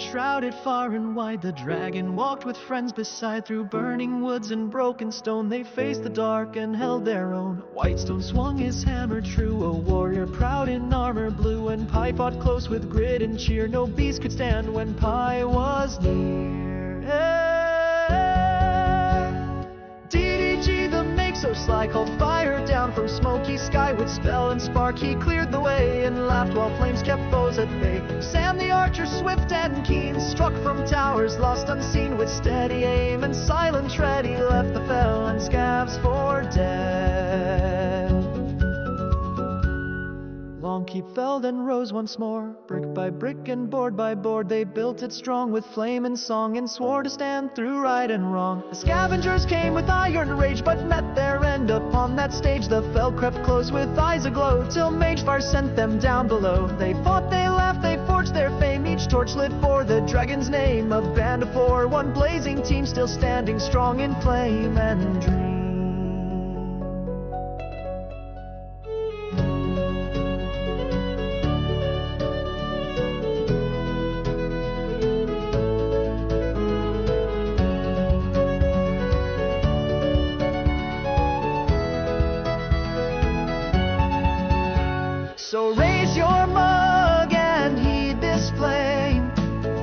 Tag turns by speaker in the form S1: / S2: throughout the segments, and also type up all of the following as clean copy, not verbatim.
S1: Enshrouded far and wide, the dragon walked with friends beside. Through burning woods and broken stone, they faced the dark and held their own. Whitestone swung his hammer true, a warrior proud in armor blue. And Pi fought close with grit and cheer, no beast could stand when Pi was near. DDG, the make so sly, called fire down from smoky sky. With spell and spark he cleared the way, and laughed while flames kept foes at bay. Sam the archer, swift and keen, struck from towers lost unseen. With steady aim and silent tread he left the fell and scabs for dead. Longkeep fell and rose once more. Brick by brick and board by board, they built it strong with flame and song, and swore to stand through right and wrong. The scavengers came with iron rage, but met their end upon that stage. The fell crept close with eyes aglow, till Magefire sent them down below. They fought, they laughed, they forged their fame, each torch lit for the dragon's name. A band of four, one blazing team, still standing strong in flame and dream. So raise your mug and heed this flame.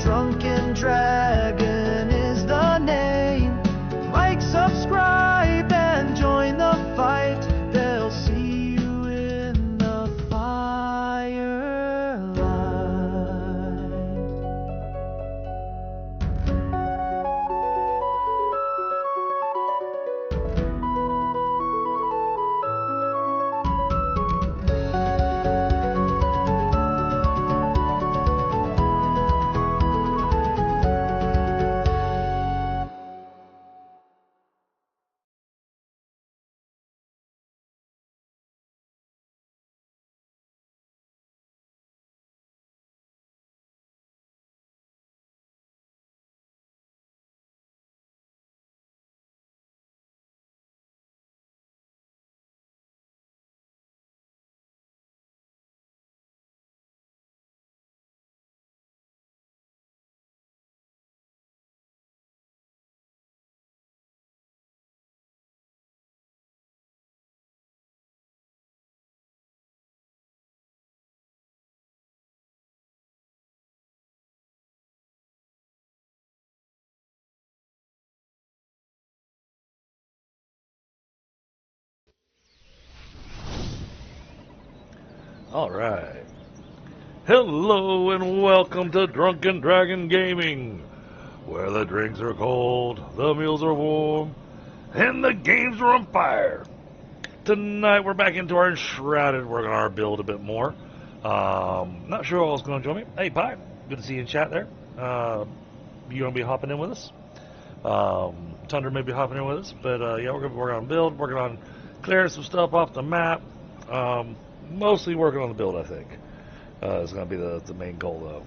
S1: Drunken Dragon is the name. Like, subscribe, and join the fight. They'll see you in the firelight.
S2: Alright. Hello and welcome to Drunken Dragon Gaming, where the drinks are cold, the meals are warm, and the games are on fire. Tonight we're back into our Enshrouded, working on our build a bit more. Not sure who's going to join me. Hey, Pi, good to see you in chat there. You going to be hopping in with us? Tundra may be hopping in with us, but yeah, we're going to be working on build, working on clearing some stuff off the map. Mostly working on the build, I think. Is going to be the main goal,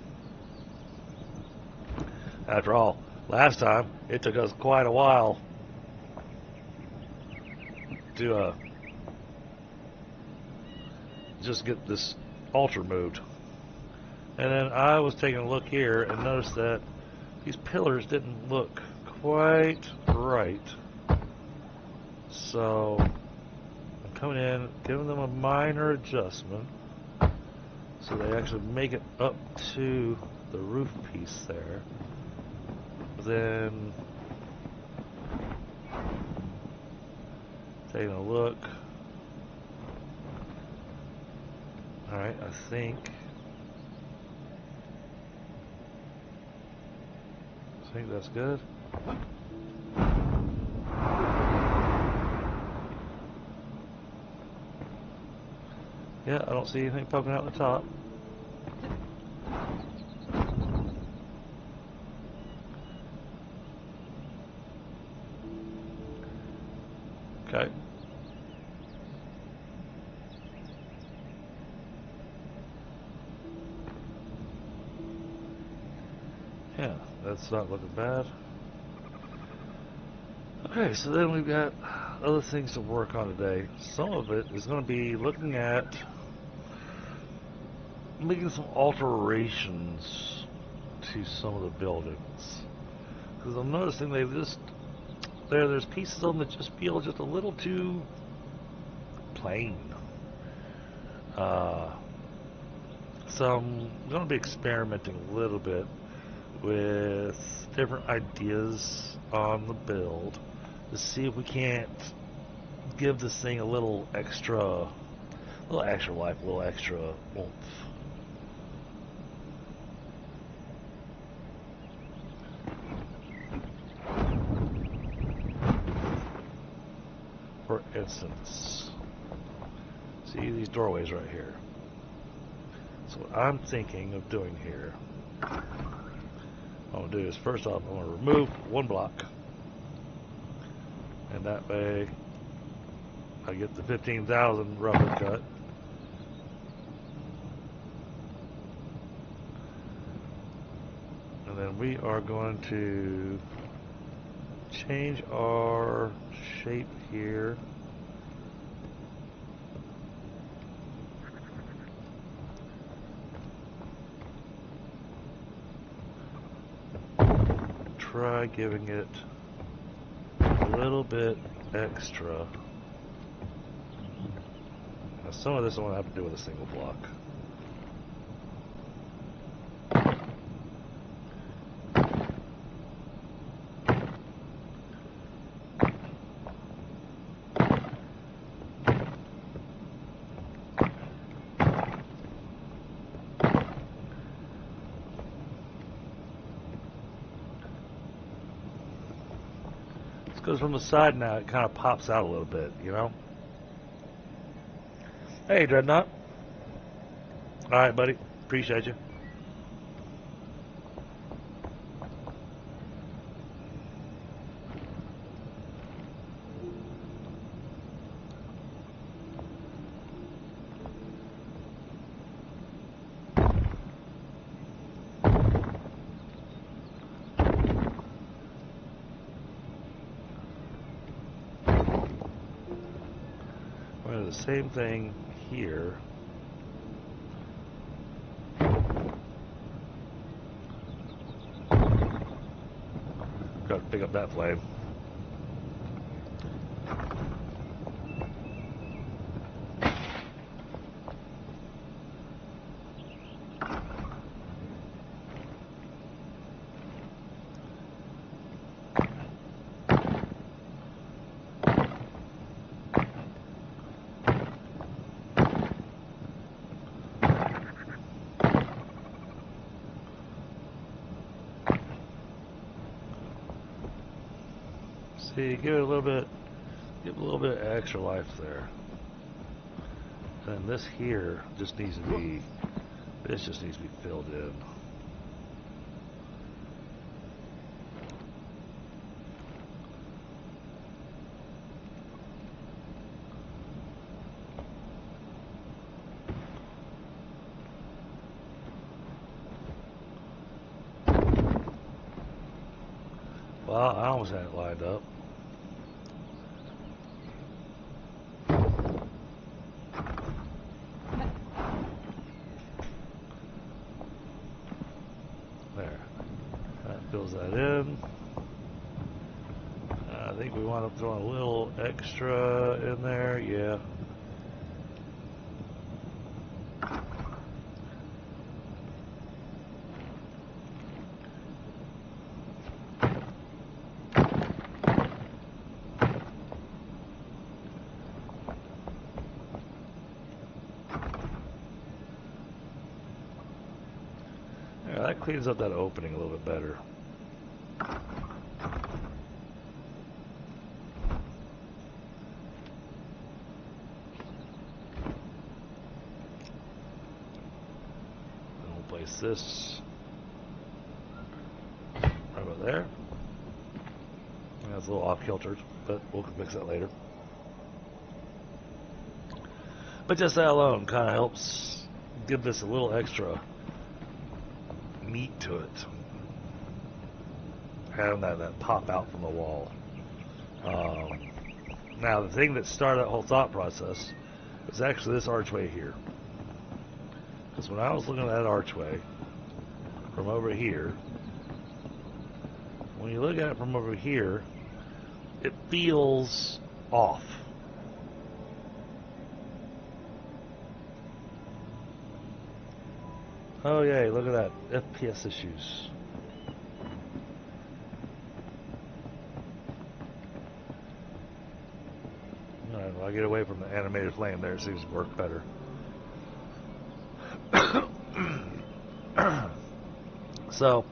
S2: though. After all, last time, it took us quite a while to just get this altar moved. And then I was taking a look here and noticed that these pillars didn't look quite right. So coming in, giving them a minor adjustment so they actually make it up to the roof piece there. Then taking a look. Alright, I think that's good. Yeah, I don't see anything poking out the top. Okay. Yeah, that's not looking bad. Okay, so then we've got other things to work on today. Some of it is going to be looking at making some alterations to some of the buildings. Because I'm noticing they just, there's pieces of them that just feel just a little too plain. So I'm going to be experimenting a little bit with different ideas on the build to see if we can't give this thing a little extra life, a little extra oomph. For instance, see these doorways right here. So what I'm thinking of doing here, what I'm going to do is first off, I'm going to remove one block. And that way I get the 15,000 rubber cut. And then we are going to change our shape here. Try giving it a little bit extra. Now some of this I want to have to do with a single block. Because from the side now it kind of pops out a little bit, you know? Hey, Dreadnought. Alright, buddy. Appreciate you. The same thing here. Got to pick up that flame. See, give it a little bit extra life there. And this here just needs to be, this just needs to be filled in. Well, I almost had it lined up. There. That fills that in. I think we want to throw a little extra in there. Yeah. That cleans up that opening a little bit better. And we'll place this right about there. That's a little off kilter, but we'll fix that later. But just that alone kind of helps give this a little extra meat to it. Having that pop out from the wall. Now the thing that started that whole thought process is actually this archway here. Because when I was looking at that archway, from over here, when you look at it from over here, it feels off. Oh yay, look at that. FPS issues. Alright, well, I get away from the animated flame there, it seems to work better. So,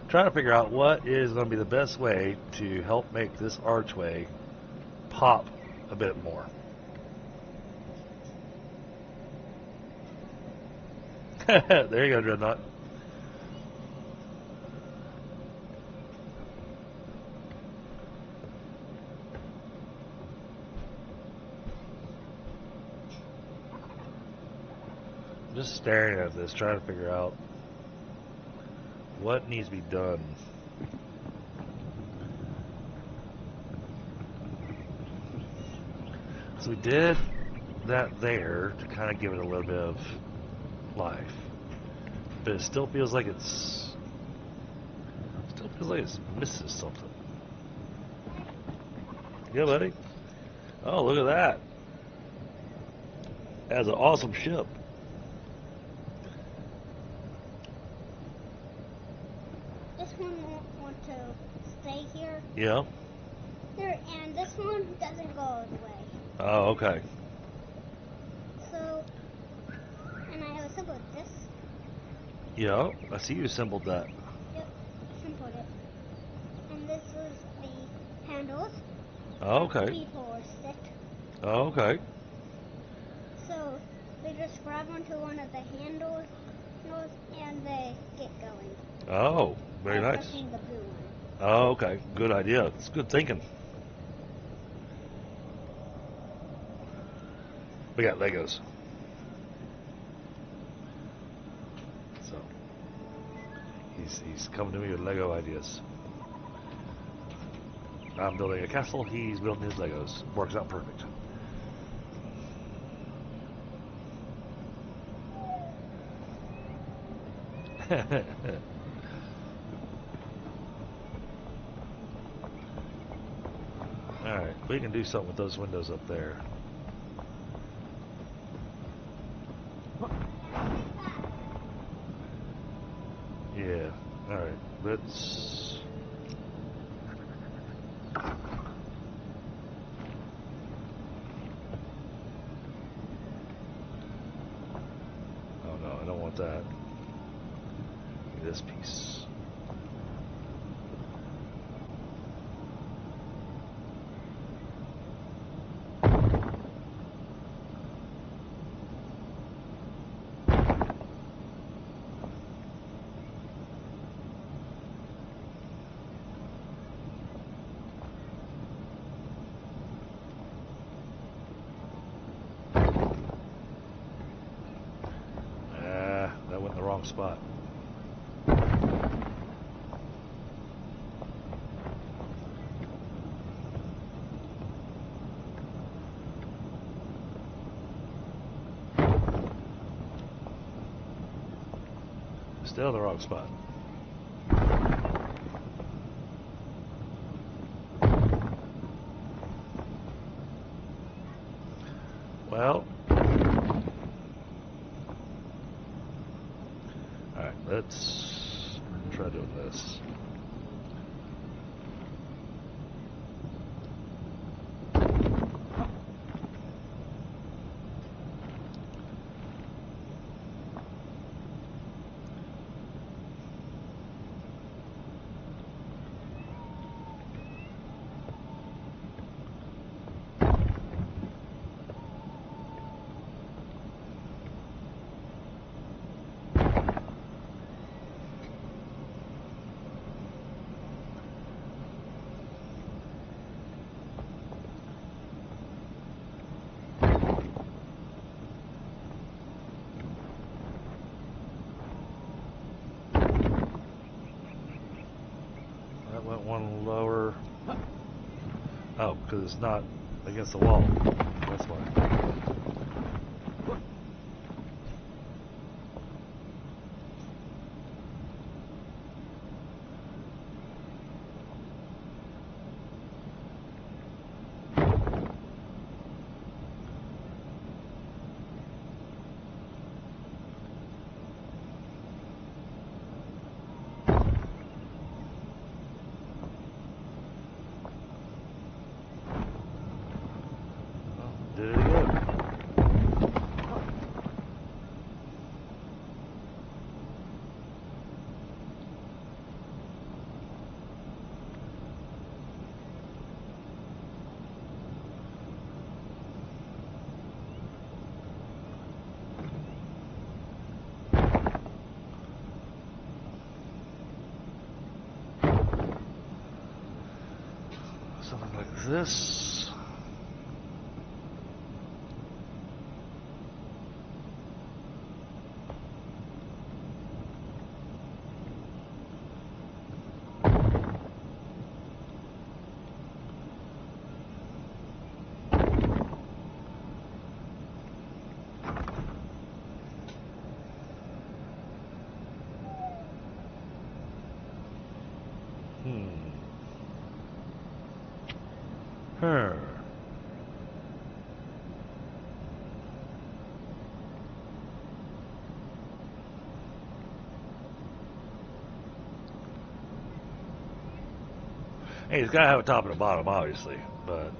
S2: trying to figure out what is going to be the best way to help make this archway pop a bit more. There you go, Dreadnought. Just staring at this, trying to figure out what needs to be done. So we did that there to kind of give it a little bit of life, but it still feels like it's missing something. Yeah, buddy. Oh, look at that. That's an awesome ship.
S3: This one won't want to stay here.
S2: Yeah.
S3: Here, and this one doesn't go all the way.
S2: Oh, okay.
S3: So, and I assembled this.
S2: Yeah, I see you assembled that.
S3: Yep, assembled it. And this is the handles.
S2: Oh, okay.
S3: People sit.
S2: Oh, okay.
S3: So they just grab onto one of the handles, and they get going.
S2: Oh, very
S3: By
S2: nice.
S3: pressing the blue one.
S2: Oh, okay. Good idea. It's good thinking. We got Legos. So he's coming to me with Lego ideas. I'm building a castle, he's building his Legos. Works out perfect. Alright, we can do something with those windows up there. Yeah, alright, let's... Oh no, I don't want that. This piece. That went in the wrong spot. Still in the wrong spot. Well, alright, let's try doing this. That went one lower. Oh, because it's not against the wall. That's why. something like this. Her. Hey, it's gotta have a top and a bottom, obviously, but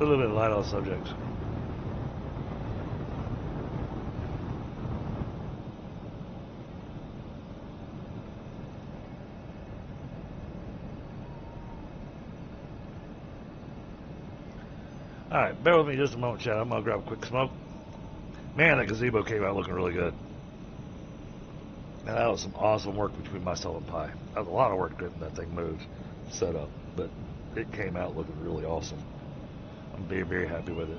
S2: a little bit light on the subject. Alright, bear with me just a moment, chat. I'm gonna grab a quick smoke. Man, that gazebo came out looking really good. And that was some awesome work between myself and Pi. That was a lot of work getting that thing moved, set up, but it came out looking really awesome. I'm very, very happy with it.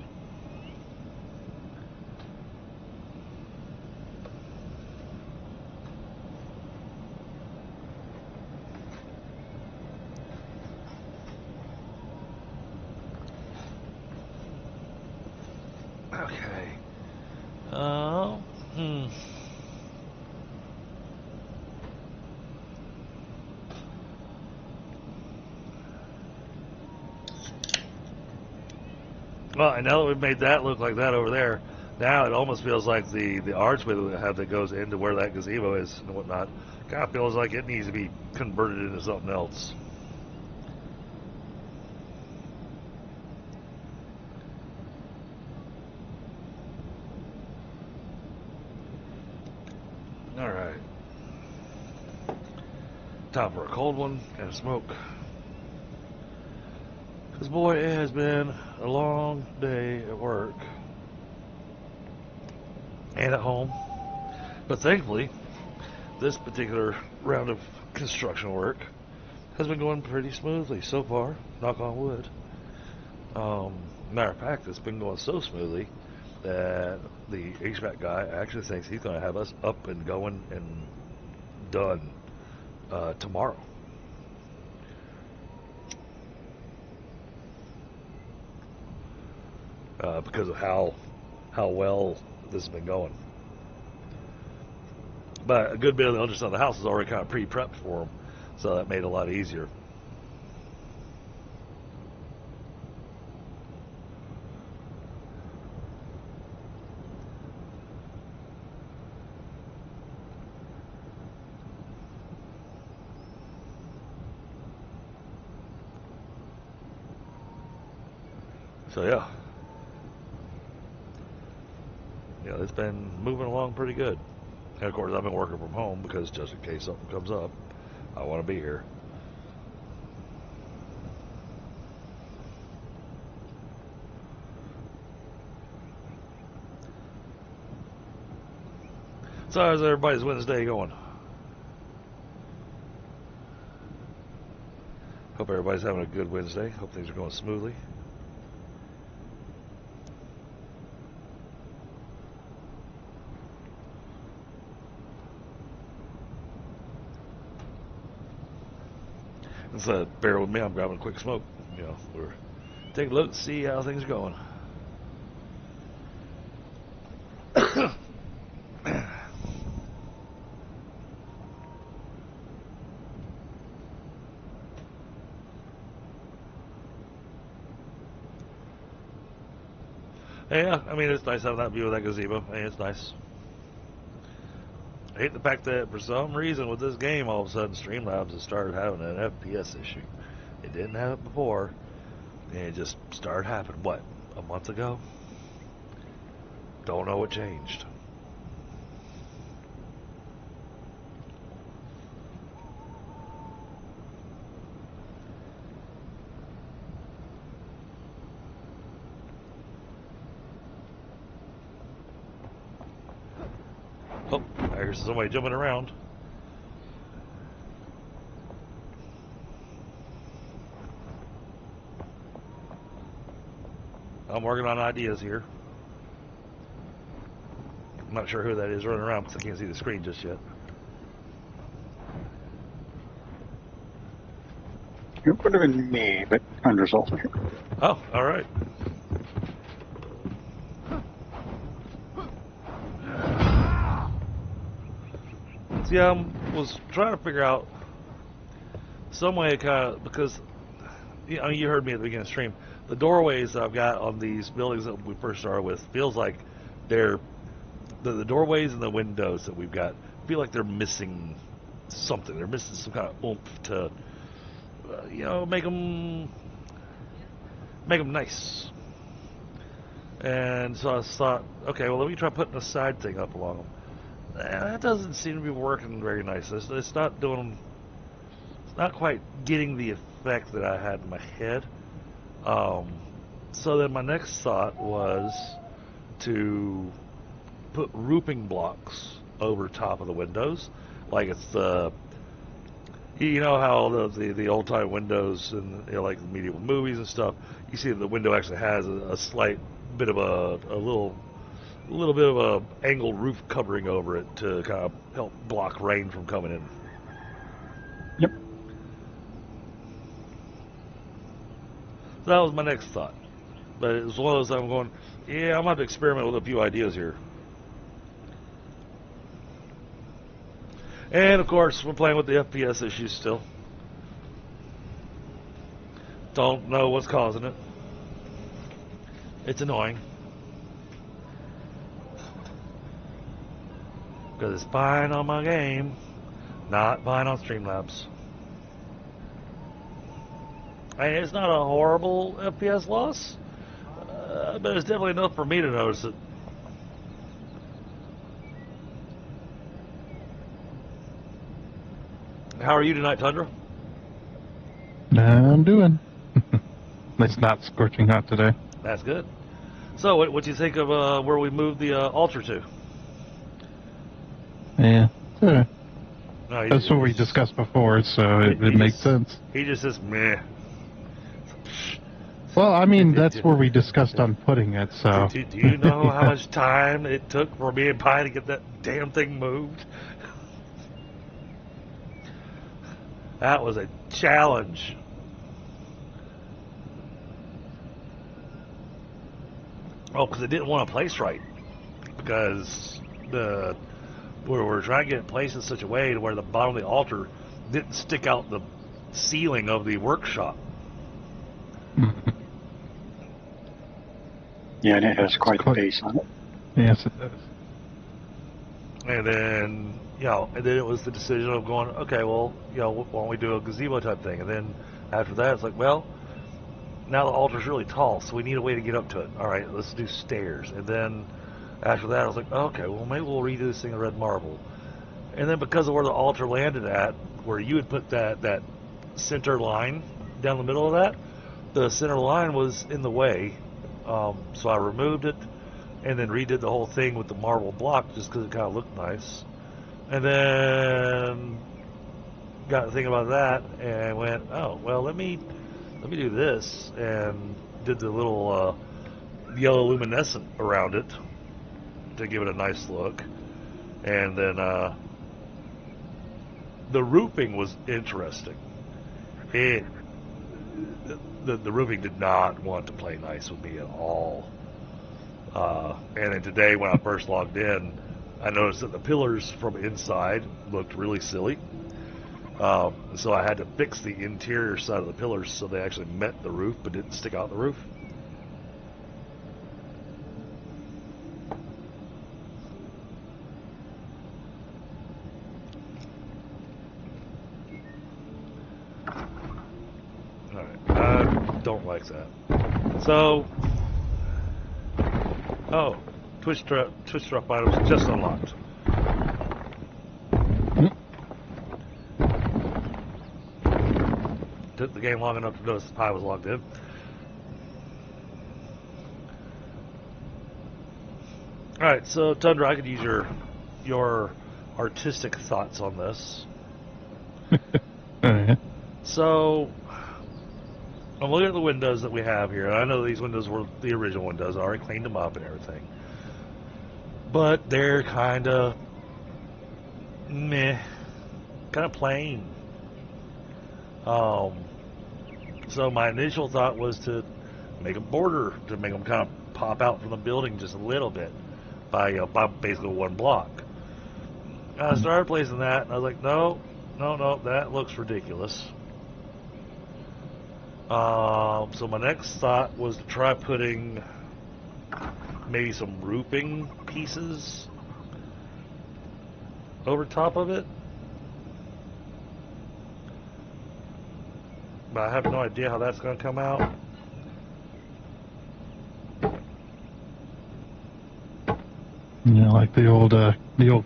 S2: Okay. Well, and now that we've made that look like that over there, now it almost feels like the archway that we have that goes into where that gazebo is and whatnot, kind of feels like it needs to be converted into something else. Alright. Time for a cold one and a smoke. Because boy, it has been a long day at work and at home. But thankfully, this particular round of construction work has been going pretty smoothly so far, knock on wood. Matter of fact, it's been going so smoothly that the HVAC guy actually thinks he's going to have us up and going and done tomorrow. Because of how well this has been going. But a good bit of the underside of the house is already kind of pre-prepped for them, so that made it a lot easier. So yeah, it's been moving along pretty good. And of course, I've been working from home because just in case something comes up, I want to be here. So how's everybody's Wednesday going? Hope everybody's having a good Wednesday. Hope things are going smoothly. So bear with me, I'm grabbing a quick smoke. We're taking a look and see how things are going. Yeah, I mean, it's nice having that view of that gazebo. Hey, it's nice. I hate the fact that for some reason with this game, all of a sudden Streamlabs has started having an FPS issue. It didn't have it before, and it just started happening, what, a month ago? Don't know what changed. Oh, there's somebody jumping around. I'm working on ideas here. I'm not sure who that is running around because I can't see the screen just yet.
S4: It would have been me, but unresolved.
S2: Oh, all right. See, I was trying to figure out some way kind of, because I mean, you heard me at the beginning of the stream. The doorways that I've got on these buildings that we first started with feels like they're the doorways and the windows that we've got feel like they're missing something. They're missing some kind of oomph to, you know, make them nice. And so I thought, okay, well, let me try putting a side thing up along them. And that doesn't seem to be working very nice. It's not doing. It's not quite getting the effect that I had in my head. So then my next thought was to put roofing blocks over top of the windows, like it's the, you know how the old time windows and, you know, like the medieval movies and stuff. You see that the window actually has a slight bit of a little bit of a angled roof covering over it to kind of help block rain from coming in.
S4: Yep.
S2: So that was my next thought. But it was one of those I'm going, yeah, I'm going to have to experiment with a few ideas here. And of course, we're playing with the FPS issues still. Don't know what's causing it. It's annoying. Because it's fine on my game, not fine on Streamlabs. I mean, it's not a horrible FPS loss, but it's definitely enough for me to notice it. How are you tonight, Tundra?
S5: I'm doing. It's not scorching hot today.
S2: That's good. So, what do you think of where we moved the altar to?
S5: Yeah. Sure.
S2: No,
S5: That's what we discussed before, so it makes sense.
S2: He just says, meh.
S5: Well, I mean, that's where we discussed on putting it, so...
S2: Do you know how much time it took for me and Pie to get that damn thing moved? That was a challenge. Oh, because it didn't want to place right. Because we're trying to get it placed in such a way to where the bottom of the altar didn't stick out the ceiling of the workshop.
S4: Yeah, and it has quite a base on it.
S5: Yes, it does.
S2: And then, it was the decision of going, okay, well, why don't we do a gazebo type thing? And then after that, it's like, well, now the altar's really tall, so we need a way to get up to it. All right, let's do stairs. And then after that, I was like, okay, well, maybe we'll redo this thing in red marble. And then because of where the altar landed at, where you would put that center line down the middle of that, the center line was in the way. So I removed it and then redid the whole thing with the marble block just because it kind of looked nice. And then got to thinking about that and went, oh, well, let me do this, and did the little yellow luminescent around it to give it a nice look. And then the roofing was interesting. The roofing did not want to play nice with me at all. And then today when I first logged in, I noticed that the pillars from inside looked really silly. So I had to fix the interior side of the pillars so they actually met the roof but didn't stick out the roof. don't like that. So, oh, twitch drop items just unlocked. Took the game long enough to notice the pie was logged in. Alright, so Tundra, I could use your artistic thoughts on this. So, I'm looking at the windows that we have here. I know these windows were the original windows. I already cleaned them up and everything. But they're kind of meh. Kind of plain. So my initial thought was to make a border to make them kind of pop out from the building just a little bit by basically one block. I started placing that, and I was like, no, that looks ridiculous. So my next thought was to try putting maybe some roofing pieces over top of it. But I have no idea how that's going to come out.
S5: Yeah, like the old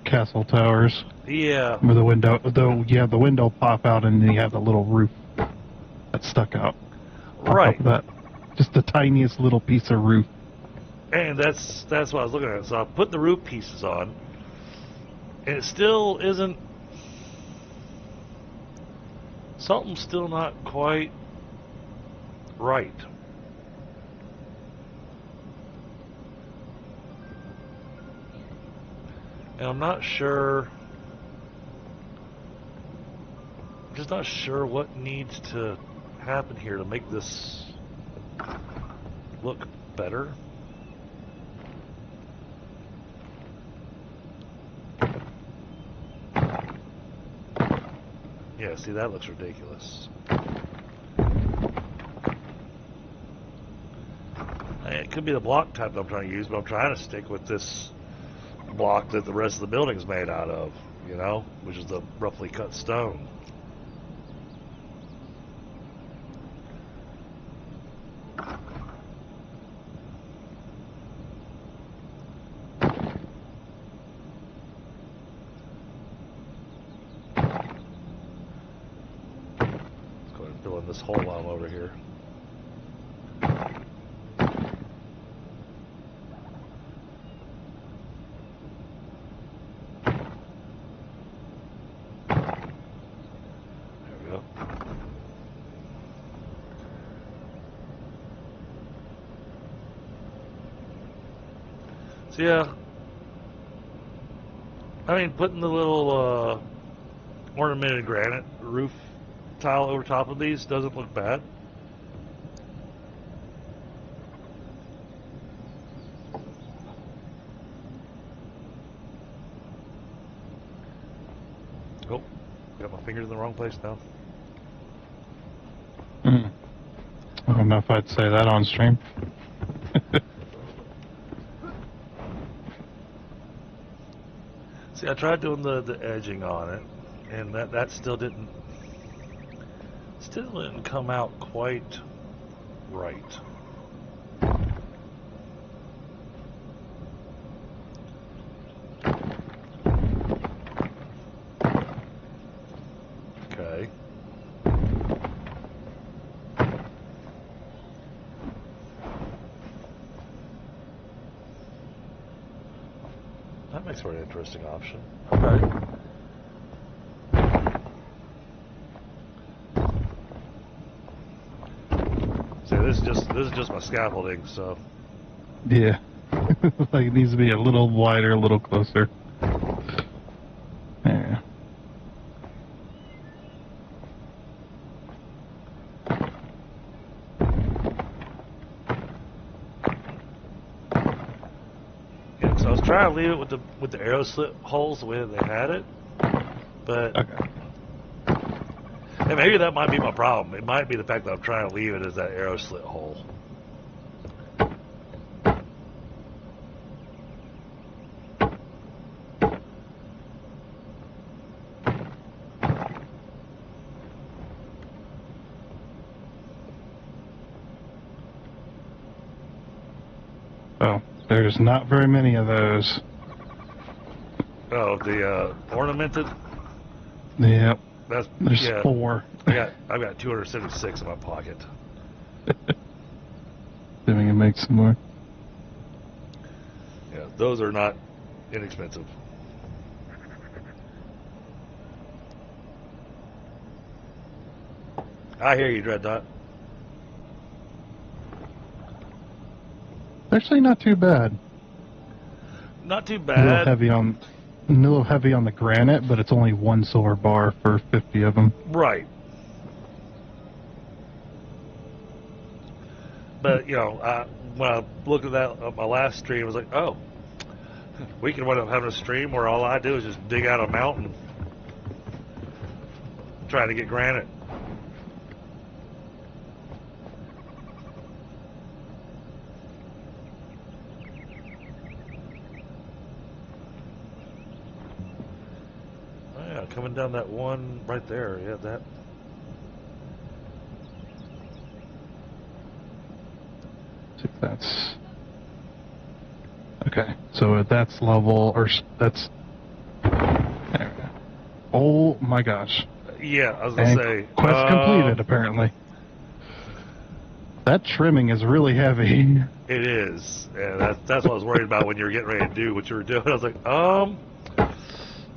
S5: castle towers.
S2: Yeah.
S5: Where you have the window pop out and you have the little roof that's stuck out.
S2: Right.
S5: On top of that, just the tiniest little piece of roof.
S2: And that's what I was looking at. So I put the roof pieces on, and it still isn't. Something's still not quite right. And I'm not sure. I'm just not sure what needs to happen here to make this look better. Yeah, see, that looks ridiculous. It could be the block type that I'm trying to use, but I'm trying to stick with this block that the rest of the building's made out of, you know, which is the roughly cut stone. Fill in this hole while I'm over here. There we go. So yeah, I mean, putting the little ornamented granite roof tile over top of these doesn't look bad. Oh, got my fingers in the wrong place now.
S5: I don't know if I'd say that on stream.
S2: See, I tried doing the edging on it, and that still didn't come out quite right. Okay. That makes for an interesting option. Okay. So this is just my scaffolding, so
S5: Yeah. Like it needs to be a little wider, a little closer. Yeah.
S2: yeah. So I was trying to leave it with the arrow slit holes the way that they had it, but
S5: Okay.
S2: and maybe that might be my problem. It might be the fact that I'm trying to leave it as that arrow slit hole.
S5: There's not very many of those.
S2: Oh, the ornamented.
S5: Yep.
S2: There's
S5: There's 4.
S2: I've got 276 in my pocket.
S5: Assuming it makes some more.
S2: Yeah, those are not inexpensive. I hear you, Dread Dot.
S5: Actually, not too bad.
S2: Not too
S5: A
S2: bad.
S5: little heavy on the granite, but it's only 1 silver bar for 50 of them.
S2: Right. But, you know, when I looked at that on my last stream, I was like, oh, we can wind up having a stream where all I do is just dig out a mountain trying to get granite. Oh, yeah, coming down that one right there. Yeah, that.
S5: See if that's... Okay, so that's level, or that's... There we go. Oh my gosh.
S2: Yeah, I was going to say.
S5: Quest completed, apparently. That trimming is really heavy.
S2: It is. And that's what I was worried about when you were getting ready to do what you were doing. I was like,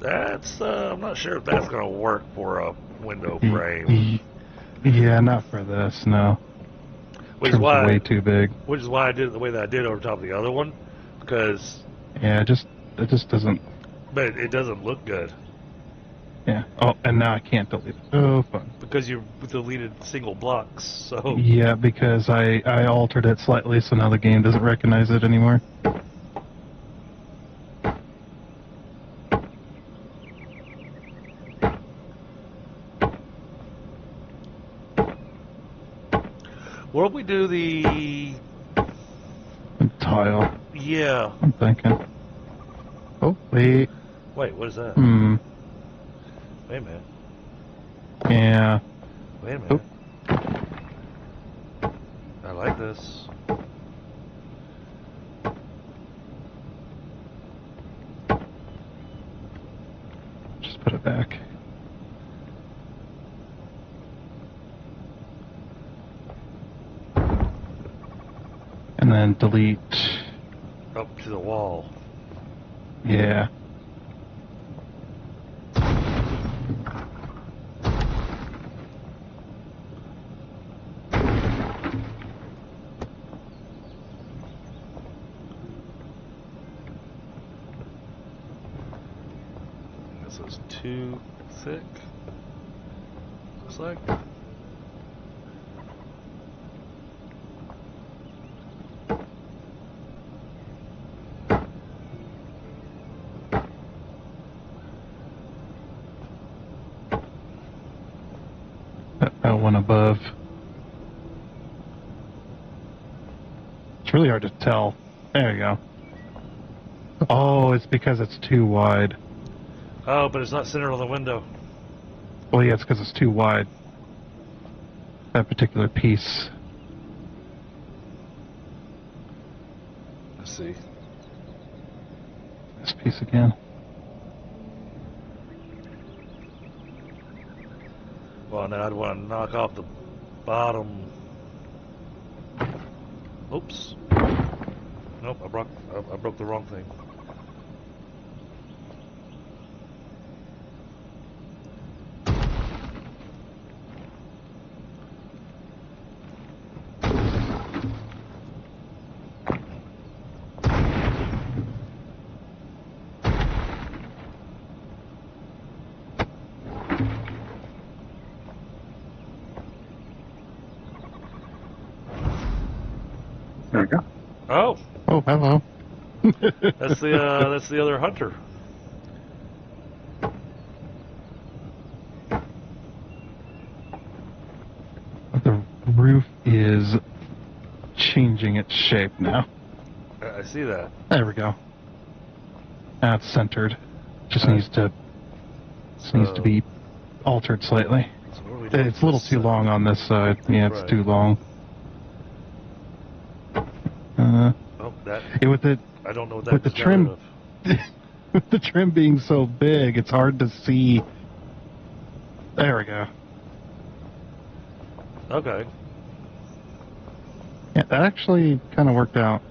S2: that's, I'm not sure if that's going to work for a window frame.
S5: Yeah, not for this, no.
S2: Which is why,
S5: way too big.
S2: Which is why I did it the way that I did over top of the other one. Because...
S5: Yeah, it just doesn't...
S2: But it doesn't look good.
S5: Yeah. Oh, and now I can't delete it. Oh, fun.
S2: Because you deleted single blocks, so...
S5: Yeah, because I altered it slightly, so now the game doesn't recognize it anymore.
S2: What if we do the...
S5: Tile.
S2: Yeah.
S5: I'm thinking. Oh, wait.
S2: Wait, what is that? Wait a minute.
S5: Yeah.
S2: Wait a minute. I like this.
S5: Just put it back. And then delete.
S2: Up to the wall.
S5: Yeah.
S2: This is too thick. Looks like.
S5: That one above. It's really hard to tell. There you go. Oh, it's because it's too wide.
S2: Oh, but it's not centered on the window.
S5: Well, yeah, it's because it's too wide. That particular piece.
S2: Let's see.
S5: This piece again.
S2: Well, and then I'd want to knock off the bottom. Oops. Nope, I broke the wrong thing.
S4: There we go.
S2: Oh,
S5: Oh, hello.
S2: that's the other hunter.
S5: The roof is changing its shape now.
S2: I see that.
S5: There we go. Now it's centered. Just needs to be altered slightly.
S2: So what are we doing
S5: It's a little
S2: this
S5: too
S2: side?
S5: long on this side. Yeah, it's
S2: Right.
S5: too long.
S2: Oh, that
S5: Yeah, with the
S2: I don't know what that
S5: with the
S2: just got rid
S5: trim,
S2: of.
S5: with the trim being so big, it's hard to see. There we go.
S2: Okay.
S5: Yeah, that actually kind of worked out.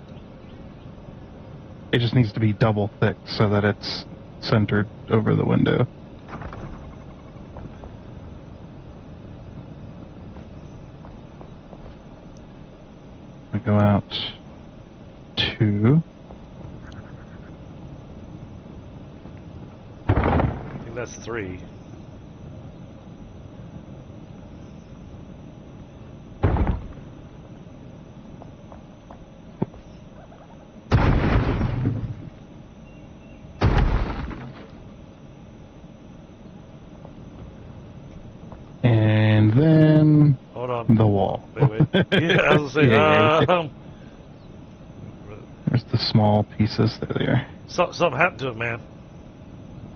S5: It just needs to be double thick so that it's centered over the window. We go out to.
S2: I think that's 3.
S5: And then
S2: Hold on.
S5: the wall.
S2: Wait. Yeah, I was gonna say,
S5: Yeah. There's the small pieces. There they are.
S2: something happened to it, man.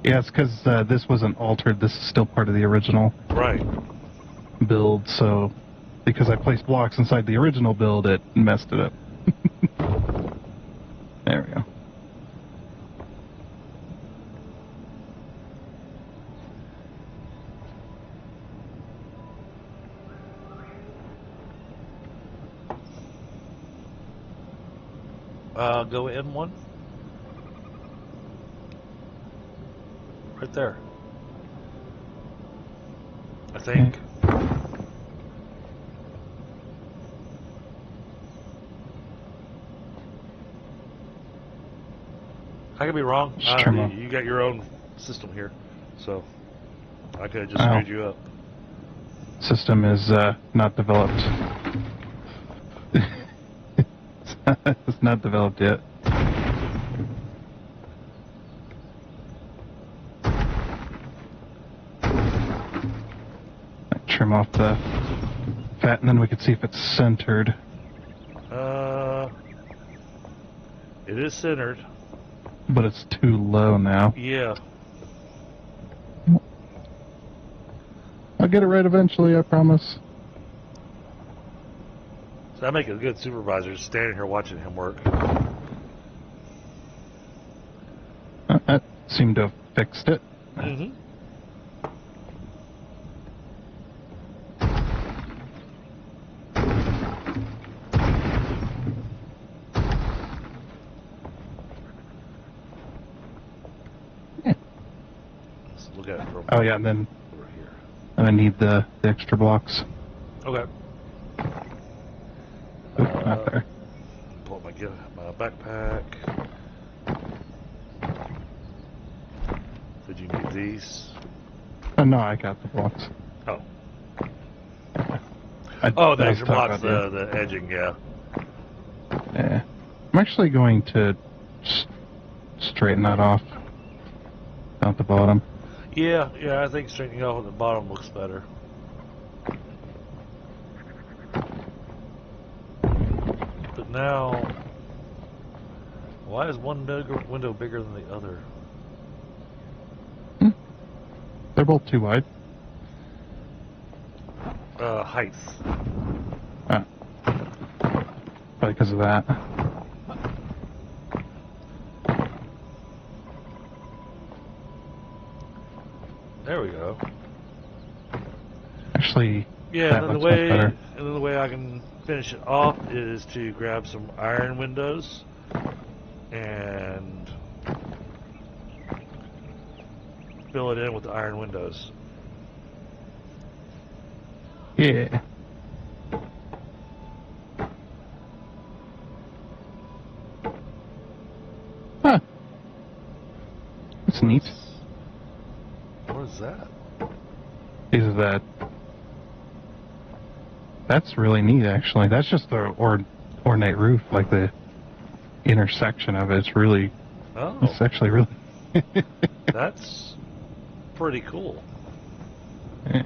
S5: Yeah, it's because this wasn't altered. This is still part of the original
S2: Right.
S5: build, so because I placed blocks inside the original build, it messed it up. There we go.
S2: Go in one. Right there. I think. I could be wrong.
S5: Just trim up.
S2: You got your own system here, so I could have just
S5: Oh.
S2: screwed you up.
S5: System is not developed. It's not developed yet. Trim off the fat, and then we can see if it's centered.
S2: It is centered.
S5: But it's too low now.
S2: Yeah.
S5: I'll get it right eventually, I promise.
S2: So I make a good supervisor standing here watching him work.
S5: That seemed to have fixed it.
S2: Mm-hmm. Let's look at it from
S5: Oh yeah, and then
S2: over here.
S5: I need the extra blocks.
S2: Okay.
S5: Oop, not there.
S2: Pull up my backpack. Did you need these?
S5: Oh no, I got the blocks.
S2: Oh.
S5: I
S2: The
S5: was
S2: extra
S5: talking
S2: blocks,
S5: about
S2: the edging, yeah.
S5: Yeah. I'm actually going to straighten that off down at the bottom.
S2: Yeah, I think straightening off at the bottom looks better. But now, why is one window bigger than the other?
S5: They're both too wide.
S2: Height.
S5: Ah. Probably because of that.
S2: There we go.
S5: Actually,
S2: Yeah,
S5: that
S2: and then
S5: looks much better.
S2: the way I can finish it off is to grab some iron windows and fill it in with the iron windows.
S5: Yeah. Huh. That's neat.
S2: What is that?
S5: Is that? That's really neat, actually. That's just the ornate roof, like the intersection of it. It's really.
S2: Oh,
S5: It's actually really.
S2: that's pretty cool.
S5: Yeah.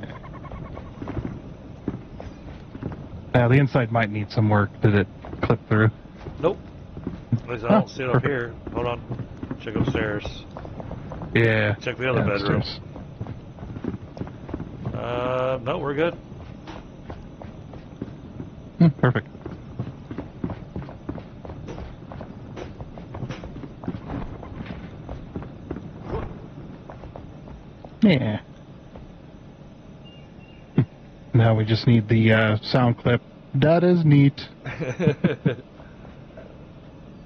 S5: Now the inside might need some work. Did it clip through?
S2: Nope. At least I don't see it up
S5: perfect.
S2: here. Hold on. Check upstairs.
S5: Yeah.
S2: Check the other
S5: Yeah,
S2: bedroom.
S5: upstairs.
S2: No, we're good.
S5: Perfect. Yeah. Now we just need the sound clip. That is neat.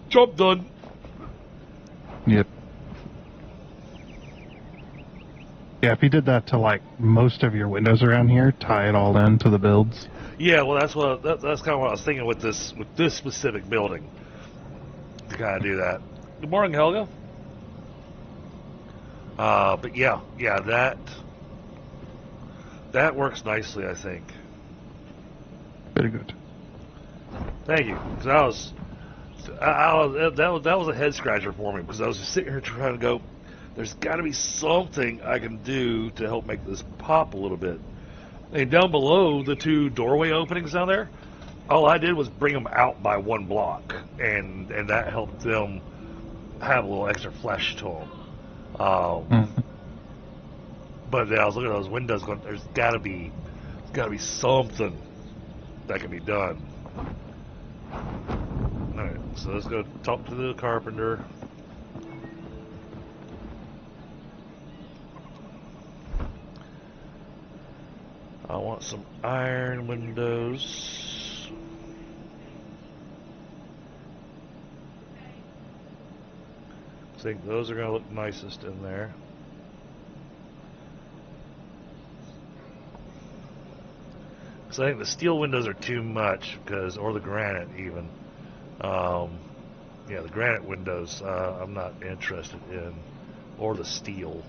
S2: Job done.
S5: Yep. Yeah, if you did that to like most of your windows around here, tie it all in to the builds.
S2: Yeah, well, that's kind of what I was thinking with this specific building. To kind of do that. Good morning, Helga. But yeah, that works nicely, I think.
S5: Very good.
S2: Thank you. Because that was a head scratcher for me because I was just sitting here trying to go. There's got to be something I can do to help make this pop a little bit. And down below the two doorway openings down there, all I did was bring them out by one block, and that helped them have a little extra flesh to them. But I was looking at those windows going, there's got to be something that can be done. All right, so let's go talk to the carpenter. I want some iron windows. I think those are going to look nicest in there. So I think the steel windows are too much, or the granite even. Yeah, the granite windows I'm not interested in, or the steel.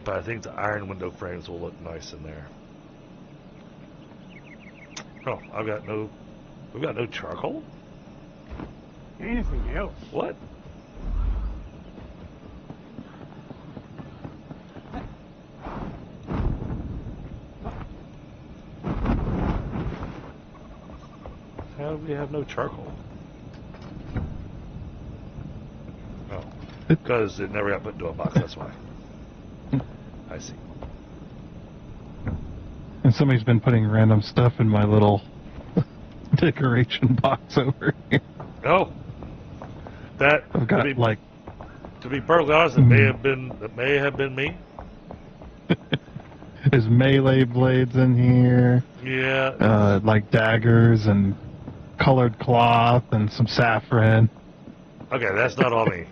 S2: But I think the iron window frames will look nice in there. Oh, we've got no charcoal?
S6: Anything else?
S2: What? How do we have no charcoal? Oh, because it never got put into a box, that's why. I see.
S5: And somebody's been putting random stuff in my little decoration box over here.
S2: Oh, that
S5: I've got
S2: to be perfectly honest, it may have been me.
S5: There's melee blades in here.
S2: Yeah.
S5: Like daggers and colored cloth and some saffron.
S2: Okay, that's not all me.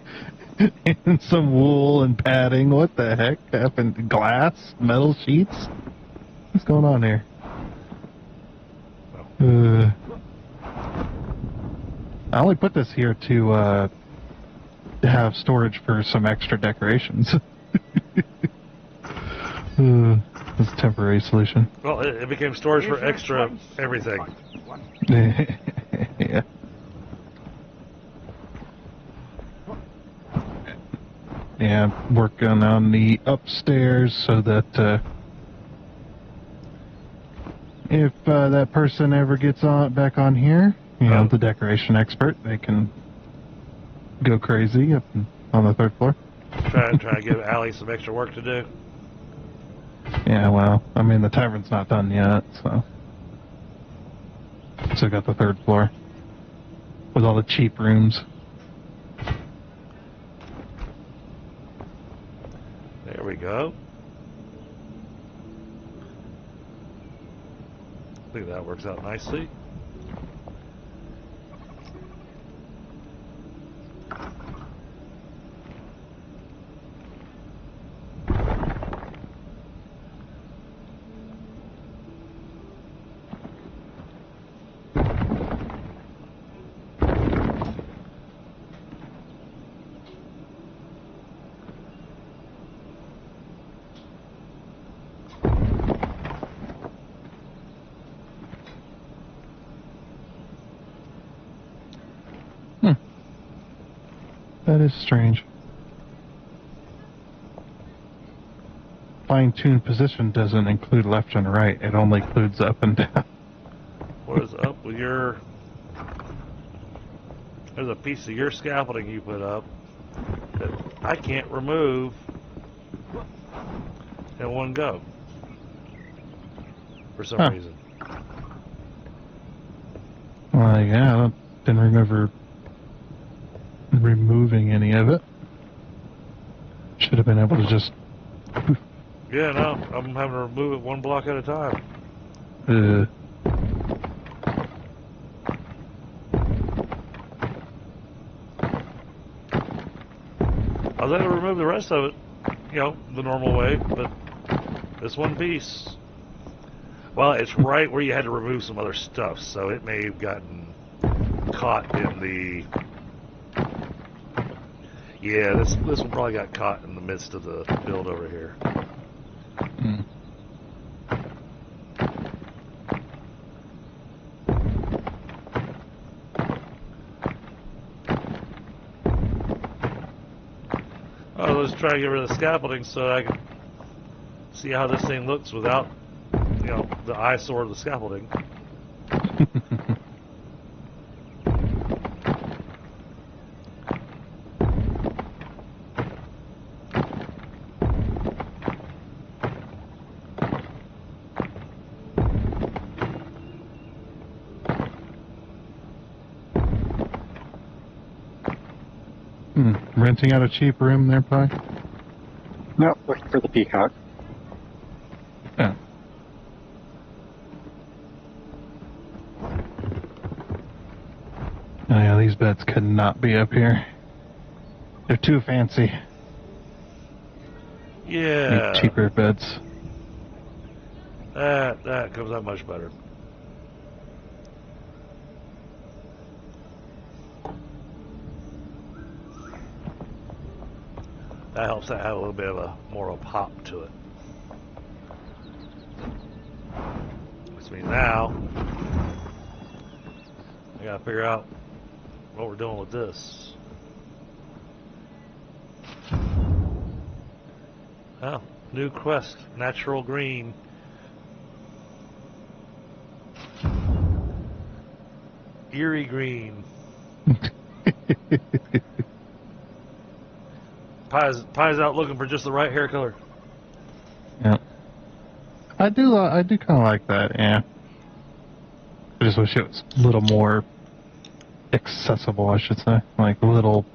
S5: And some wool and padding. What the heck happened? Glass? Metal sheets? What's going on here? I only put this here to have storage for some extra decorations. It's a temporary solution.
S2: Well, it became storage for extra everything.
S5: Yeah. Yeah, I'm working on the upstairs so that if that person ever gets back on here, the decoration expert, they can go crazy up on the third floor.
S2: Try to give Allie some extra work to do.
S5: Yeah, well, I mean, the tavern's not done yet, so. Still got the third floor with all the cheap rooms.
S2: There we go. I think that works out nicely.
S5: That is strange. Fine-tuned position doesn't include left and right. It only includes up and down.
S2: What is up with your... There's a piece of your scaffolding you put up that I can't remove in one go. For some reason.
S5: Well, yeah, I didn't remember removing any of it. Should have been able to just
S2: Yeah, no, I'm having to remove it one block at a time. I was able to remove the rest of it, you know, the normal way, but this one piece, well, it's right where you had to remove some other stuff, so it may have gotten caught in the, yeah, this one probably got caught in the midst of the build over here.
S5: Mm.
S2: Oh, let's try to get rid of the scaffolding so I can see how this thing looks without, you know, the eyesore of the scaffolding.
S5: Renting out a cheap room there, Pi?
S4: No, looking for the peacock.
S5: Yeah. Oh yeah, these beds could not be up here. They're too fancy.
S2: Yeah.
S5: Need cheaper beds.
S2: That comes out much better. That helps that have a little bit of a more of a pop to it. Which means now I gotta figure out what we're doing with this. Oh, new quest, natural green. Eerie green. Pie's out looking for just the right hair color.
S5: Yeah. I do kind of like that, yeah. I just wish it was a little more accessible, I should say. Like, a little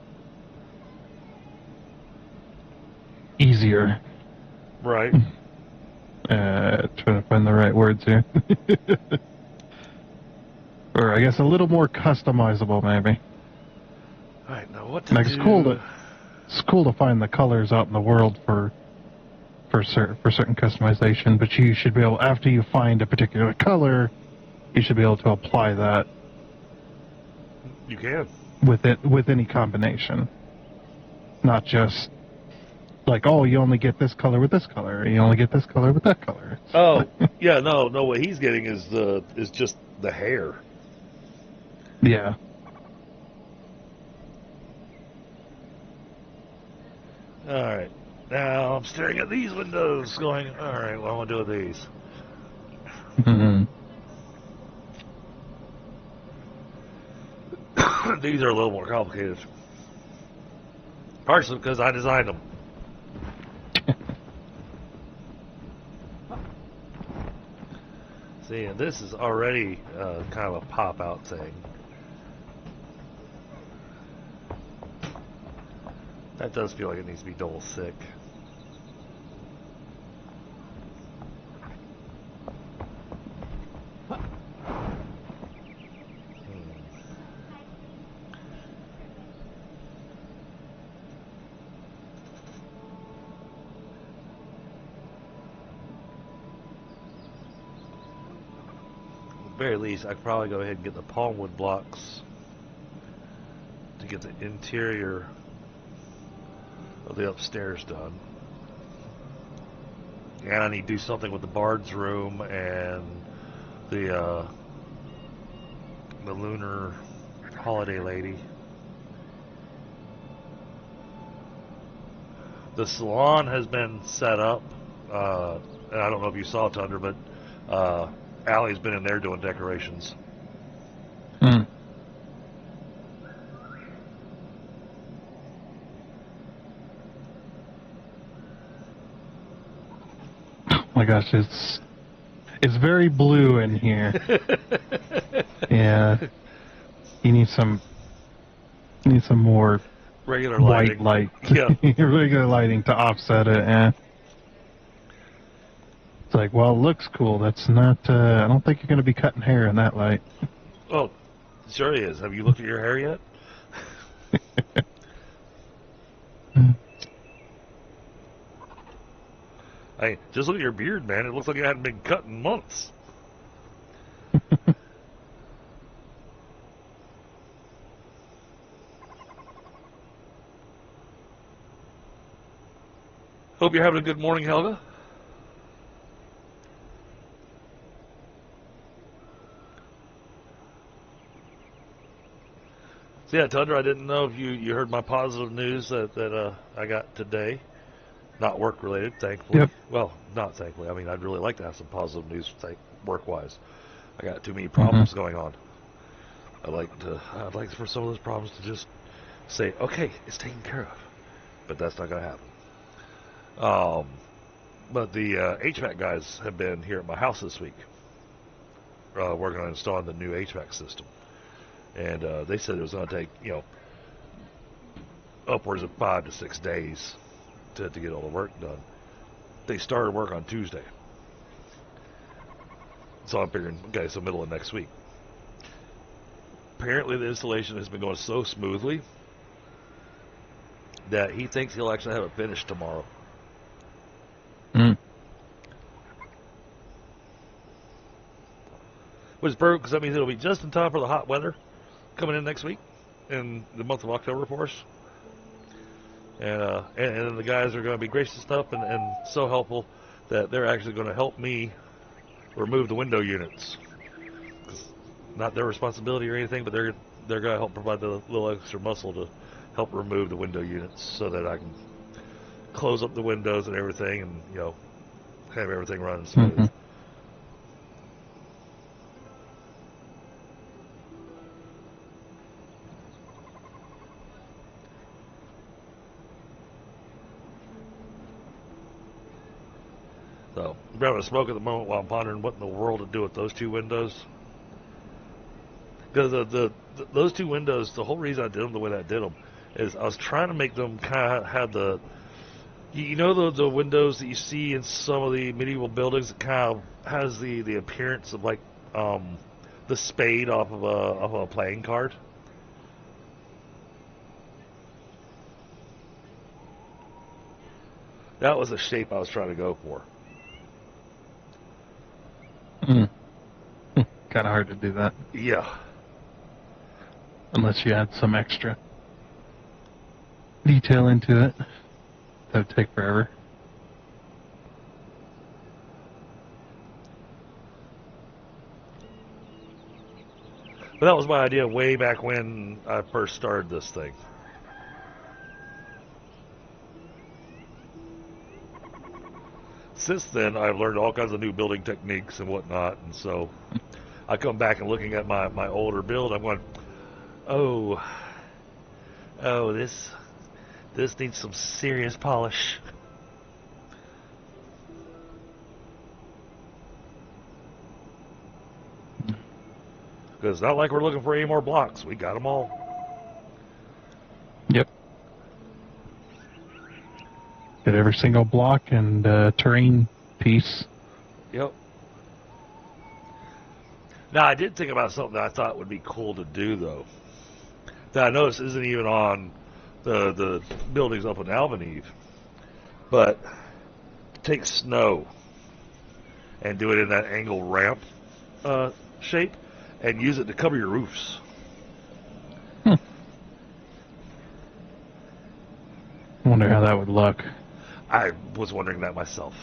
S5: easier.
S2: Right.
S5: Trying to find the right words here. Or, I guess, a little more customizable, maybe.
S2: Alright, now what to
S5: Like,
S2: do?
S5: it's cool to find the colors out in the world for certain customization, but you should be able, after you find a particular color, you should be able to apply that
S2: You can.
S5: with any combination. Not just like, oh, you only get this color with this color, you only get this color with that color.
S2: Oh, yeah, no, what he's getting is just the hair.
S5: Yeah.
S2: Alright. Now I'm staring at these windows going, alright, what am I going to do with these?
S5: Mm-hmm.
S2: These are a little more complicated. Partially because I designed them. See, and this is already kind of a pop-out thing. That does feel like it needs to be double thick. At the very least, I could probably go ahead and get the palmwood blocks to get the interior of the upstairs done. And I need to do something with the bard's room and the lunar holiday lady. The salon has been set up, and I don't know if you saw it, Thunder, but Allie's been in there doing decorations.
S5: Mm. Oh my gosh, it's very blue in here. Yeah, you need some more
S2: Regular
S5: white
S2: lighting.
S5: light,
S2: Yeah.
S5: regular lighting to offset it. Yeah. like, well, it looks cool. That's not, I don't think you're going to be cutting hair in that light.
S2: Oh, sure he is. Have you looked at your hair yet? Hey, just look at your beard, man. It looks like it hadn't been cut in months. Hope you're having a good morning, Helga. So yeah, Tundra, I didn't know if you heard my positive news that I got today. Not work related, thankfully.
S5: Yep.
S2: Well, not thankfully. I mean, I'd really like to have some positive news, work wise. I got too many problems going on. I'd like for some of those problems to just say, okay, it's taken care of. But that's not going to happen. But the HVAC guys have been here at my house this week, working on installing the new HVAC system. And they said it was going to take, upwards of 5 to 6 days to get all the work done. They started work on Tuesday. So I'm figuring, okay, so middle of next week. Apparently the installation has been going so smoothly that he thinks he'll actually have it finished tomorrow. Which is perfect, because that means it'll be just in time for the hot weather coming in next week, in the month of October for us. And then the guys are going to be gracious enough and so helpful that they're actually going to help me remove the window units. It's not their responsibility or anything, but they're going to help provide the little extra muscle to help remove the window units so that I can close up the windows and everything, and have everything running smooth. So, I'm grabbing a smoke at the moment while I'm pondering what in the world to do with those two windows. Because those two windows, the whole reason I did them the way that I did them is I was trying to make them kind of have the, the windows that you see in some of the medieval buildings that kind of has the appearance of like the spade off of a playing card. That was the shape I was trying to go for.
S5: Kind of hard to do that.
S2: Yeah.
S5: Unless you add some extra detail into it. That would take forever.
S2: But that was my idea way back when I first started this thing. Since then, I've learned all kinds of new building techniques and whatnot, and so I come back and looking at my older build, I'm going, oh, this needs some serious polish. Because it's not like we're looking for any more blocks. We got them all.
S5: Yep. Get every single block and terrain piece.
S2: Yep. Now, I did think about something that I thought would be cool to do, though. That I noticed isn't even on the buildings up in Albaneve. But take snow and do it in that angle ramp shape and use it to cover your roofs.
S5: I wonder how that would look.
S2: I was wondering that myself.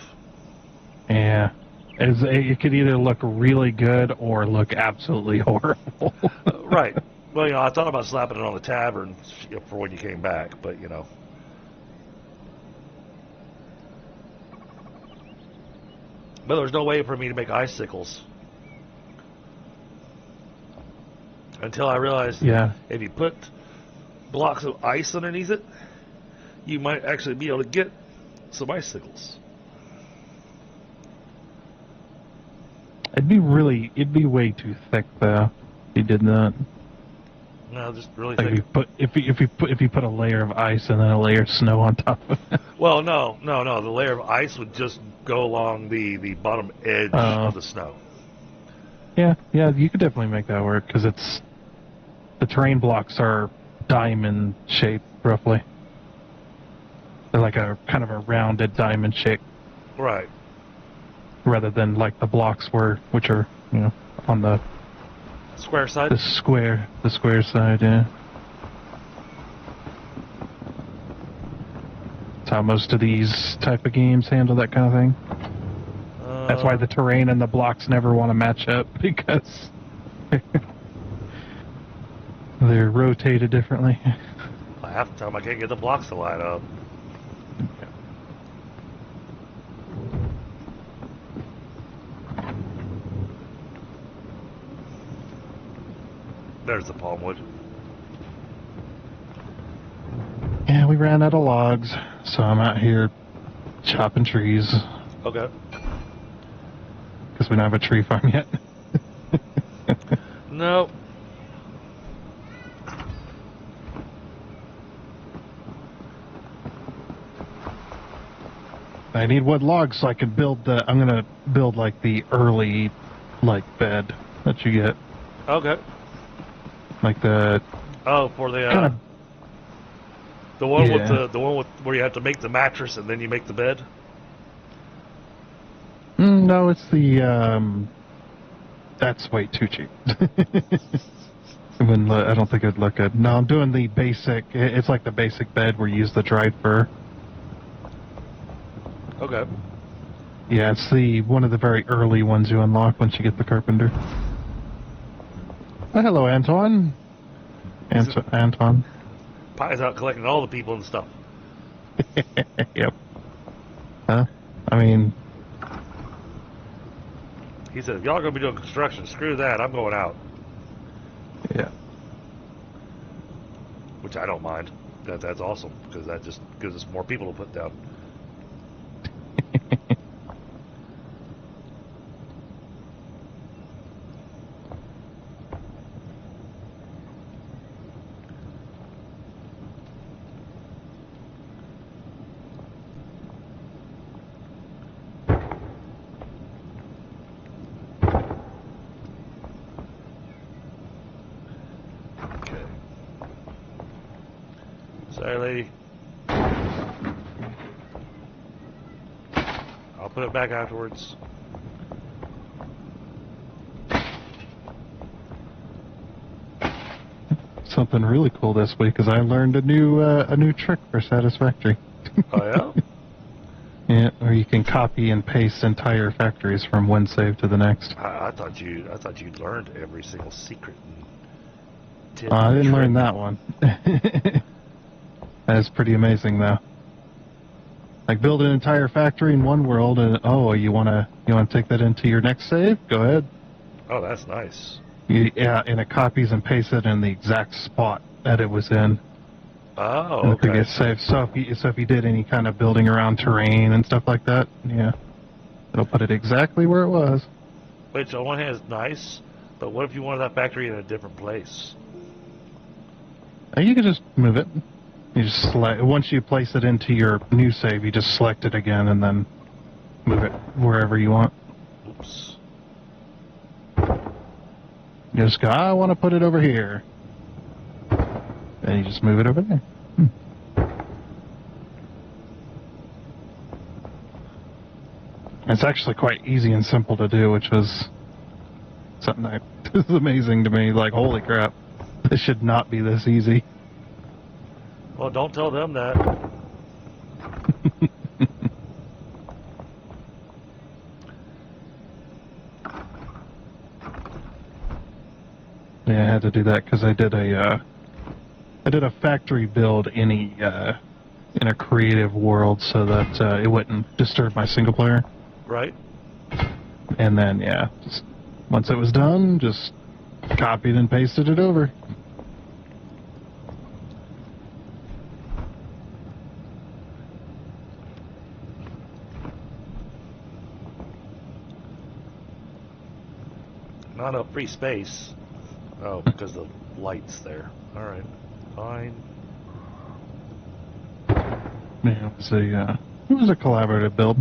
S5: Yeah. It could either look really good or look absolutely horrible.
S2: Right. Well, I thought about slapping it on the tavern for when you came back, but, But there's no way for me to make icicles. Until I realized if you put blocks of ice underneath it, you might actually be able to get some icicles.
S5: It'd be way too thick though, if you did that.
S2: No, just really
S5: Like
S2: thick.
S5: if you put a layer of ice and then a layer of snow on top of it.
S2: Well, no. The layer of ice would just go along the bottom edge of the snow.
S5: Yeah, you could definitely make that work because the terrain blocks are diamond shaped roughly. They're like a kind of a rounded diamond shape,
S2: Right.
S5: rather than like the blocks which are on the
S2: Square side.
S5: the square side. Yeah, that's how most of these type of games handle that kind of thing. That's why the terrain and the blocks never want to match up because they're rotated differently.
S2: Half the time I can't get the blocks to line up. There's the palm wood.
S5: Yeah, we ran out of logs, so I'm out here chopping trees
S2: Okay.
S5: because we don't have a tree farm yet.
S2: No.
S5: I need wood logs so I can build I'm gonna build like the early bed that you get.
S2: Okay.
S5: Like the
S2: Oh, for the
S5: kind of
S2: the one
S5: Yeah.
S2: with the one with where you have to make the mattress and then you make the bed.
S5: no, it's the that's way too cheap. I don't think it'd look good. No, I'm doing the basic. It's like the basic bed where you use the dried fur.
S2: Okay.
S5: Yeah, it's one of the very early ones you unlock once you get the carpenter. Oh, hello, Anton. Anton.
S2: Pie's out collecting all the people and stuff.
S5: Yep. Huh? I mean,
S2: He said, if y'all gonna be doing construction, screw that. I'm going out.
S5: yeah.
S2: Which I don't mind. That's awesome because that just gives us more people to put down. Okay. Sorry, lady. I'll put it back afterwards.
S5: Something really cool this week is I learned a new trick for Satisfactory.
S2: Oh yeah?
S5: Yeah, where you can copy and paste entire factories from one save to the next.
S2: I thought you'd learned every single secret and tip.
S5: I
S2: and
S5: didn't learn
S2: trick.
S5: that one. That is pretty amazing, though. Like build an entire factory in one world, and you wanna take that into your next save? Go ahead.
S2: Oh, that's nice.
S5: And it copies and pastes it in the exact spot that it was in.
S2: Oh,
S5: And
S2: okay.
S5: it gets saved. So if you did any kind of building around terrain and stuff like that, yeah, it'll put it exactly where it was.
S2: Which on one hand is nice, but what if you wanted that factory in a different place?
S5: You can just move it. You just once you place it into your new save, you just select it again and then move it wherever you want.
S2: Oops.
S5: You just go, I want to put it over here. And you just move it over there. It's actually quite easy and simple to do, which was something that is amazing to me. Like, holy crap, this should not be this easy.
S2: Well, don't tell them that.
S5: Yeah, I had to do that because I did a factory build in a creative world so that it wouldn't disturb my single player.
S2: Right?
S5: And then just once it was done, just copied and pasted it over.
S2: Not enough free space. Oh, because the light's there. All right, fine.
S5: Yeah, it was a collaborative build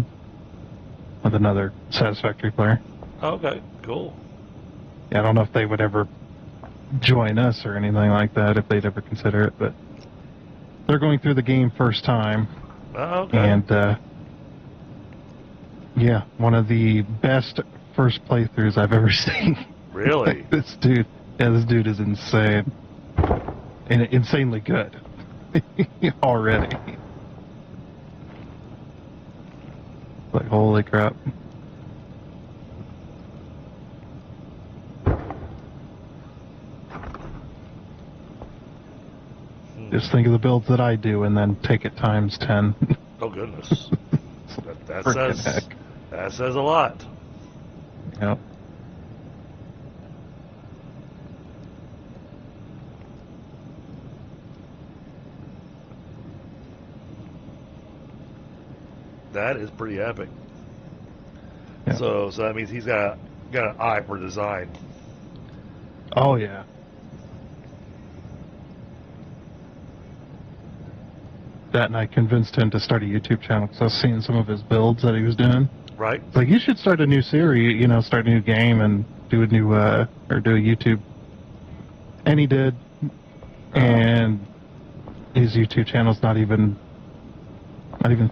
S5: with another Satisfactory player.
S2: Okay, cool.
S5: Yeah, I don't know if they would ever join us or anything like that, if they'd ever consider it, but they're going through the game first time.
S2: Oh, okay.
S5: And, yeah, one of the best first playthroughs I've ever seen.
S2: Really?
S5: This dude is insane. And insanely good. Already. Like, holy crap. Just think of the builds that I do and then take it times 10.
S2: Oh, goodness. that
S5: Frickin'
S2: says
S5: heck.
S2: that says a lot.
S5: Yep.
S2: That is pretty epic.
S5: Yeah.
S2: So that means he's got an eye for design.
S5: Oh, yeah. That, and I convinced him to start a YouTube channel because I was seeing some of his builds that he was doing.
S2: Right?
S5: It's like, you should start a new series, start a new game and do a new, or do a YouTube. And he did. And his YouTube channel's not even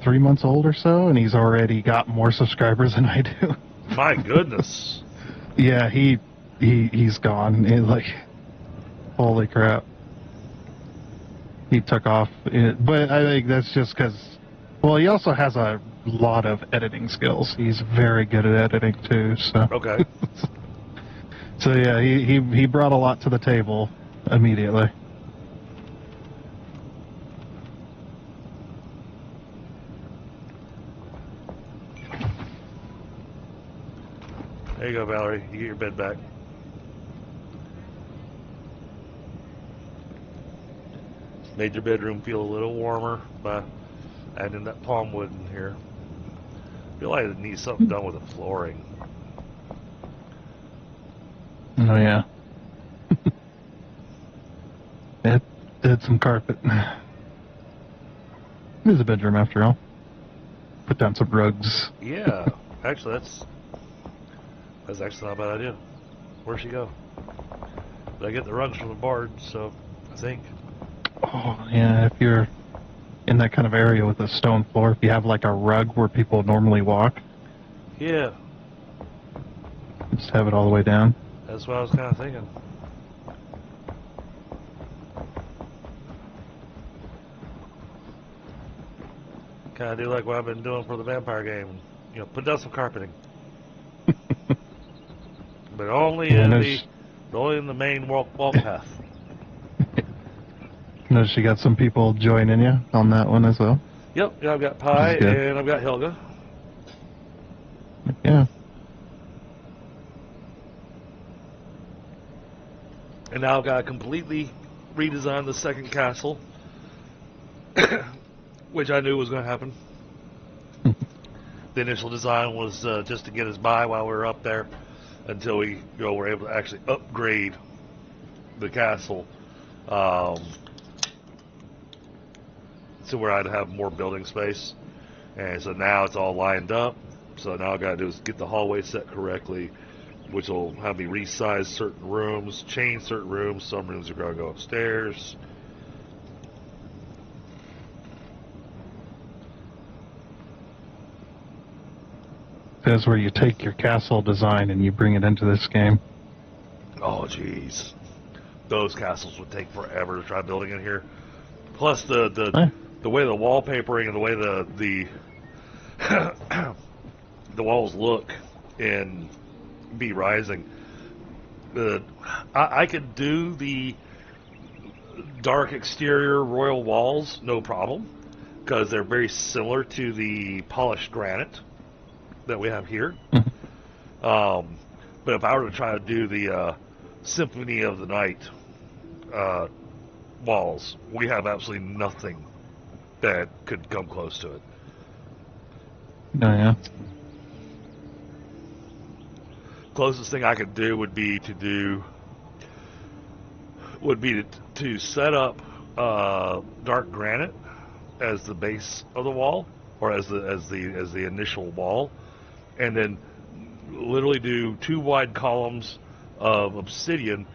S5: 3 months old or so, and he's already got more subscribers than I do.
S2: My goodness.
S5: Yeah, he's gone. Holy crap. He took off. But I think that's just because, well, he also has a lot of editing skills. He's very good at editing, too, so.
S2: Okay.
S5: So, yeah, he brought a lot to the table immediately.
S2: There you go, Valerie. You get your bed back. Made your bedroom feel a little warmer by adding that palm wood in here. I feel like it needs something done with the flooring.
S5: Oh, yeah. It did some carpet. It is a bedroom, after all. Put down some rugs.
S2: Yeah, actually, that's actually not a bad idea. Where'd she go? But I get the rugs from the bard, so I think.
S5: Oh, yeah, if you're in that kind of area with a stone floor, if you have like a rug where people normally walk,
S2: Yeah,
S5: just have it all the way down.
S2: that's what I was kind of thinking. Kind of do like what I've been doing for the vampire game. Put down some carpeting. But only
S5: Yeah,
S2: only in the main walk path.
S5: Notice you got some people joining you on that one as well.
S2: Yep, yeah, I've got Pi
S5: That's good.
S2: and I've got Helga.
S5: Yeah.
S2: And now I've got to completely redesign the second castle, which I knew was going to happen. The initial design was just to get us by while we were up there until we were able to actually upgrade the castle to where I'd have more building space. And so now it's all lined up. So now all I got to do is get the hallway set correctly, which will have me resize certain rooms, change certain rooms. Some rooms are going to go upstairs.
S5: That's where you take your castle design and you bring it into this game.
S2: Oh, jeez. Those castles would take forever to try building in here. Plus the way the wallpapering and the way the the walls look in B Rising. I could do the dark exterior royal walls, no problem, because they're very similar to the polished granite that we have here. But if I were to try to do the Symphony of the Night walls, we have absolutely nothing that could come close to it.
S5: Oh, yeah.
S2: Closest thing I could do would be to do would be to set up dark granite as the base of the wall, or as the initial wall, and then literally do 2 wide columns of obsidian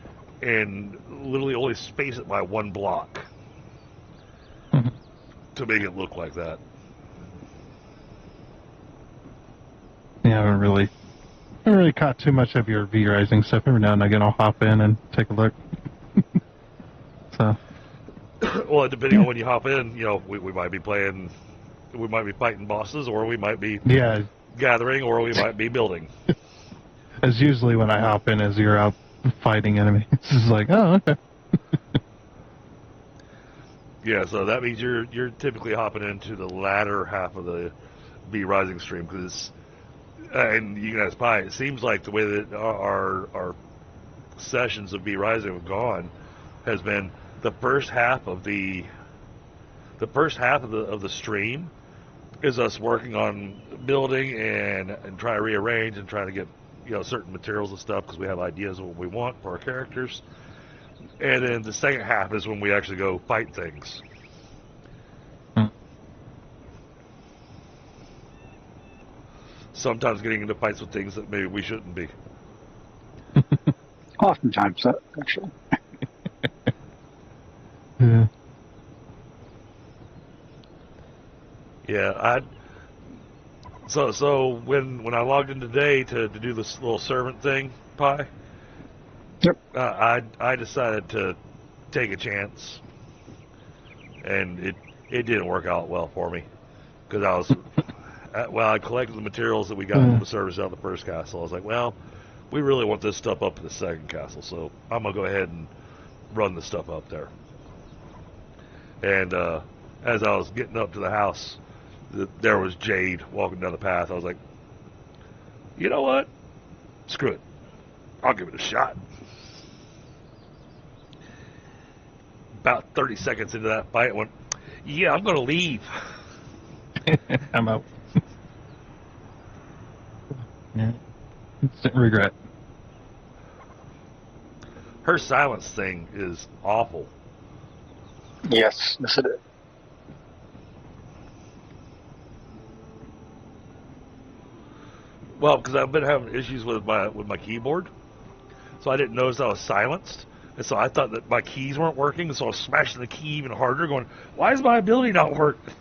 S2: and literally only space it by 1 block to make it look like that.
S5: Yeah, I haven't really caught too much of your V-Rising stuff. Every now and again I'll hop in and take a look. So.
S2: Well, depending on when you hop in, you know, we might be playing, we might be fighting bosses, or we might be gathering, or we might be building.
S5: As usually when I hop in as you're out fighting enemies. It's just like, oh, okay.
S2: Yeah, so that means you're typically hopping into the latter half of the V-Rising stream, because, and you guys probably, it seems like the way that our sessions of V-Rising have gone has been the first half of the stream is us working on building and trying to rearrange and trying to get, you know, certain materials and stuff, because we have ideas of what we want for our characters. And then the second half is when we actually go fight things. Sometimes getting into fights with things that maybe we shouldn't be.
S4: Oftentimes, actually.
S5: Yeah.
S2: Yeah, so when I logged in today to do this little servant thing, Pi,
S4: Yep.
S2: I decided to take a chance, and it didn't work out well for me, because I was I collected the materials that we got from the service out of the first castle. I was like, well, we really want this stuff up in the second castle, so I'm gonna go ahead and run the stuff up there. And as I was getting up to the house, there was Jade walking down the path. I was like, you know what? Screw it. I'll give it a shot. About 30 seconds into that fight, I went, yeah, I'm going to leave.
S5: I'm out. Yeah. Instant regret.
S2: Her silence thing is awful.
S4: Yes, it is.
S2: Well, because I've been having issues with my keyboard, so I didn't notice I was silenced, and so I thought that my keys weren't working, so I was smashing the key even harder, going, "Why is my ability not working?"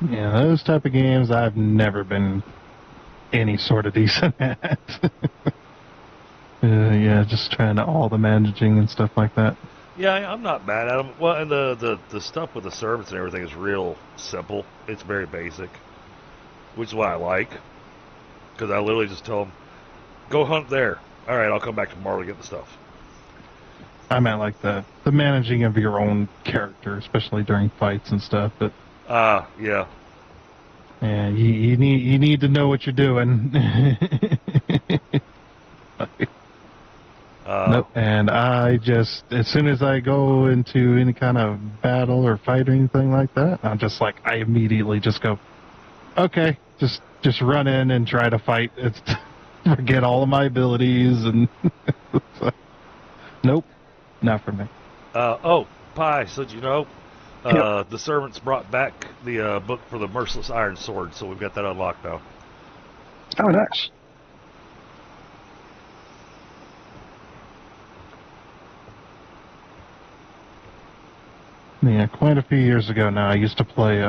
S5: Yeah, those type of games I've never been any sort of decent at. Yeah, just trying to all the managing and stuff like that.
S2: Yeah, I'm not mad at them. Well, and the stuff with the servants and everything is real simple. It's very basic, which is what I like, because I literally just tell them, go hunt there. All right, I'll come back tomorrow to get the stuff.
S5: I meant like the managing of your own character, especially during fights and stuff. But
S2: yeah.
S5: And you need to know what you're doing. Nope. And I just, as soon as I go into any kind of battle or fight or anything like that, I'm just like, I immediately just go, okay, just run in and try to fight. It's forget all of my abilities and nope, not for me.
S2: Oh, Pi, so you know, the servants brought back the book for the Merciless Iron Sword, so we've got that unlocked now.
S4: Oh, nice.
S5: Yeah, quite a few years ago now. I used to play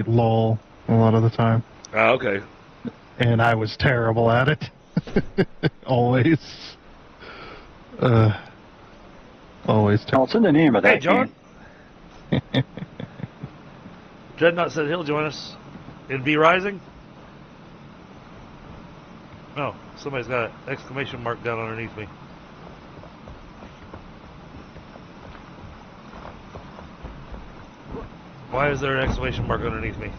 S5: LOL a lot of the time.
S2: Okay.
S5: And I was terrible at it. Always. Always terrible.
S4: Well, it's in the name of that
S2: Hey, John.
S4: game.
S2: Dreadnought said he'll join us in V-Rising. Oh, somebody's got an exclamation mark down underneath me. Why is there an exclamation mark underneath me?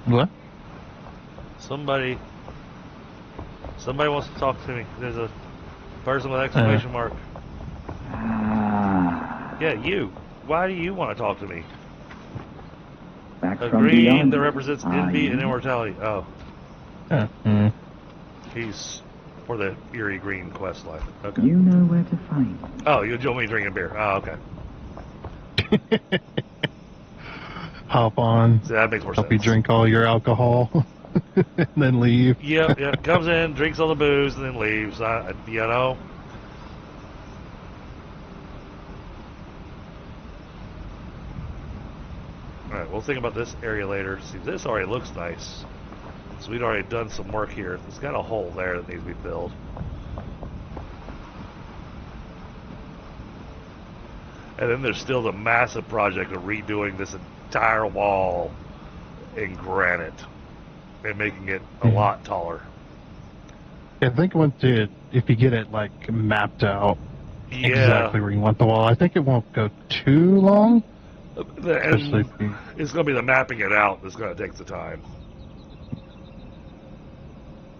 S5: What?
S2: Somebody wants to talk to me. There's a person with an exclamation mark. Yeah, you. Why do you want to talk to me?
S6: Back
S2: A
S6: from
S2: green
S6: beyond.
S2: that represents
S6: Are
S2: envy and
S6: you?
S2: immortality. Oh,
S5: Hmm.
S2: he's for the Eerie Green quest line. Okay.
S6: You know where to find me.
S2: Oh, you enjoy me drinking beer. Oh, okay.
S5: Hop on,
S2: So that makes more
S5: help
S2: sense.
S5: you drink all your alcohol, and then leave.
S2: Yep. Comes in, drinks all the booze, and then leaves. You know. All right, we'll think about this area later. See, this already looks nice. So we'd already done some work here. It's got a hole there that needs to be filled. And then there's still the massive project of redoing this entire wall in granite and making it a lot taller.
S5: I think if you get it like mapped out
S2: Yeah.
S5: exactly where you want the wall, I think it won't go too long. Especially
S2: And
S5: if you,
S2: it's going to be the mapping it out that's going to take the time.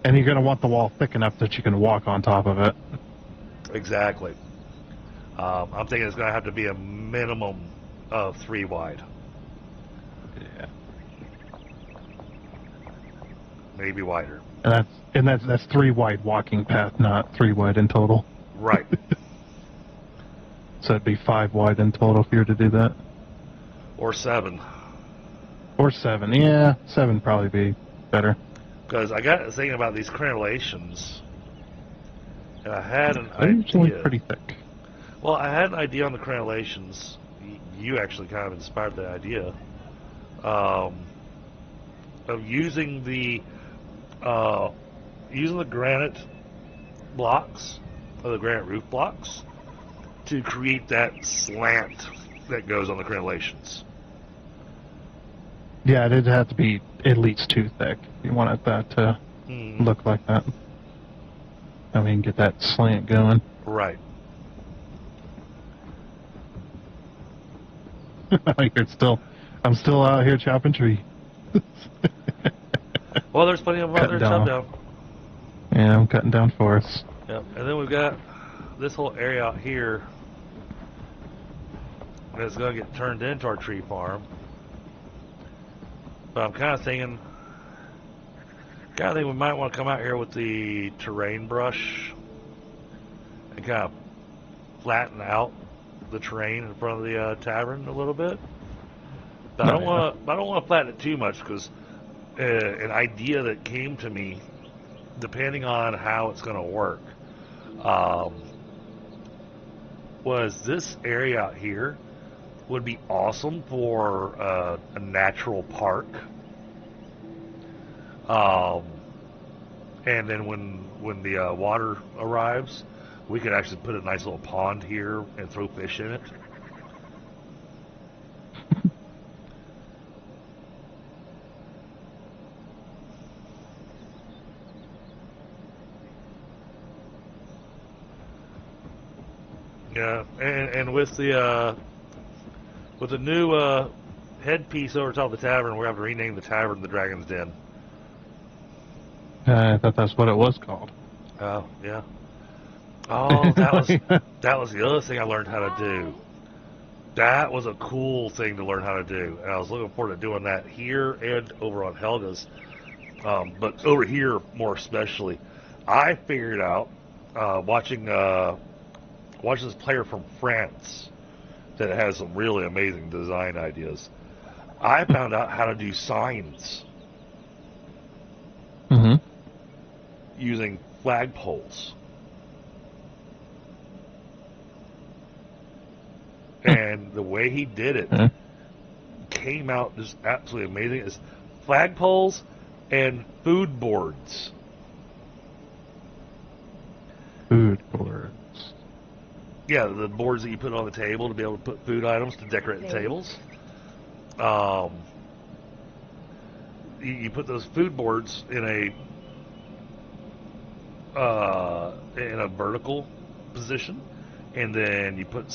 S5: and you're going to want the wall thick enough that you can walk on top of it.
S2: Exactly. I'm thinking it's going to have to be a minimum of 3 wide.
S5: Yeah.
S2: Maybe wider.
S5: And that's 3 wide walking path, not 3 wide in total.
S2: Right.
S5: So it'd be 5 wide in total if you were to do that.
S2: Or 7.
S5: Or 7. Yeah, 7 probably be better.
S2: Because I got thinking about these crenellations, and I had an
S5: They're usually
S2: idea.
S5: pretty thick.
S2: Well, I had an idea on the crenellations. You actually kind of inspired the idea of using the granite blocks, or the granite roof blocks, to create that slant that goes on the crenellations.
S5: Yeah, it'd have to be at least 2 thick. You want that to look like that. I mean, get that slant going.
S2: Right.
S5: I'm still out here chopping tree.
S2: Well, there's plenty of them out there to chop down.
S5: Yeah, I'm cutting down forests.
S2: Yep. And then we've got this whole area out here that's going to get turned into our tree farm. But I'm kind of thinking we might want to come out here with the terrain brush and kind of flatten out the terrain in front of the tavern a little bit. But I don't want to flatten it too much, because an idea that came to me, depending on how it's going to work, was this area out here would be awesome for a natural park. And then when the water arrives, we could actually put a nice little pond here and throw fish in it. Yeah, and with the new headpiece over top of the tavern, we're going to have to rename the tavern the Dragon's Den.
S5: I thought that's what it was called.
S2: Oh, yeah. Oh, that was the other thing I learned how to do. That was a cool thing to learn how to do, and I was looking forward to doing that here and over on Helga's. But over here, more especially, I figured out watching this player from France that has some really amazing design ideas. I found out how to do signs using flagpoles. And the way he did it came out just absolutely amazing. It's flagpoles and food boards.
S5: Food boards.
S2: Yeah, the boards that you put on the table to be able to put food items to decorate the tables. You put those food boards in a vertical position, and then you put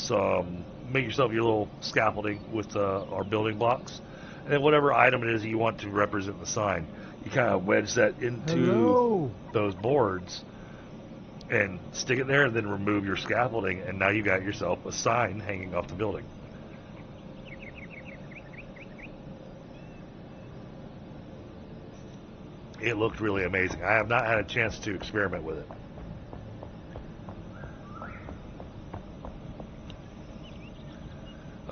S2: make yourself your little scaffolding with our building blocks, and then whatever item it is you want to represent the sign, you kind of wedge that into those boards, and stick it there, and then remove your scaffolding, and now you got yourself a sign hanging off the building. It looked really amazing. I have not had a chance to experiment with it.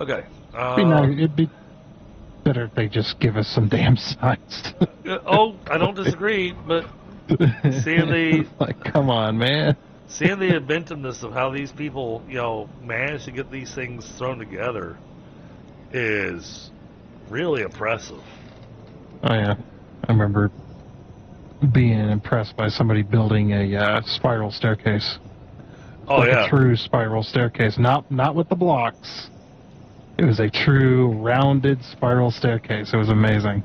S2: Okay.
S5: It'd be better if they just give us some damn signs.
S2: Oh, I don't disagree, but seeing the
S5: like, come on, man.
S2: Seeing the inventiveness of how these people, manage to get these things thrown together is really impressive.
S5: Oh yeah, I remember being impressed by somebody building a spiral staircase.
S2: Oh
S5: like
S2: yeah,
S5: a true spiral staircase, not with the blocks. It was a true rounded spiral staircase. It was amazing.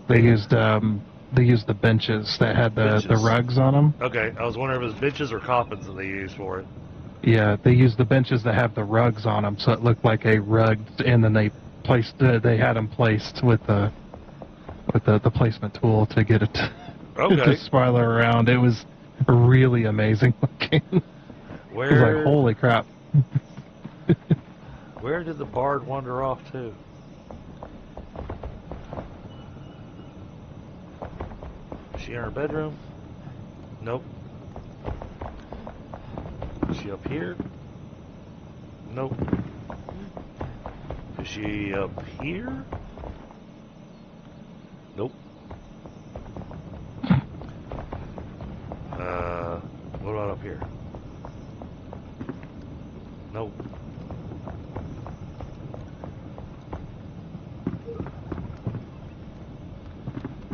S5: They used the benches that had the rugs on them.
S2: Okay, I was wondering if it was benches or coffins that they used for it.
S5: Yeah, they used the benches that have the rugs on them, so it looked like a rug, and then they had them placed with the placement tool to get it to spiral around. It was really amazing looking. It was like, holy crap.
S2: Where did the bard wander off to? Is she in her bedroom? Nope. Is she up here? Nope. Is she up here? Nope. What about up here? Nope.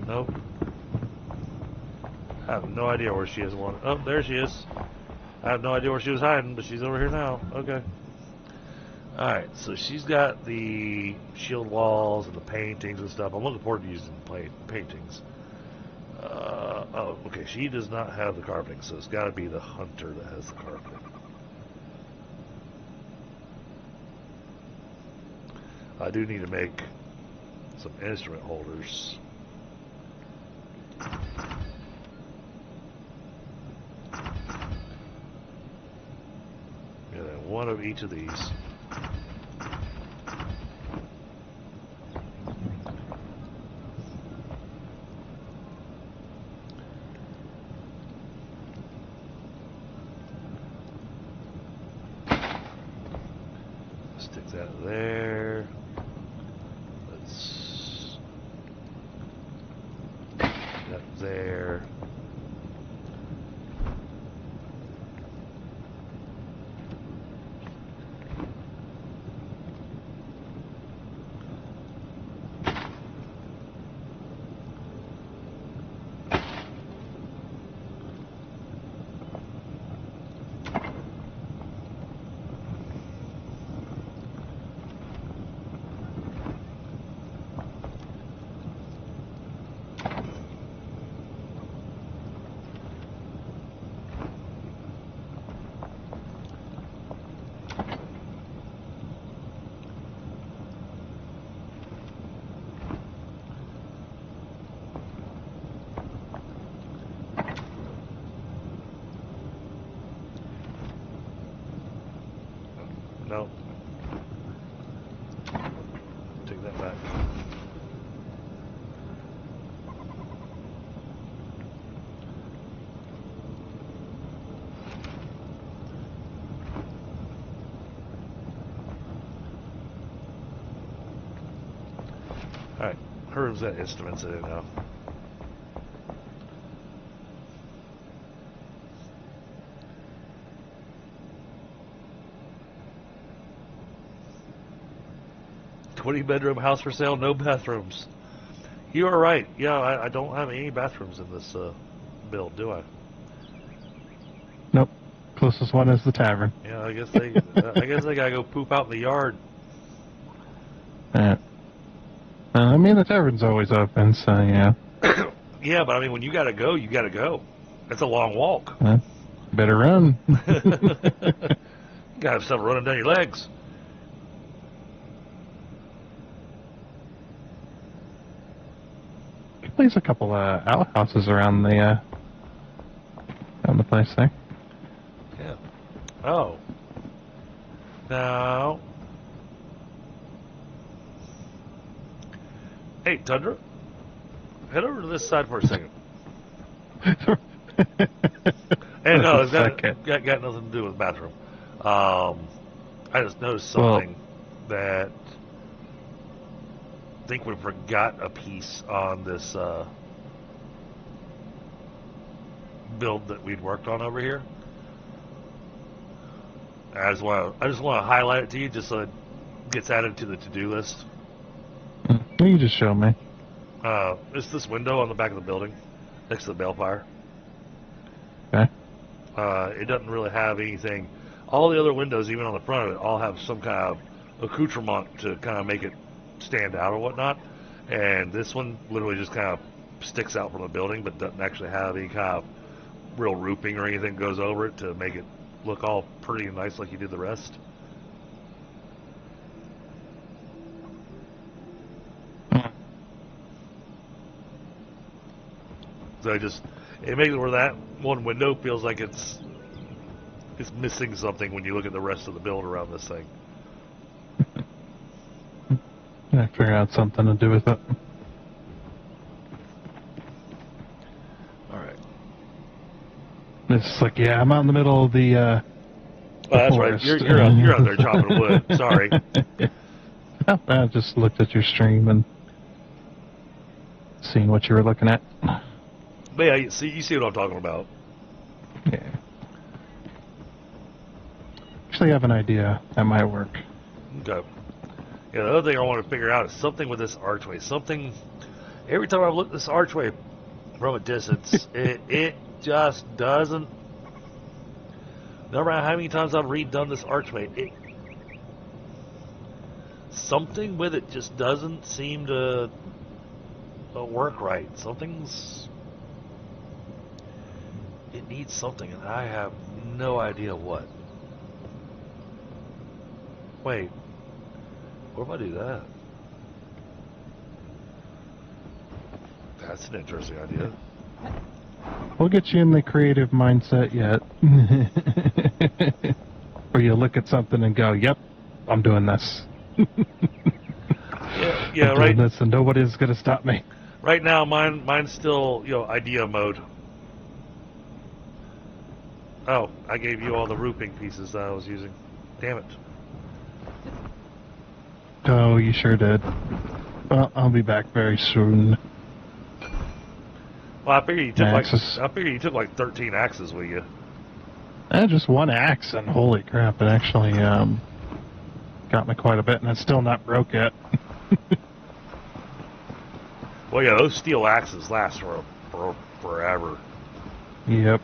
S2: Nope. I have no idea where she is. Oh, there she is. I have no idea where she was hiding, but she's over here now. Okay. Alright, so she's got the shield walls and the paintings and stuff. I'm looking forward to using paintings. Oh, okay. She does not have the carpeting, so it's got to be the hunter that has the carpeting. I do need to make some instrument holders. Yeah, one of each of these. Stick that there. Let's that there. No. Take that back. Alright, her room's got instruments in it now. "20-bedroom house for sale, no bathrooms." You are right. Yeah, I don't have any bathrooms in this build, do I?
S5: Nope. Closest one is the tavern.
S2: Yeah, I guess they gotta go poop out in the yard.
S5: Yeah. I mean, the tavern's always open, so yeah.
S2: Yeah, but I mean, when you gotta go, you gotta go. That's a long walk.
S5: Better run.
S2: You gotta have stuff running down your legs.
S5: There's a couple outhouses around the place there.
S2: Oh. Now. Hey, Tundra. Head over to this side for a second. And no, it's got nothing to do with the bathroom. I just noticed something that I think we forgot a piece on this build that we'd worked on over here. I just want to highlight it to you just so it gets added to the to-do list.
S5: You can just show me.
S2: It's this window on the back of the building next to the balefire.
S5: Okay.
S2: It doesn't really have anything. All the other windows, even on the front of it, all have some kind of accoutrement to kind of make it stand out or whatnot. And this one literally just kind of sticks out from the building, but doesn't actually have any kind of real roofing or anything goes over it to make it look all pretty and nice like you did the rest. So it makes it where that one window feels like it's missing something when you look at the rest of the build around this thing.
S5: I figure out something to do with it.
S2: Alright.
S5: It's like, yeah, I'm out in the middle of the
S2: Oh, that's
S5: forest.
S2: right. You're out there chopping wood. Sorry.
S5: Oh, I just looked at your stream and seen what you were looking at.
S2: But yeah, you see what I'm talking about.
S5: Yeah. Actually, I have an idea that might work.
S2: Okay. Yeah, the other thing I want to figure out is something with this archway. Something. Every time I look at this archway from a distance, it just doesn't. No matter how many times I've redone this archway, something with it just doesn't seem to work right. It needs something, and I have no idea what. Wait, what if I do that? That's an interesting idea.
S5: We'll get you in the creative mindset yet. Where you look at something and go, yep, I'm doing this.
S2: Yeah,
S5: I'm
S2: right.
S5: doing this and nobody's going to stop me.
S2: Right now, mine's still, idea mode. Oh, I gave you all the roofing pieces that I was using. Damn it.
S5: Oh, you sure did. Well, I'll be back very soon.
S2: Well, I figure you took like
S5: Axes.
S2: 13 axes with you.
S5: Just one axe, and holy crap, it actually got me quite a bit, and it's still not broke yet.
S2: Well, yeah, those steel axes last for forever.
S5: Yep.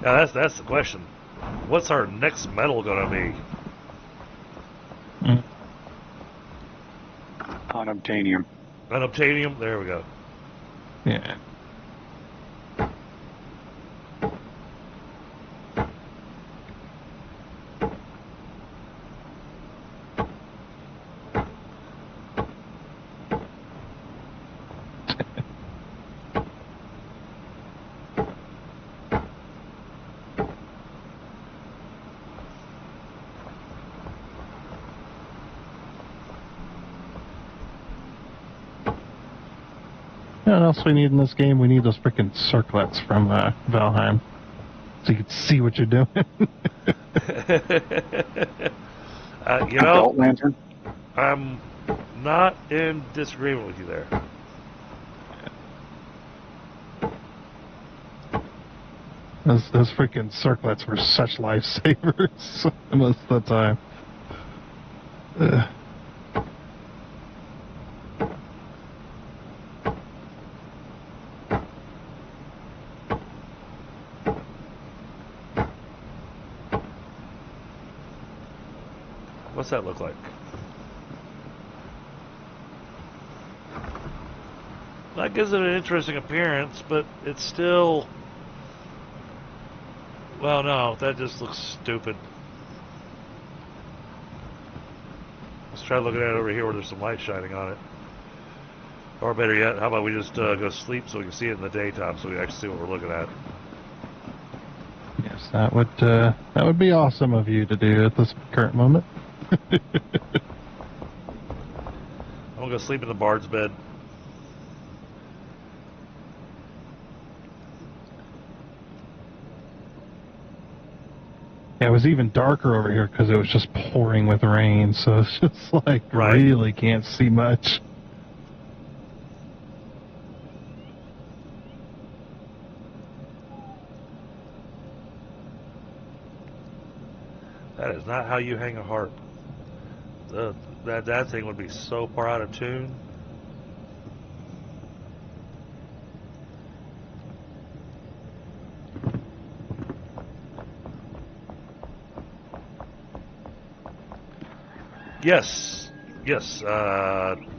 S2: Now that's the question. What's our next metal gonna be?
S4: Unobtainium.
S2: Unobtainium? There we go.
S5: Yeah. You know what else we need in this game? We need those freaking circlets from Valheim. So you can see what you're doing.
S4: Adult lantern.
S2: I'm not in disagreement with you there.
S5: Those freaking circlets were such lifesavers most of the time.
S2: What's that look like? That gives it an interesting appearance, but it's still... Well, no, that just looks stupid. Let's try looking at it over here where there's some light shining on it. Or better yet, how about we just go sleep so we can see it in the daytime so we actually see what we're looking at.
S5: Yes, That would be awesome of you to do at this current moment.
S2: I'm gonna go sleep in the bard's bed.
S5: Yeah, it was even darker over here because it was just pouring with rain, so it's just like
S2: Right.
S5: really can't see much.
S2: That is not how you hang a harp. That thing would be so far out of tune. Yes.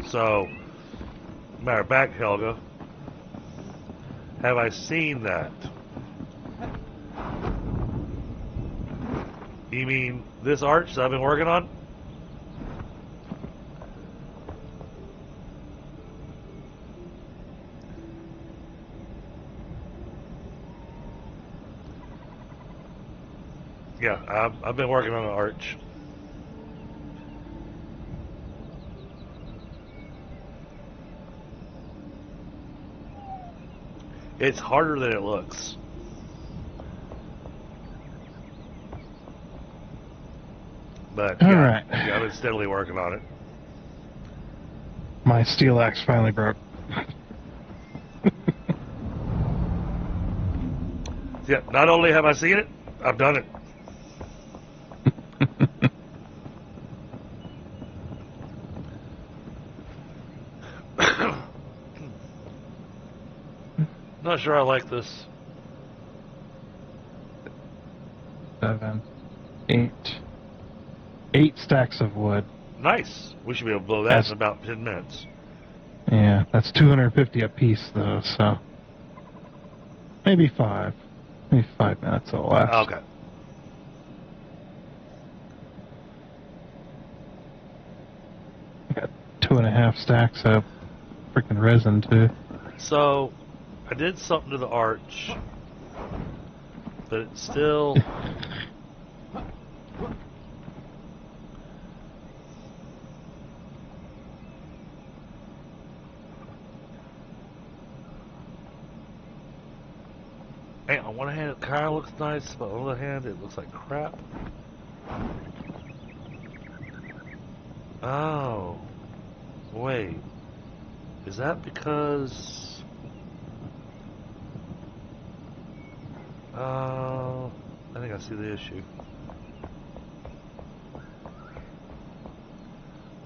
S2: So, matter of fact, Helga, have I seen that? You mean this arch that I've been working on? Yeah, I've been working on an arch. It's harder than it looks. But
S5: All
S2: yeah,
S5: right.
S2: yeah, I've been steadily working on it.
S5: My steel axe finally broke.
S2: Yeah, not only have I seen it, I've done it. Not sure I like this.
S5: 7, 8. 8 stacks of wood.
S2: Nice. We should be able to blow that
S5: That's-
S2: in about 10 minutes.
S5: Yeah, that's 250 a piece though, so maybe 5. Maybe 5 minutes will last.
S2: Okay.
S5: Got 2.5 stacks of freaking resin too.
S2: So, I did something to the arch, but it's still... Hey, on one hand it kind of looks nice, but on the other hand it looks like crap. Oh. Wait. Is that because... I think I see the issue.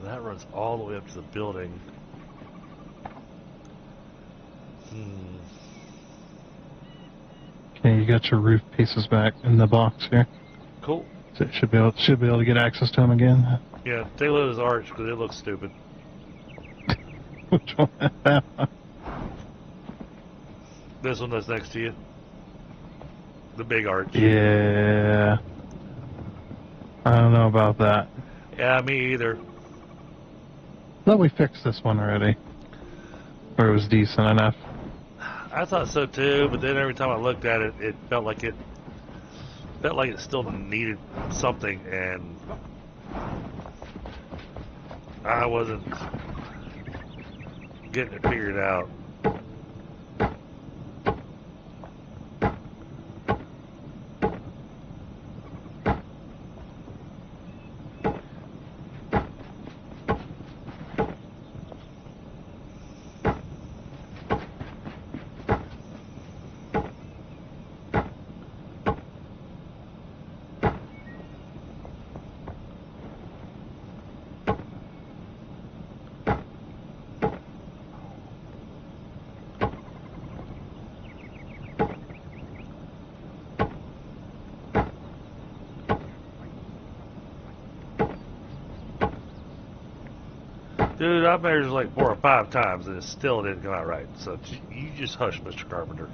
S2: That runs all the way up to the building.
S5: Okay, you got your roof pieces back in the box here.
S2: Cool.
S5: So it should be able to get access to them again.
S2: Yeah, take a look at his arch because it looks stupid.
S5: Which one? That one?
S2: This one that's next to you. The big arch.
S5: Yeah. I don't know about that.
S2: Yeah, me either.
S5: Thought we fixed this one already. Or it was decent enough.
S2: I thought so too, but then every time I looked at it, it felt like it still needed something, and I wasn't getting it figured out. Dude, I measured like 4 or 5 times and it still didn't come out right. So you just hush, Mr. Carpenter.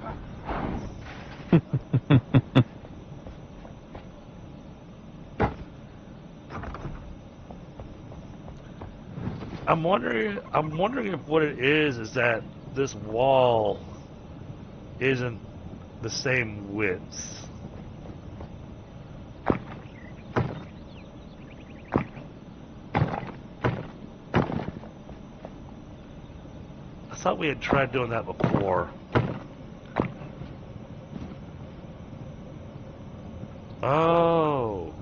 S2: I'm wondering if what it is that this wall isn't the same width. thought we had tried doing that before. Oh.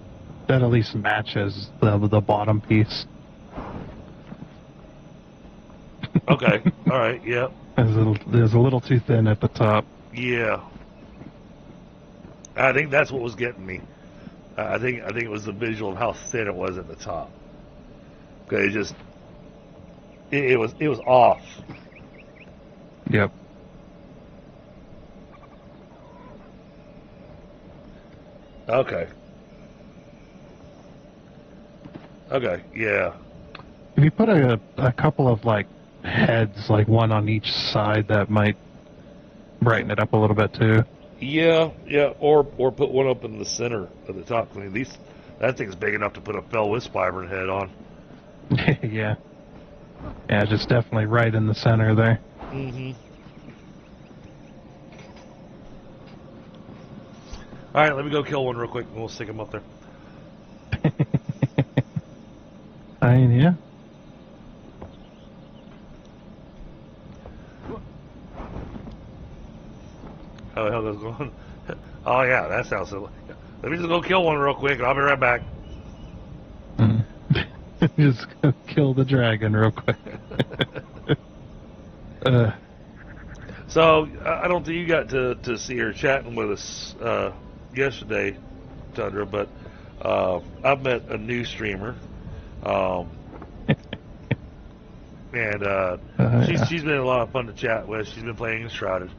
S5: That at least matches the bottom piece.
S2: Okay. All right. Yep.
S5: There's a little too thin at the top.
S2: Yeah. I think that's what was getting me. I think it was the visual of how thin it was at the top. Okay, it was off.
S5: Yep.
S2: Okay. Okay. Yeah.
S5: If you put a couple of like heads, like one on each side, that might brighten it up a little bit too.
S2: Yeah. Or put one up in the center at the top. I mean, that thing's big enough to put a fell wisp wyvern head on.
S5: Yeah. Yeah, just definitely right in the center there.
S2: Mm-hmm. All right, let me go kill one real quick, and we'll stick him up there.
S5: I mean, yeah.
S2: How the hell goes going? Oh yeah, that sounds silly. Let me just go kill one real quick, and I'll be right back.
S5: Just go kill the dragon real quick.
S2: So I don't think you got to see her chatting with us yesterday, Tundra, but I've met a new streamer, and she's been a lot of fun to chat with. She's been playing Enshrouded,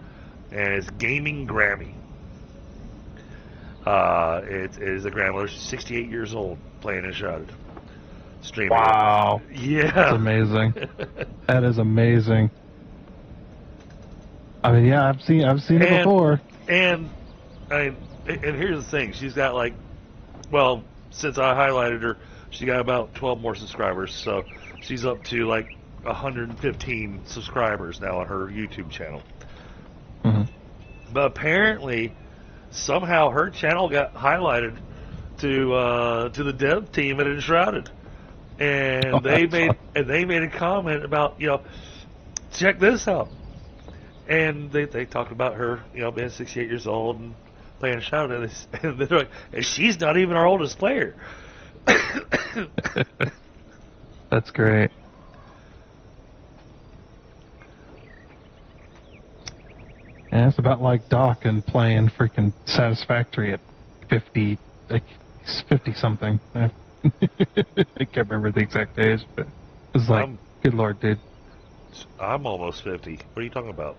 S2: and it's Gaming Grammy. It is a grandmother. She's 68 years old playing Enshrouded. Streaming.
S5: Wow.
S2: Yeah.
S5: That's amazing. That is amazing. I mean, yeah, I've seen it before.
S2: And here's the thing. She's got like, well, since I highlighted her, she got about 12 more subscribers. So she's up to like 115 subscribers now on her YouTube channel.
S5: Mm-hmm.
S2: But apparently, somehow her channel got highlighted to the dev team at Enshrouded. And they made a comment about, check this out. And they talked about her, being 68 years old and playing Enshrouded, and they're like, and she's not even our oldest player.
S5: That's great. Yeah, it's about like Doc and playing freaking Satisfactory at 50, like 50 something. I can't remember the exact age, but it was like, good lord, dude.
S2: I'm almost 50. What are you talking about?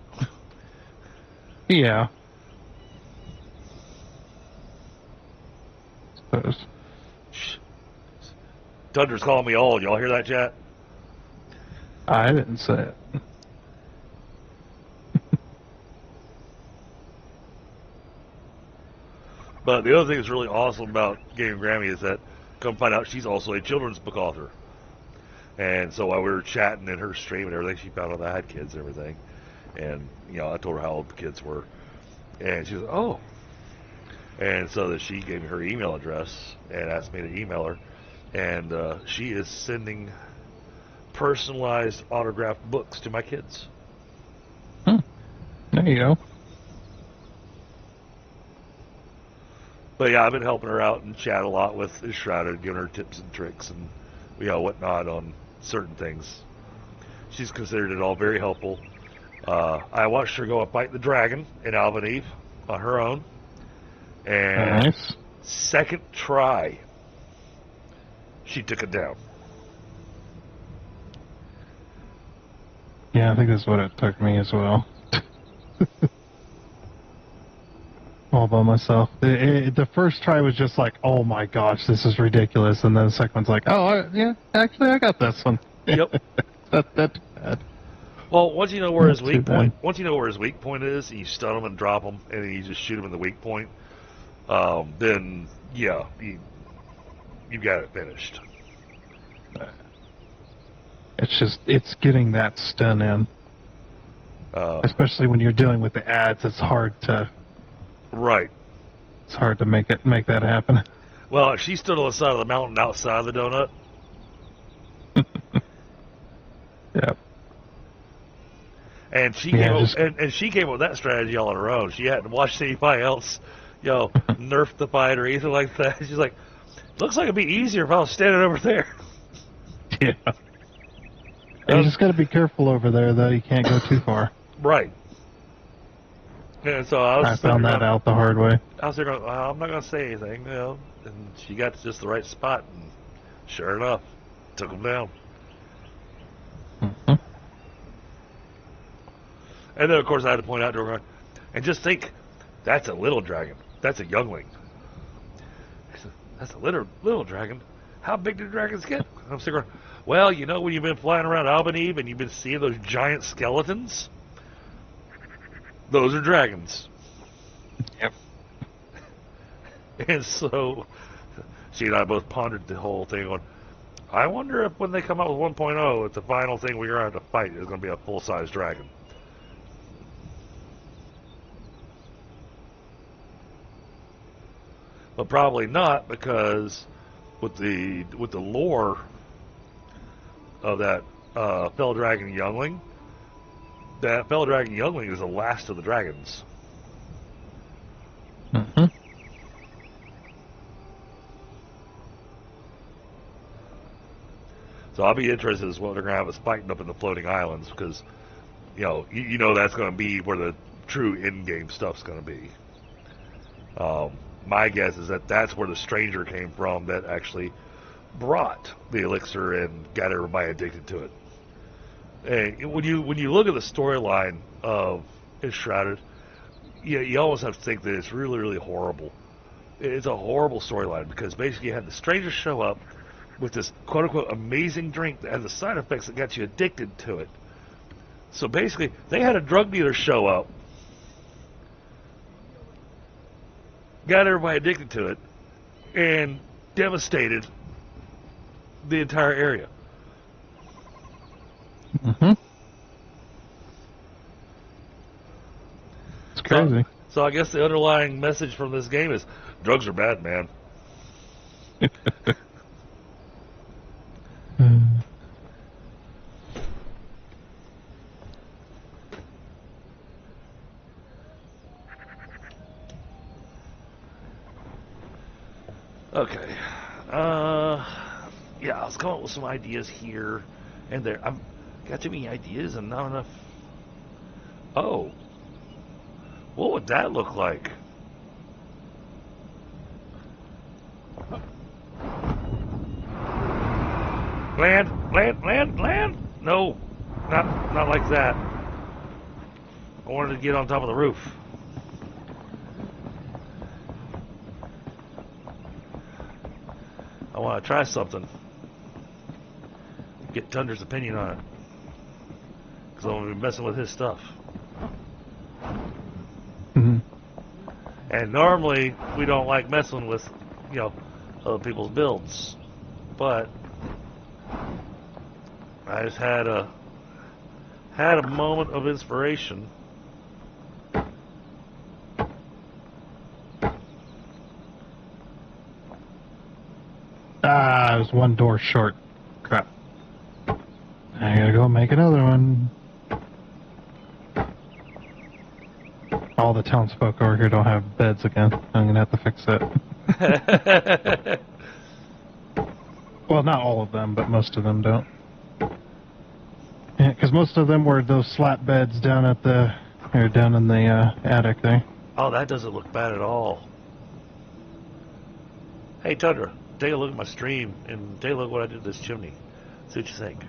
S5: Yeah. Suppose.
S2: Tundra's calling me old. Y'all hear that, chat?
S5: I didn't say it.
S2: But the other thing that's really awesome about Gaming Grammy is that, come find out, she's also a children's book author. And so while we were chatting in her stream and everything, she found out I had kids and everything. And, I told her how old the kids were. And she was like, oh. And so that she gave me her email address and asked me to email her. And she is sending personalized autographed books to my kids.
S5: There you go.
S2: But yeah, I've been helping her out and chat a lot with Enshrouded, giving her tips and tricks and whatnot on certain things. She's considered it all very helpful. I watched her go and fight the dragon in Alvaneve on her own. And
S5: nice.
S2: Second try, she took it down.
S5: Yeah, I think that's what it took me as well. All by myself. The first try was just like, oh my gosh, this is ridiculous. And then the second one's like, yeah, actually I got this one.
S2: Yep.
S5: Not that bad.
S2: Well, once you know where his
S5: Not
S2: weak
S5: too
S2: point,
S5: bad.
S2: once you know where his weak point is, and you stun him and drop him, and then you just shoot him in the weak point, then yeah, you got it finished.
S5: It's getting that stun in. Especially when you're dealing with the ads, it's hard to make that happen.
S2: Well, she stood on the side of the mountain outside of the donut.
S5: Yep.
S2: And she
S5: Yeah,
S2: came up,
S5: just-
S2: and she came up with that strategy all on her own. She hadn't watched anybody else, nerf the fight or anything like that. She's like, looks like it'd be easier if I was standing over there.
S5: Yeah. You just got to be careful over there, though. You can't go too far.
S2: Right. And so
S5: I found that out the hard way.
S2: I was there going, well, I'm not going to say anything, And she got to just the right spot, and sure enough, took him down.
S5: Mm-hmm.
S2: And then, of course, I had to point out to her, and just think, that's a little dragon. That's a youngling. I said, that's a little dragon. How big do dragons get? I'm sitting going, well, when you've been flying around Albany and you've been seeing those giant skeletons, those are dragons.
S5: Yep.
S2: And so, she and I both pondered the whole thing on, I wonder if when they come out with 1.0, if the final thing we're going to have to fight is going to be a full-size dragon. But probably not, because with the lore of that Fell Dragon Youngling, that Fell Dragon Youngling is the last of the dragons.
S5: Mm-hmm.
S2: So I'll be interested as what they're going to have us fighting up in the floating islands, because you know that's going to be where the true in-game stuff's going to be. My guess is that that's where the stranger came from that actually brought the elixir and got everybody addicted to it. And when you look at the storyline of Enshrouded, you almost have to think that it's really, really horrible. It's a horrible storyline, because basically you had the stranger show up with this quote-unquote amazing drink that has the side effects that got you addicted to it. So basically, they had a drug dealer show up, got everybody addicted to it, and devastated the entire area.
S5: Mm-hmm. It's crazy.
S2: So I guess the underlying message from this game is, drugs are bad, man. Okay. Yeah, I was coming up with some ideas here and there. I've got too many ideas and not enough. Oh. What would that look like? Land? No, not like that. I wanted to get on top of the roof. I want to try something. Get Tunder's opinion on it. Because I'm going to be messing with his stuff.
S5: Mm-hmm.
S2: And normally, we don't like messing with, other people's builds. But I just had a moment of inspiration.
S5: I was one door short. Crap. I gotta go make another one. All the townsfolk over here don't have beds again. I'm gonna have to fix that. Well, not all of them, but most of them don't. Yeah, because most of them were those slat beds down in the attic there.
S2: Oh, that doesn't look bad at all. Hey, Tundra, take a look at my stream and take a look at what I did to this chimney. See what you think.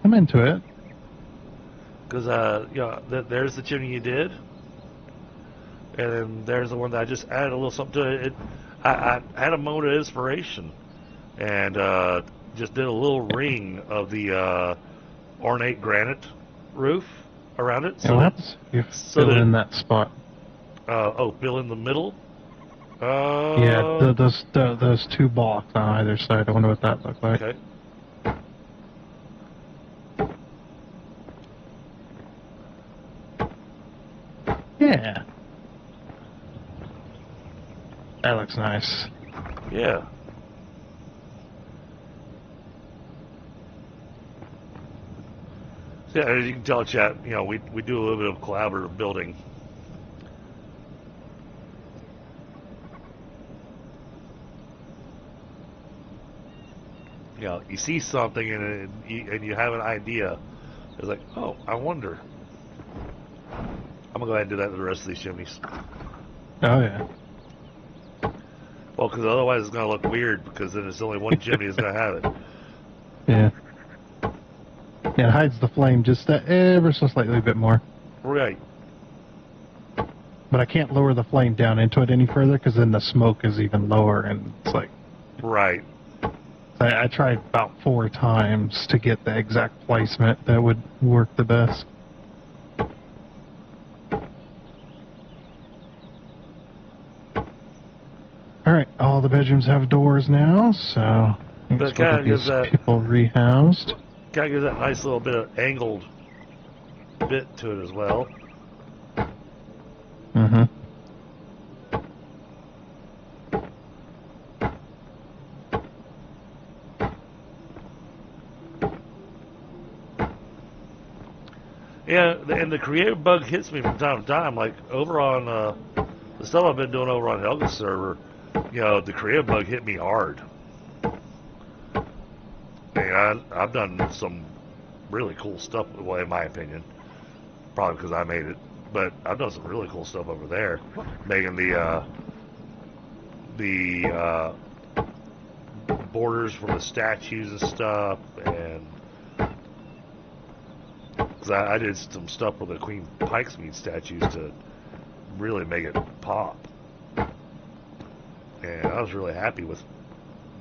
S5: I'm into it.
S2: Because, there's the chimney you did. And then there's the one that I just added a little something to it. I had a moment of inspiration. And just did a little ring of the ornate granite roof around it.
S5: So what happens? You fill in that spot.
S2: Fill in the middle?
S5: Yeah, those two blocks on either side. I wonder what that looks like.
S2: Okay.
S5: Yeah. That looks nice.
S2: Yeah. So, yeah, as you can tell, chat, you know, we do a little bit of collaborative building. You know, you see something and you have an idea. It's like, oh, I wonder. I'm going to go ahead and do that to the rest of these chimneys.
S5: Oh, yeah.
S2: Well, because otherwise it's going to look weird because then it's only one chimney that's going to have it.
S5: Yeah. Yeah, it hides the flame just ever so slightly bit more.
S2: Right.
S5: But I can't lower the flame down into it any further because then the smoke is even lower and it's like...
S2: Right.
S5: I tried about 4 times to get the exact placement that would work the best. Alright, all the bedrooms have doors now, so...
S2: But it kind of gives that...
S5: people rehoused.
S2: Kind of gives that nice little bit of angled bit to it as well.
S5: Mm-hmm.
S2: Yeah, and the creative bug hits me from time to time. Like over on the stuff I've been doing over on Helga's server, you know, the creative bug hit me hard. And I've done some really cool stuff, well, in my opinion, probably because I made it. But I've done some really cool stuff over there, making the borders for the statues and stuff, and because I did some stuff with the Queen Pikesmead statues to really make it pop, and I was really happy with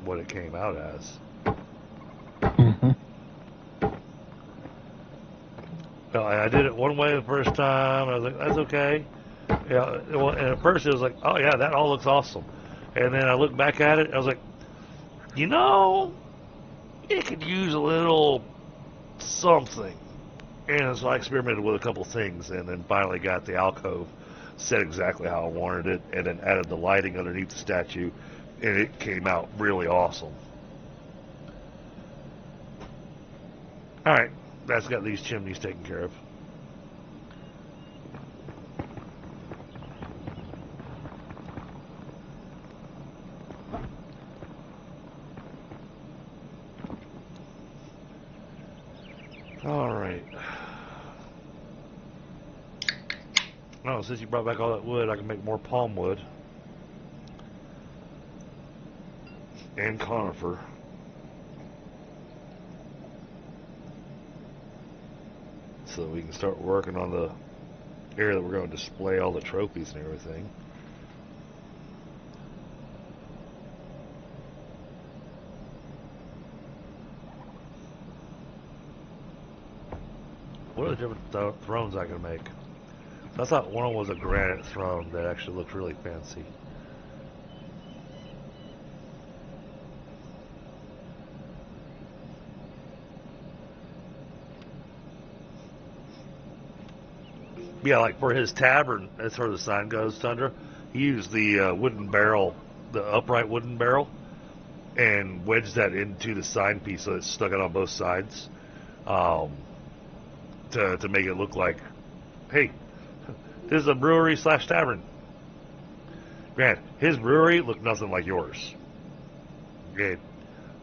S2: what it came out as.
S5: Mm-hmm.
S2: Well, I did it one way the first time. I was like, that's okay. Yeah, and at first it was like, oh yeah, that all looks awesome. And then I looked back at it, I was like, you know, it could use a little something. And so I experimented with a couple things, and then finally got the alcove set exactly how I wanted it, and then added the lighting underneath the statue, and it came out really awesome. Alright, that's got these chimneys taken care of. Alright. Oh, since you brought back all that wood, I can make more palm wood. And conifer. So we can start working on the area that we're going to display all the trophies and everything. What are the different thrones I can make? I thought one of them was a granite throne that actually looked really fancy. Yeah, like for his tavern, that's where the sign goes, Tundra. He used the wooden barrel, the upright wooden barrel, and wedged that into the sign piece so it's stuck out on both sides, to make it look like, hey, this is a brewery / tavern. Grant, his brewery looked nothing like yours. I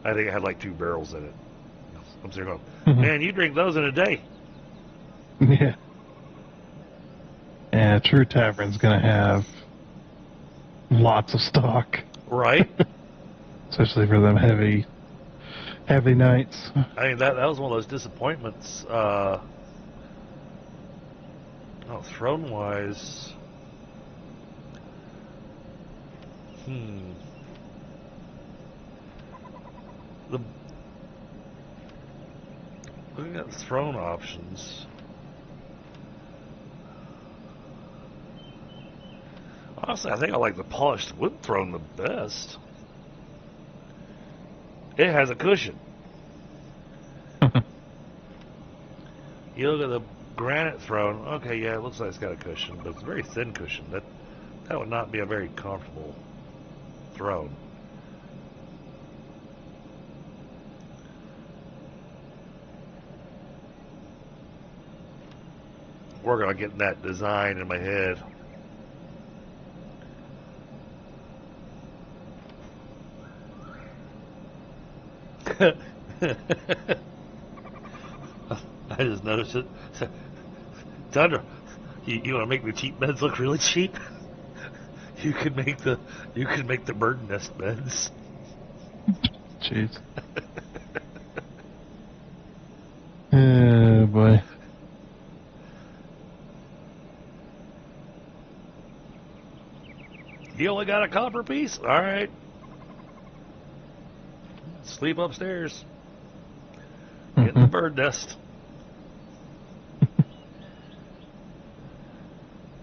S2: think it had like 2 barrels in it. I'm sitting going, man, you drink those in a day.
S5: Yeah. Yeah, a true tavern's gonna have lots of stock.
S2: Right?
S5: Especially for them heavy nights.
S2: I mean, that was one of those disappointments. Throne-wise... Looking at the throne options... Honestly, I think I like the polished wood throne the best. It has a cushion. You look at the granite throne, okay, yeah, it looks like it's got a cushion, but it's a very thin cushion. That would not be a very comfortable throne. Working on getting that design in my head. I just noticed it. Tundra, you want to make the cheap beds look really cheap? You could make the bird nest beds.
S5: Jeez. Oh boy.
S2: You only got a copper piece? All right. Sleep upstairs. Get in the bird nest.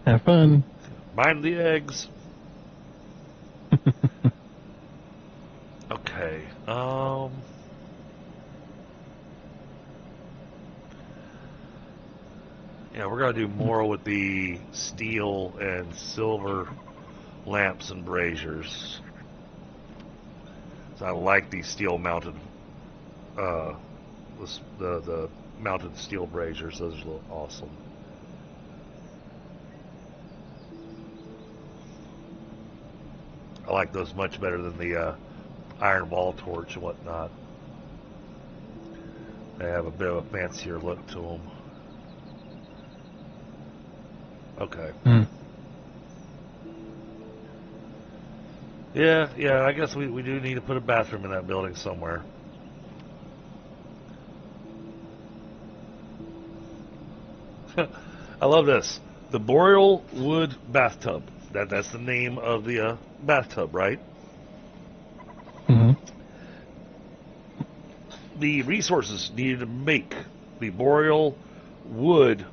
S5: Have fun.
S2: Mind the eggs. Okay. Yeah, we're gonna do more with the steel and silver lamps and braziers. So I like these steel mounted, the mounted steel braziers. Those look awesome. I like those much better than the iron wall torch and whatnot. They have a bit of a fancier look to them. Okay. Yeah, I guess we do need to put a bathroom in that building somewhere. I love this. The Boreal Wood Bathtub. That's the name of the bathtub, right?
S5: Mm-hmm.
S2: The resources needed to make the Boreal Wood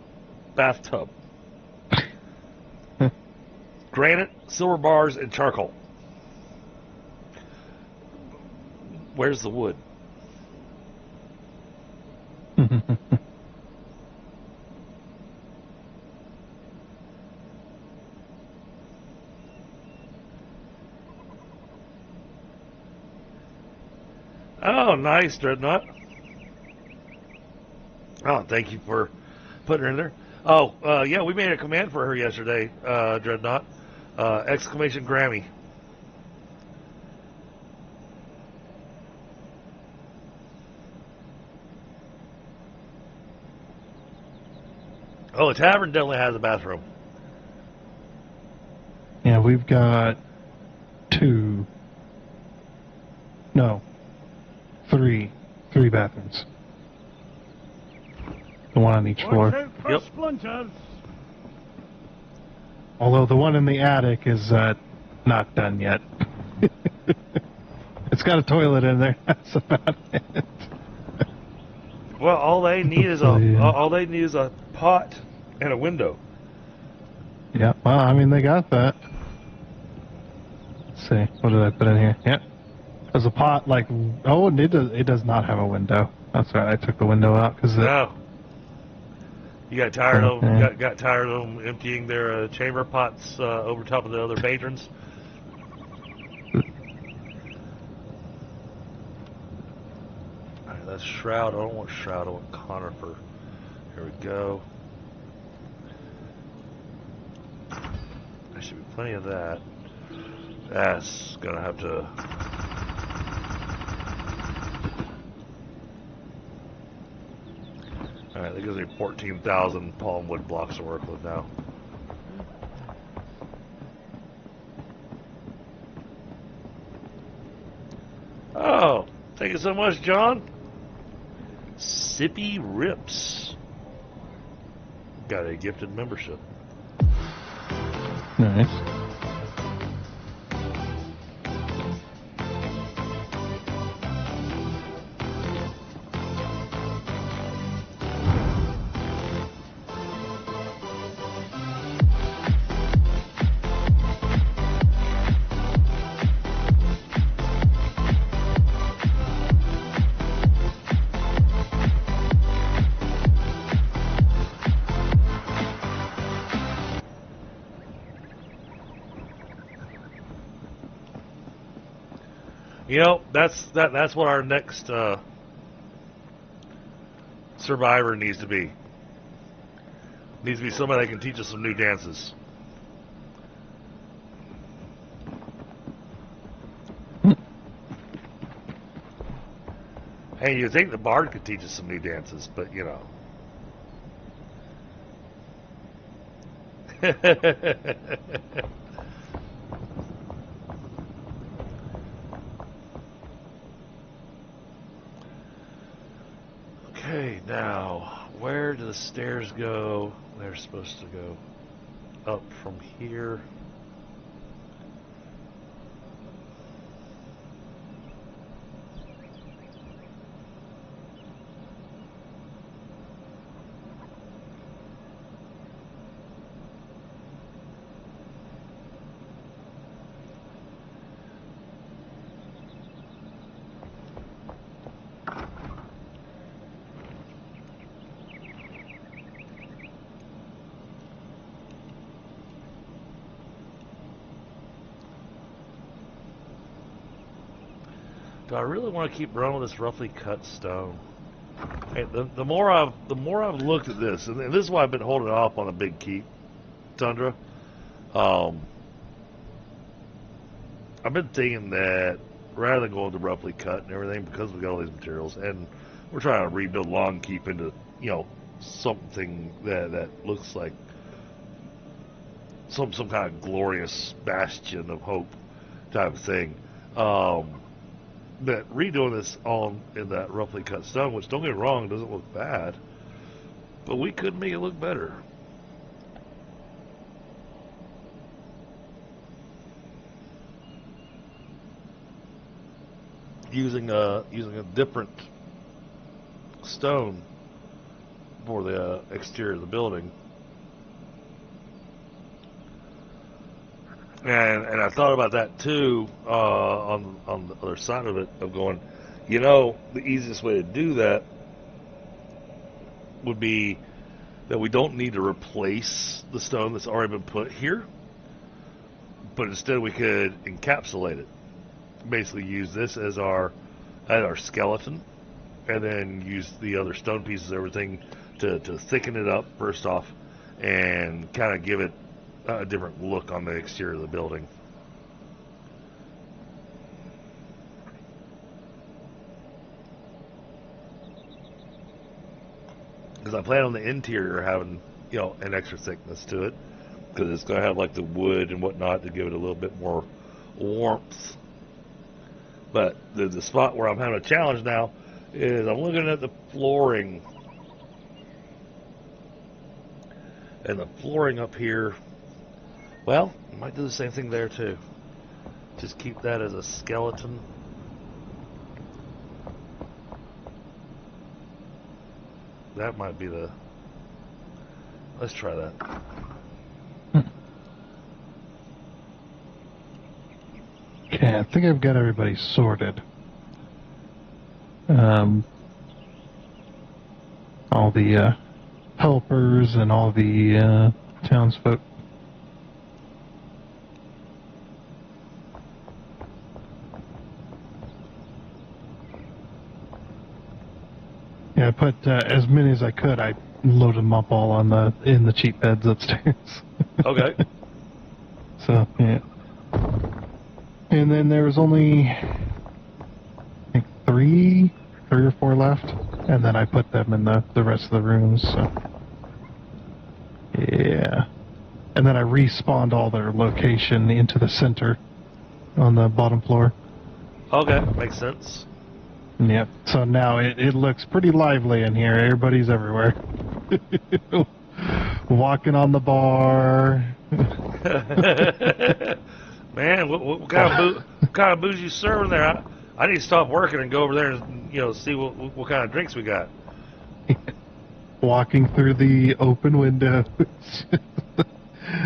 S2: Bathtub. Granite, silver bars, and charcoal. Where's the wood? Oh, nice, Dreadnought. Oh, thank you for putting her in there. Oh, yeah, we made a command for her yesterday, Dreadnought. Exclamation Grammy. Oh, the tavern definitely has a bathroom.
S5: Yeah, we've got three bathrooms. The one on each floor.
S2: Yep.
S7: Splinters.
S5: Although the one in the attic is not done yet. It's got a toilet in there. That's about it.
S2: Well, all they need is a pot and a window.
S5: Yeah, well, I mean, they got that. Let's see, what did I put in here? Yep. There's a pot, it does not have a window. That's right, I took the window out because
S2: No. You got tired of them,
S5: Okay.
S2: got tired of them emptying their chamber pots over top of the other patrons. All right, that's Shroud. I don't want Shroud. I want Conifer. Here we go. There should be plenty of that. That's gonna have to. All right, that gives me 14,000 palm wood blocks to work with now. Oh, thank you so much, John. Sippy Rips. Got a gifted membership.
S5: nice.
S2: You know, that's what our next survivor needs to be. Needs to be somebody that can teach us some new dances. Hey, you'd think the bard could teach us some new dances, but you know. Okay, now, where do the stairs go? They're supposed to go up from here. Do I really want to keep running with this roughly cut stone? Hey, the more I've looked at this, and this is why I've been holding off on a big keep, Tundra. I've been thinking that rather than going to roughly cut and everything, because we got all these materials, and we're trying to rebuild long keep into something that looks like some kind of glorious bastion of hope type of thing. That redoing this all in that roughly cut stone, which don't get me wrong, doesn't look bad, but we could make it look better. Using a different stone for the exterior of the building. And I thought about that too on the other side of it, of going, the easiest way to do that would be that we don't need to replace the stone that's already been put here, but instead we could encapsulate it. Basically use this as our skeleton, and then use the other stone pieces, everything, to thicken it up first off, and kind of give it a different look on the exterior of the building. Because I plan on the interior having, an extra thickness to it, because it's going to have like the wood and whatnot to give it a little bit more warmth. But the spot where I'm having a challenge now is I'm looking at the flooring, and the flooring up here. Well, I might do the same thing there too. Just keep that as a skeleton. That might be the... Let's try that.
S5: Okay, I think I've got everybody sorted. All the helpers and all the townsfolk. Yeah, I put as many as I could. I loaded them up all in the cheap beds upstairs.
S2: Okay.
S5: So yeah, and then there was only I think three or four left, and then I put them in the rest of the rooms. So yeah, and then I respawned all their location into the center on the bottom floor.
S2: Okay, makes sense.
S5: Yep. So now it looks pretty lively in here. Everybody's everywhere. Walking on the bar.
S2: Man, what kind of booze you serving there? I need to stop working and go over there and see what kind of drinks we got.
S5: Walking through the open windows.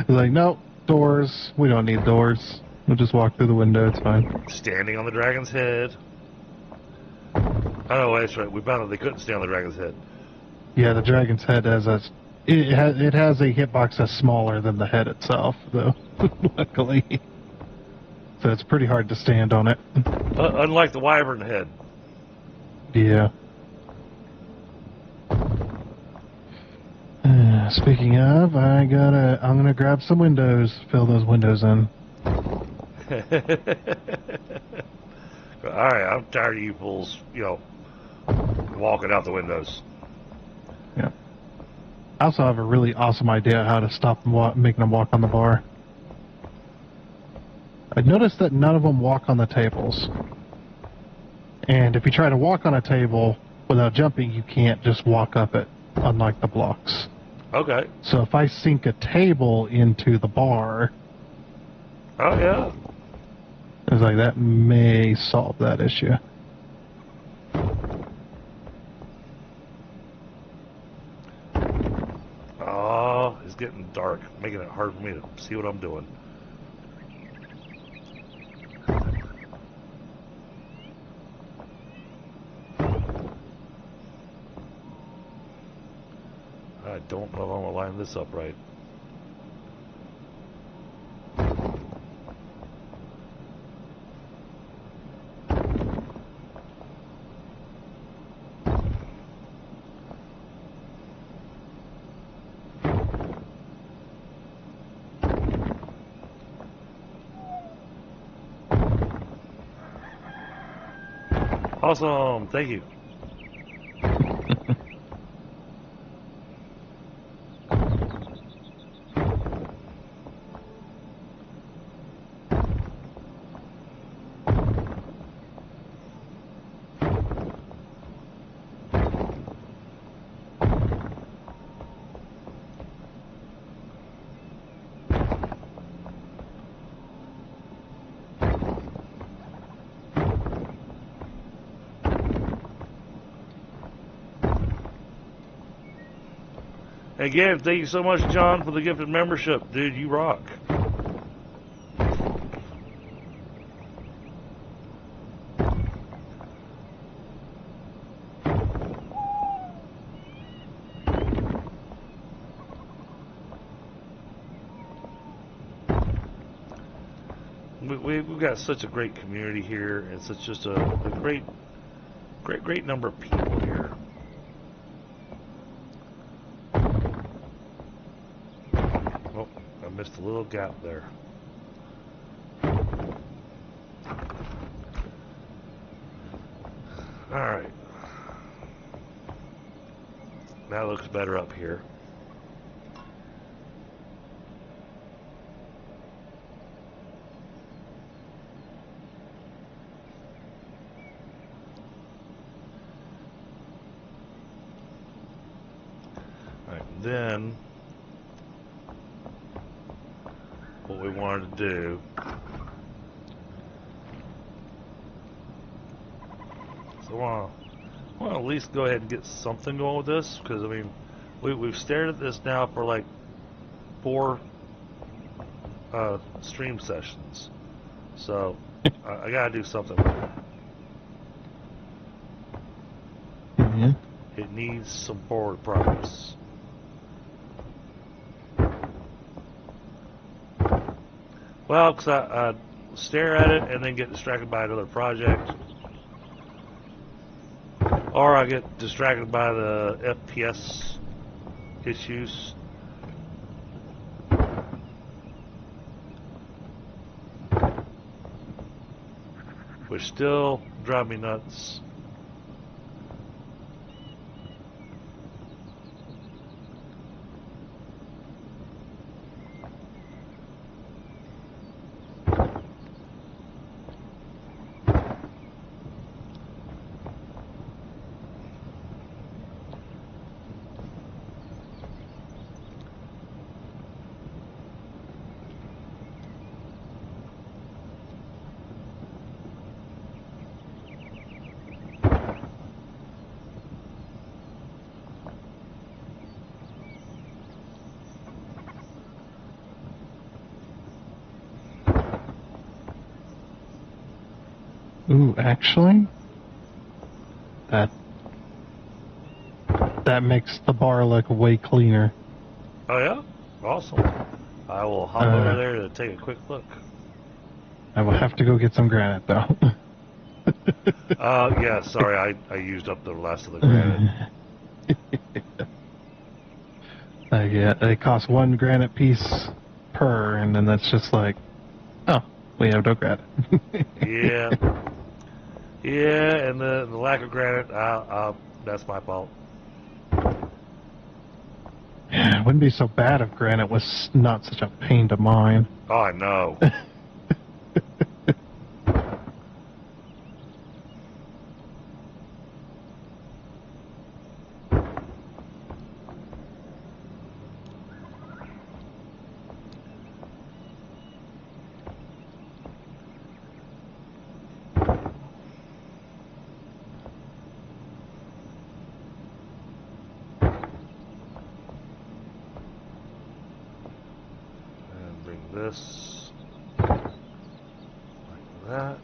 S5: Like, no, doors. We don't need doors. We'll just walk through the window. It's fine.
S2: Standing on the dragon's head. Oh, that's right. We found that they couldn't stay on the dragon's head.
S5: Yeah, the dragon's head has a hitbox that's smaller than the head itself, though. Luckily. so it's pretty hard to stand on it.
S2: Unlike the wyvern head.
S5: Yeah. Speaking of, I'm gonna grab some windows, fill those windows in.
S2: Alright, I'm tired of you fools, walking out the windows.
S5: Yeah. I also have a really awesome idea how to stop them making them walk on the bar. I noticed that none of them walk on the tables. And if you try to walk on a table without jumping, you can't just walk up it, unlike the blocks.
S2: Okay.
S5: So if I sink a table into the bar...
S2: Oh, yeah.
S5: I was like, that may solve that issue.
S2: Oh, it's getting dark, making it hard for me to see what I'm doing. I don't know if I'm going to line this up right. Awesome, thank you. Again, thank you so much, John, for the gifted membership. Dude, you rock. We've got such a great community here, and such just a great number of people here. Oh, I missed a little gap there. Alright. That looks better up here. Then what we wanted to do so I want to at least go ahead and get something going with this, because I mean we've stared at this now for like 4 stream sessions, so I gotta do something with it.
S5: Mm-hmm.
S2: It needs some forward progress. Well, because I stare at it and then get distracted by another project. Or I get distracted by the FPS issues. Which still drive me nuts.
S5: Ooh, actually, that makes the bar look way cleaner.
S2: Oh yeah? Awesome. I will hop over there to take a quick look.
S5: I will have to go get some granite, though.
S2: Yeah, sorry, I used up the last of the granite.
S5: Yeah, they cost 1 granite piece per, and then that's just like, oh, we have no granite.
S2: Yeah. Yeah, and the lack of granite, that's my fault.
S5: Yeah, it wouldn't be so bad if granite was not such a pain to mine.
S2: Oh, I know. And bring this like that.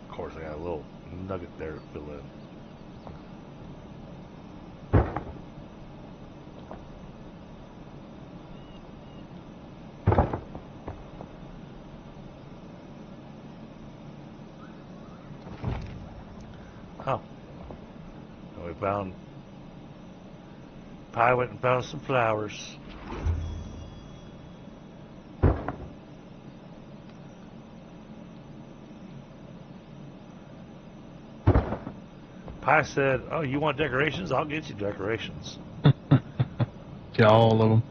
S2: Of course, I got a little nugget there to fill in. Oh. And we found... Pi went and found some flowers. Pi said, oh, you want decorations? I'll get you decorations.
S5: Yeah, all of them.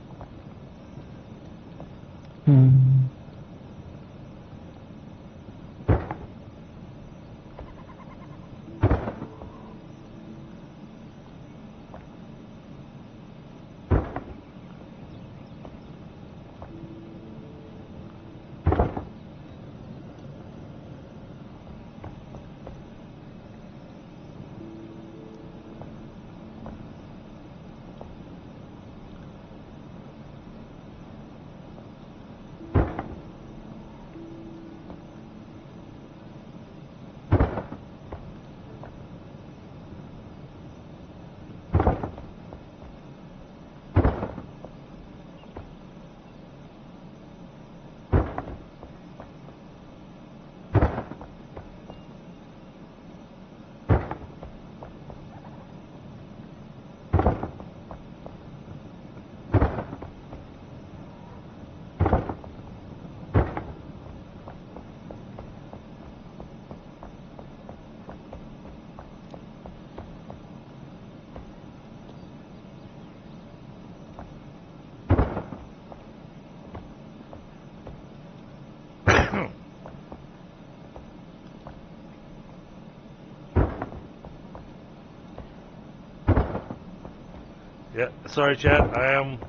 S5: Yeah, sorry, chat. I am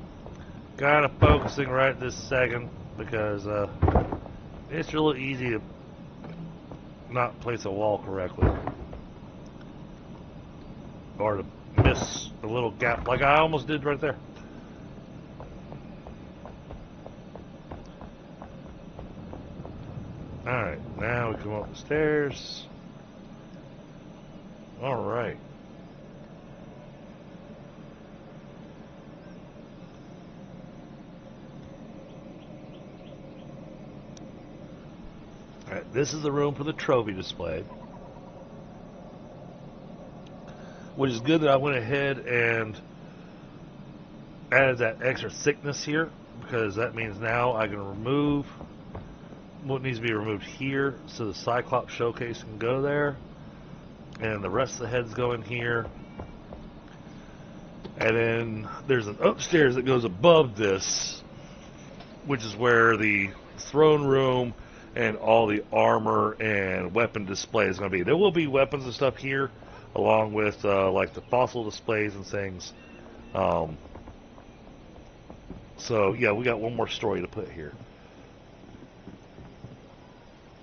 S5: kind of focusing right this second because it's really easy to not place a wall correctly or to miss a little gap like I almost did right there. Alright, now we come up the stairs. Alright. Alright, this is the room for the trophy display.
S2: which is good that I went ahead and added that extra thickness here, because that means now I can remove what needs to be removed here so the Cyclops showcase can go there, and the rest of the heads go in here. And then there's an upstairs that goes above this, which is where the throne room and all the armor and weapon display is going to be. There will be weapons and stuff here, along with like the fossil displays and things. So yeah, we got one more story to put here.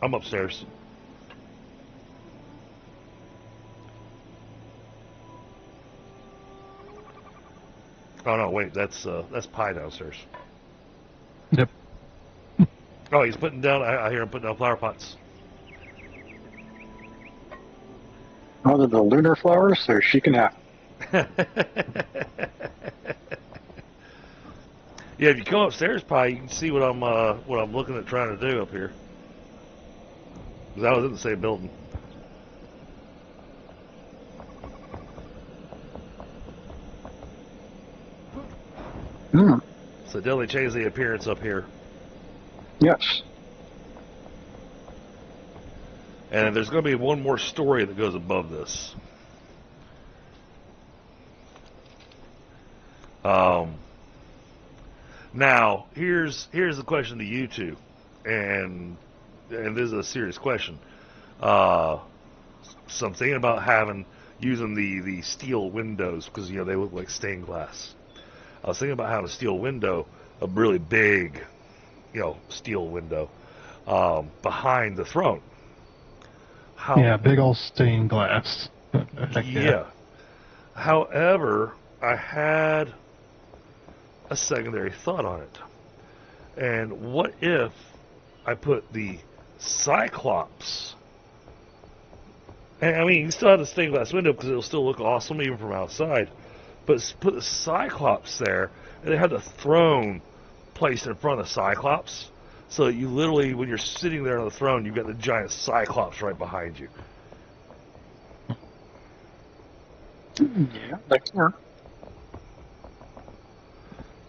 S2: I'm upstairs. Oh no, wait, that's Pie downstairs.
S5: Yep.
S2: Oh, he's putting down. I hear him putting down flower pots.
S4: Oh, they're the lunar flowers, so she can have.
S2: Yeah, if you come upstairs, Pie, you can see what I'm looking at trying to do up here. Because I was in the same building.
S4: Mm.
S2: So definitely change the appearance up here.
S4: Yes.
S2: And there's going to be one more story that goes above this. Now, here's the question to you two, and this is a serious question. So I'm thinking about using the steel windows, because they look like stained glass. I was thinking about having a steel window, a really big, steel window, behind the throne.
S5: Yeah, big old stained glass. Heck
S2: yeah. However, I had a secondary thought on it. And what if I put the Cyclops, and I mean, you still have the stained glass window because it'll still look awesome even from outside, but put the Cyclops there, and they have the throne placed in front of the Cyclops, so that you literally, when you're sitting there on the throne, you've got the giant Cyclops right behind you.
S4: Yeah, that can work.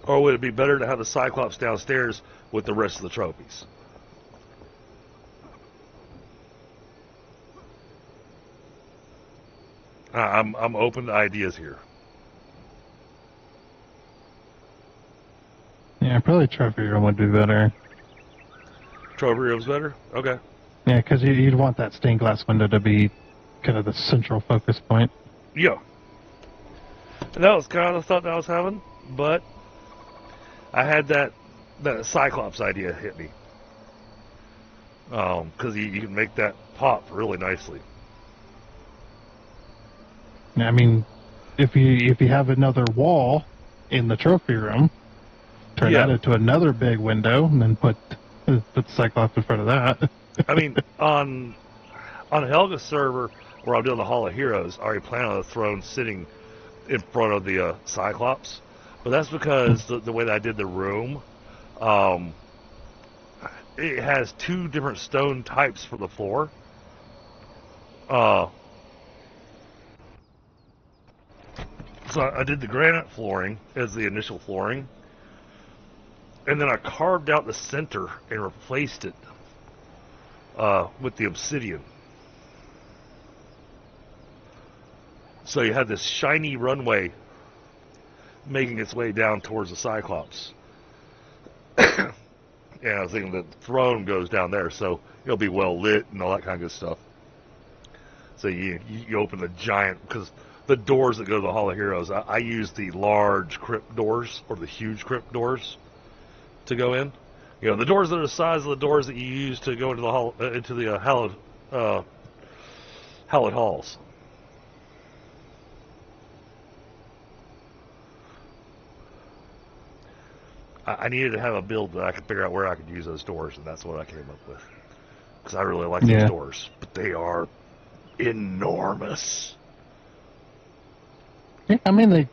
S2: Or would it be better to have the Cyclops downstairs with the rest of the trophies? I'm open to ideas here.
S5: Yeah, probably trophy room would be better.
S2: Trophy room's better? Okay.
S5: Yeah, because you'd want that stained glass window to be kind of the central focus point.
S2: Yeah. And that was kind of the thought that I was having, but I had that Cyclops idea hit me. Because you can make that pop really nicely.
S5: I mean, if you have another wall in the trophy room, turn that into another big window, and then put the Cyclops in front of that.
S2: I mean, on Helga's server, where I'm doing the Hall of Heroes, I already plan on the throne sitting in front of the Cyclops. But that's because the way that I did the room, it has two different stone types for the floor. So I did the granite flooring as the initial flooring, and then I carved out the center and replaced it with the obsidian. So you have this shiny runway making its way down towards the Cyclops. And I was thinking that the throne goes down there, so it'll be well lit and all that kind of good stuff. So you open the giant, because the doors that go to the Hall of Heroes, I use the large crypt doors, or the huge crypt doors, to go in. The doors that are the size of the doors that you use to go into the hall, hallowed halls. I needed to have a build that I could figure out where I could use those doors, and that's what I came up with. Because I really like those doors, but they are enormous.
S5: Yeah, I mean,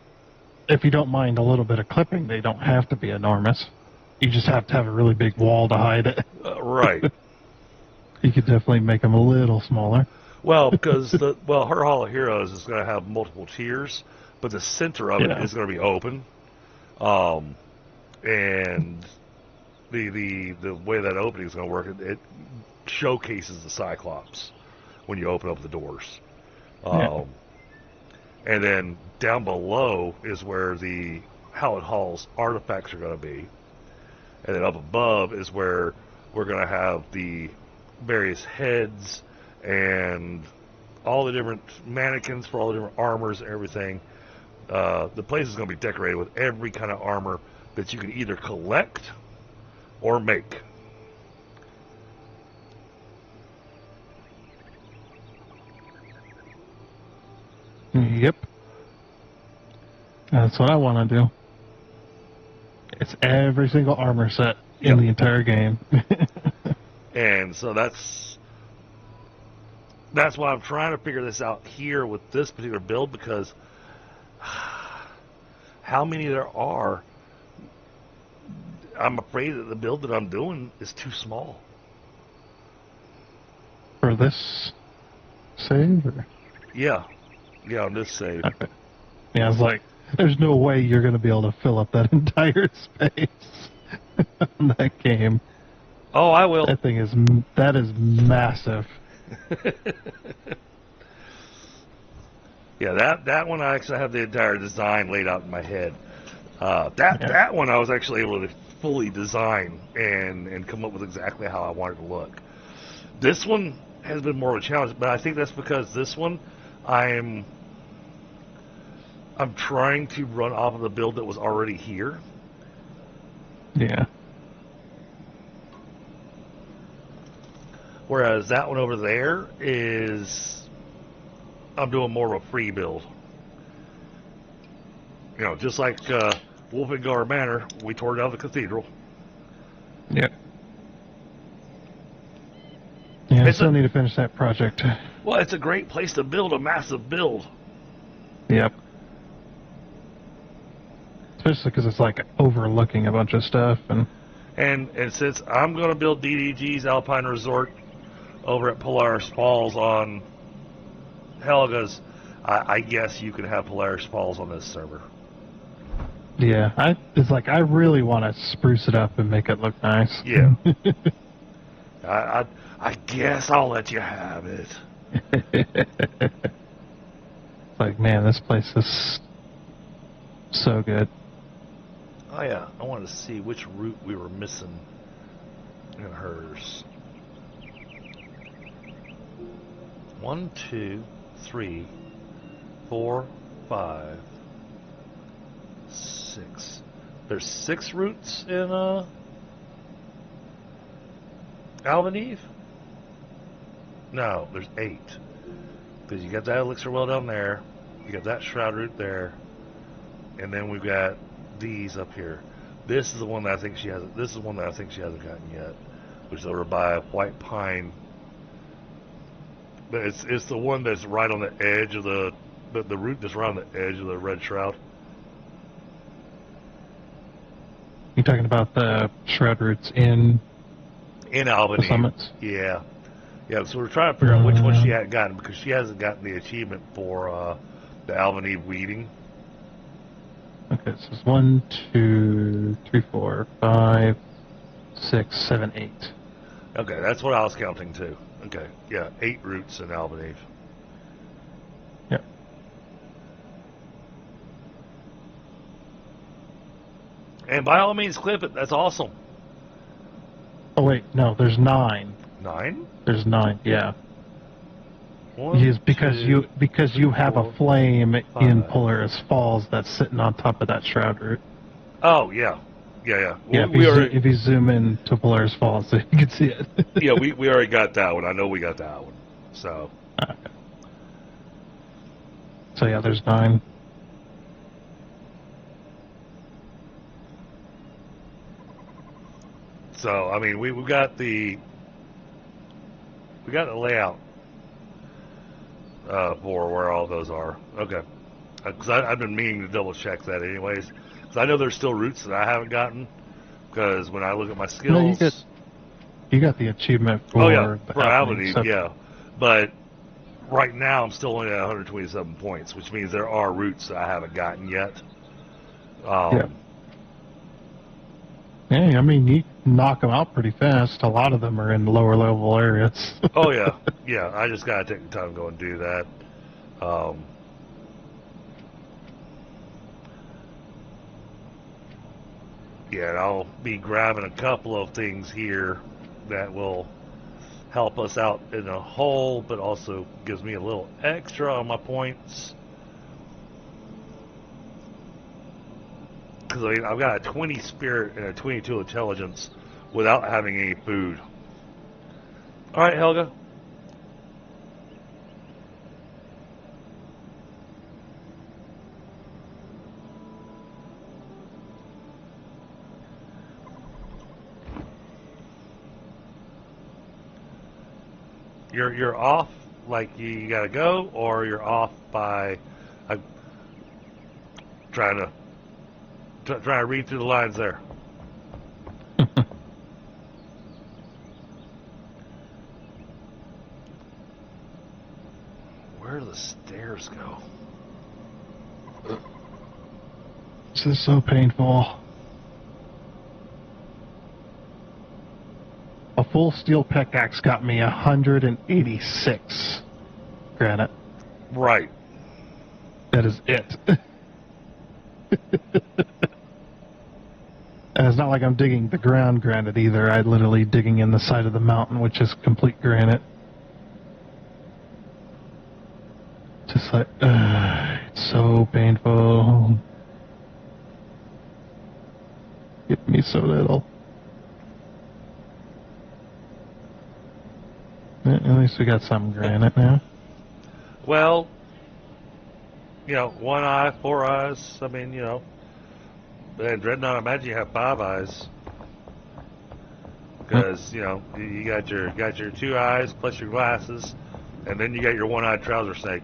S5: if you don't mind a little bit of clipping, they don't have to be enormous. You just have to have a really big wall to hide it.
S2: Right.
S5: You could definitely make them a little smaller.
S2: Well, because her Hall of Heroes is going to have multiple tiers, but the center of it is going to be open. And the way that opening is going to work, it showcases the Cyclops when you open up the doors. And then down below is where the Hallowed Hall's artifacts are going to be. And then up above is where we're going to have the various heads and all the different mannequins for all the different armors and everything. The place is going to be decorated with every kind of armor that you can either collect or make.
S5: Yep. That's what I want to do. It's every single armor set in the entire game.
S2: And so that's why I'm trying to figure this out here with this particular build, because how many there are, I'm afraid that the build that I'm doing is too small.
S5: For this save? Or?
S2: Yeah, on this save.
S5: Okay. Yeah, I was like, there's no way you're going to be able to fill up that entire space in that game.
S2: Oh, I will.
S5: That is massive.
S2: Yeah, that one I actually have the entire design laid out in my head. That one I was actually able to fully design and come up with exactly how I wanted to look. This one has been more of a challenge, but I think that's because this one I'm trying to run off of the build that was already here.
S5: Yeah.
S2: Whereas that one over there I'm doing more of a free build. You know, just like Wolfengar Manor, we tore down the cathedral.
S5: Yep. Yeah, I still need to finish that project.
S2: Well, it's a great place to build a massive build.
S5: Yep. Especially because it's like overlooking a bunch of stuff.
S2: And since I'm going to build DDG's Alpine Resort over at Polaris Falls on Helga's, I guess you could have Polaris Falls on this server.
S5: Yeah, it's like I really want to spruce it up and make it look nice.
S2: Yeah. I guess I'll let you have it.
S5: Like, man, this place is so good.
S2: Oh yeah, I wanted to see which route we were missing in hers. 1, 2, 3, 4, 5, 6. There's 6 routes in Albaneve? No, there's 8. Because you got that Elixir Well down there, you got that Shroud route there, and then we've got these up here. This is the one that I think she hasn't. This is one that I think she hasn't gotten yet, which is over by White Pine. But it's the one that's right on the edge of the route that's right on the edge of the Red Shroud.
S5: You talking about the Shroud routes in
S2: Albany?
S5: The summits?
S2: Yeah. So we're trying to figure out which one she hadn't gotten, because she hasn't gotten the achievement for the Albany weeding.
S5: Okay, so it's 1, 2, 3, 4, 5, 6, 7, 8.
S2: Okay, that's what I was counting too. Okay, yeah, 8 routes in Albany.
S5: Yep.
S2: And by all means, clip it. That's awesome.
S5: Oh wait, no, there's 9.
S2: 9?
S5: There's 9, yeah.
S2: 1,
S5: Yes, because
S2: 2,
S5: you have
S2: 4,
S5: a flame
S2: 5.
S5: in Polaris Falls that's sitting on top of that Shroud route.
S2: Oh yeah.
S5: Yeah,
S2: If
S5: you zoom in to Polaris Falls, so you can see it.
S2: yeah, we already got that one. I know we got that one. So.
S5: Okay. So yeah, there's 9.
S2: So I mean, we got the layout for where all those are. Okay, because I've been meaning to double check that anyways. Because I know there's still routes that I haven't gotten. Because when I look at my skills,
S5: No, you got the achievement for
S2: for Albany, yeah. But right now I'm still only at 127 points, which means there are routes that I haven't gotten yet.
S5: Yeah. Yeah, I mean, you knock them out pretty fast. A lot of them are in lower level areas.
S2: Oh, yeah. Yeah, I just got to take the time to go and do that. Yeah, and I'll be grabbing a couple of things here that will help us out in a whole, but also gives me a little extra on my points. Because I mean, I've got a 20 spirit and a 22 intelligence without having any food. All right, Helga. You're off, like you gotta go, or you're off by trying to read through the lines there. Where do the stairs go?
S5: This is so painful. A full steel pickaxe got me 186 granite.
S2: Right.
S5: That is it. And it's not like I'm digging the ground granite either. I'm literally digging in the side of the mountain, which is complete granite. Just like, it's so painful. Get me so little. At least we got some granite now.
S2: Well, you know, one eye, four eyes. I mean, you know, and Dreadnought, I imagine you have 5 eyes, because you know you got your 2 eyes plus your glasses, and then you got your one-eyed trouser snake.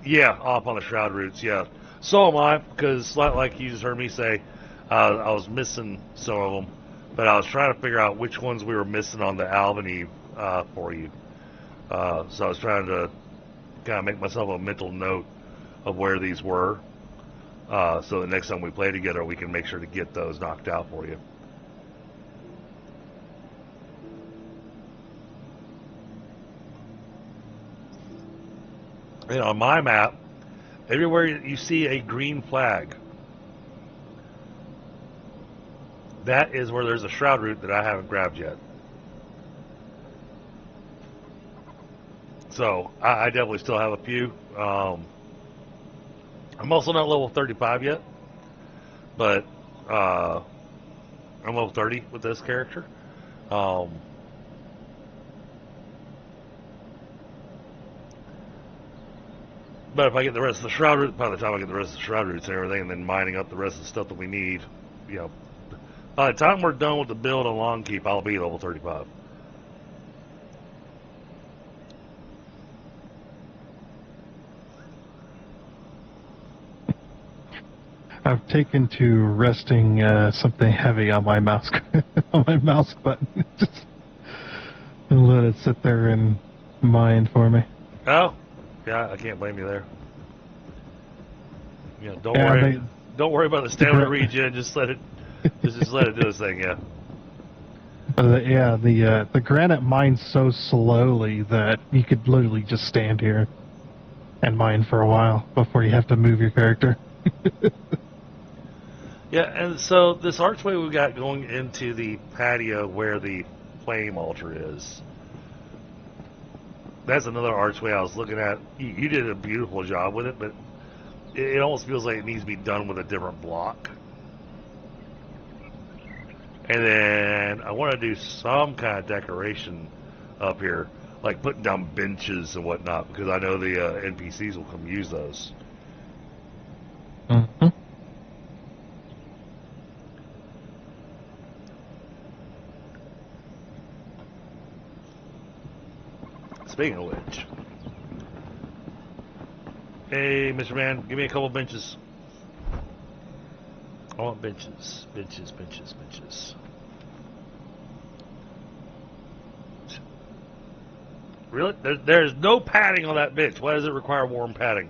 S2: Yeah, off on the shroud routes. Yeah, so am I, because like you just heard me say, I was missing some of them. But I was trying to figure out which ones we were missing on the Albany for you. So I was trying to kind of make myself a mental note of where these were. So the next time we play together, we can make sure to get those knocked out for you. And on my map, everywhere you see a green flag, that is where there's a shroud route that I haven't grabbed yet. So I definitely still have a few. I'm also not level 35 yet, but I'm level 30 with this character. But if I get the rest of the shroud route, by the time I get the rest of the shroud routes and everything, and then mining up the rest of the stuff that we need, you know, by the time we're done with the build on Long Keep, I'll be level 35.
S5: I've taken to resting something heavy on my mouse on my mouse button, just and let it sit there and mine for me.
S2: Oh, yeah, I can't blame you there. You know, don't
S5: Yeah,
S2: worry. Don't worry about the stamina regen. Just let it. Just let it do its thing. Yeah.
S5: The granite mines so slowly that you could literally just stand here and mine for a while before you have to move your character.
S2: Yeah, and so this archway we've got going into the patio where the flame altar is. That's another archway I was looking at. You did a beautiful job with it, but it almost feels like it needs to be done with a different block. And then I want to do some kind of decoration up here, like putting down benches and whatnot, because I know the NPCs will come use those.
S5: Mm-hmm.
S2: Speaking of which, hey, Mr. Man, give me a couple benches. I want benches, benches, benches, benches. Really? There's no padding on that bench. Why does it require warm padding?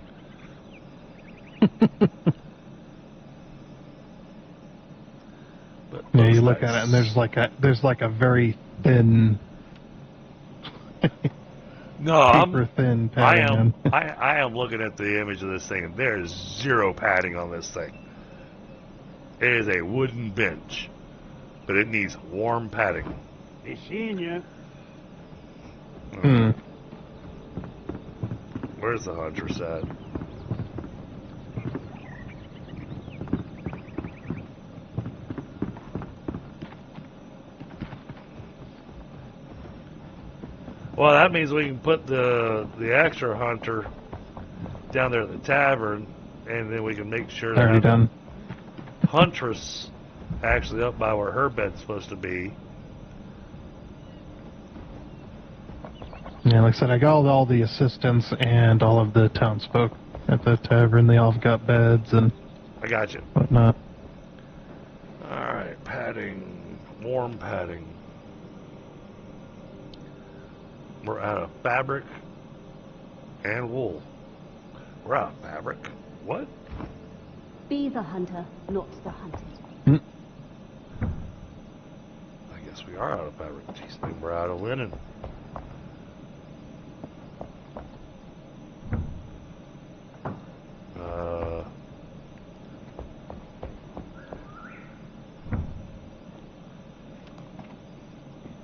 S2: But
S5: Yeah, you look at it and there's like a very thin,
S2: no,
S5: paper thin padding.
S2: I am looking at the image of this thing, and there is zero padding on this thing. It is a wooden bench, but it needs warm padding.
S7: They seeing you.
S2: Where's the huntress at? Well, that means we can put the extra hunter down there at the tavern, and then we can make sure
S5: Already
S2: that
S5: done.
S2: the huntress actually up by where her bed's supposed to be.
S5: Yeah, like I said, I got all the assistants and all of the townsfolk at the tavern. They all got beds and
S2: I got you.
S5: whatnot.
S2: Alright, padding. Warm padding. We're out of fabric and wool. We're out of fabric. What?
S8: Be the hunter, not the hunted.
S2: I guess we are out of fabric. Jeez, then we're out of linen.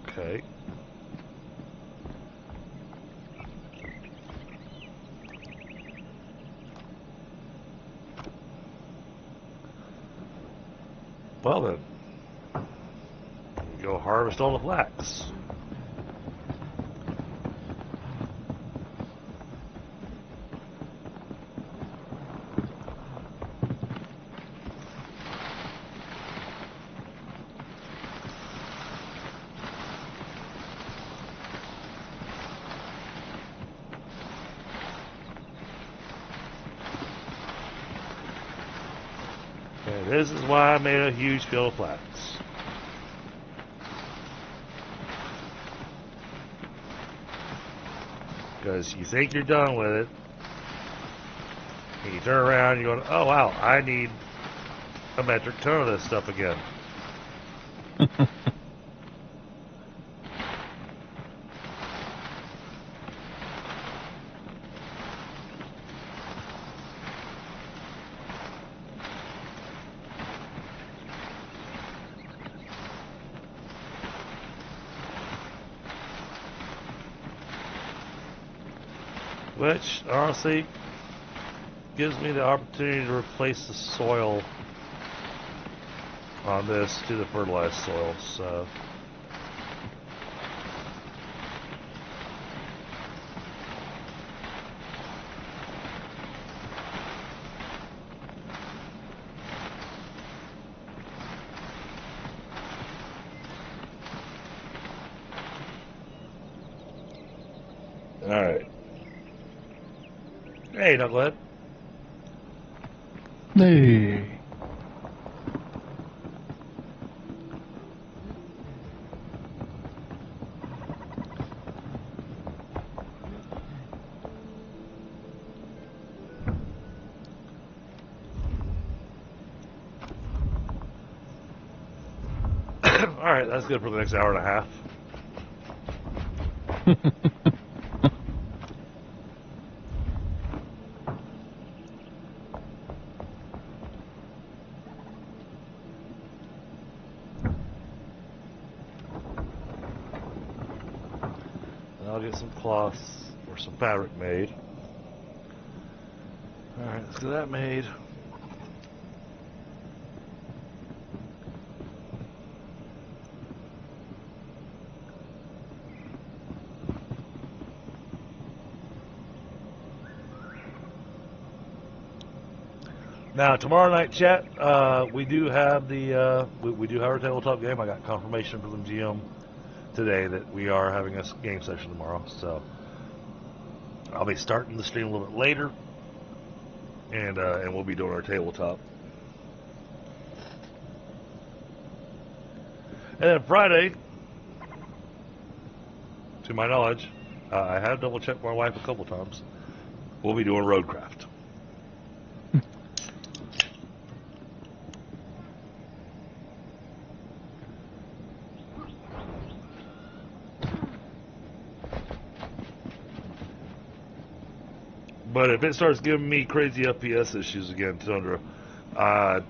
S2: Okay. Well then, go harvest all the flax. And this is why I made a huge field of flax. Because you think you're done with it, and you turn around and you're going, oh wow, I need a metric ton of this stuff again. Which, honestly, gives me the opportunity to replace the soil on this to the fertilized soil, so... Alright. Hey, Knucklehead.
S5: Hey.
S2: Alright, that's good for the next hour and a half. I'll get some cloths or some fabric made. Alright, let's get that made. Now tomorrow night, chat, we do have the we do have our tabletop game. I got confirmation from the GM today that we are having a game session tomorrow, so I'll be starting the stream a little bit later, and we'll be doing our tabletop. And then Friday, to my knowledge, I have double checked my wife a couple times. We'll be doing roadcraft. But if it starts giving me crazy FPS issues again, Tundra, I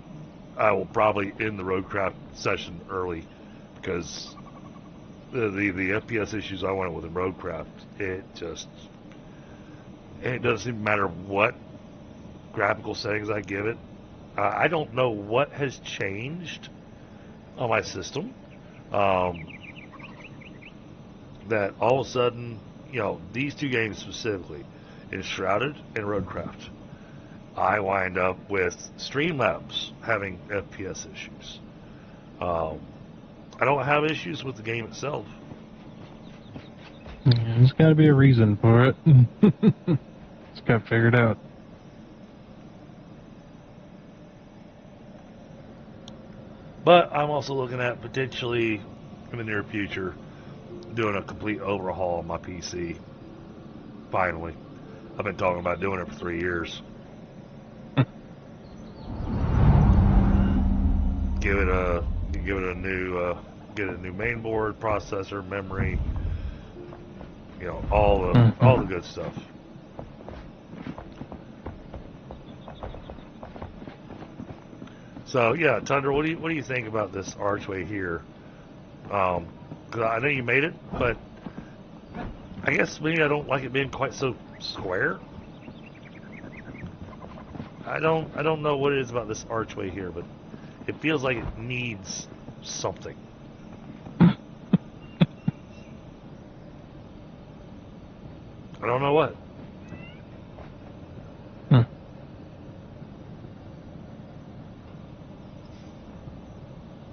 S2: will probably end the roadcraft session early, because the FPS issues I went with in roadcraft, it doesn't even matter what graphical settings I give it. I don't know what has changed on my system, that all of a sudden, these two games specifically, Enshrouded and roadcraft, I wind up with Streamlabs having FPS issues. I don't have issues with the game itself.
S5: Yeah, there's got to be a reason for it. It's got figured out.
S2: But I'm also looking at potentially, in the near future, doing a complete overhaul on my PC. Finally. I've been talking about doing it for 3 years. Give it a new get a new main board, processor, memory, all the good stuff. So yeah, Tundra, what do you think about this archway here? Because I know you made it, but I guess maybe I don't like it being quite so square. I don't know what it is about this archway here, but it feels like it needs something. I don't know what.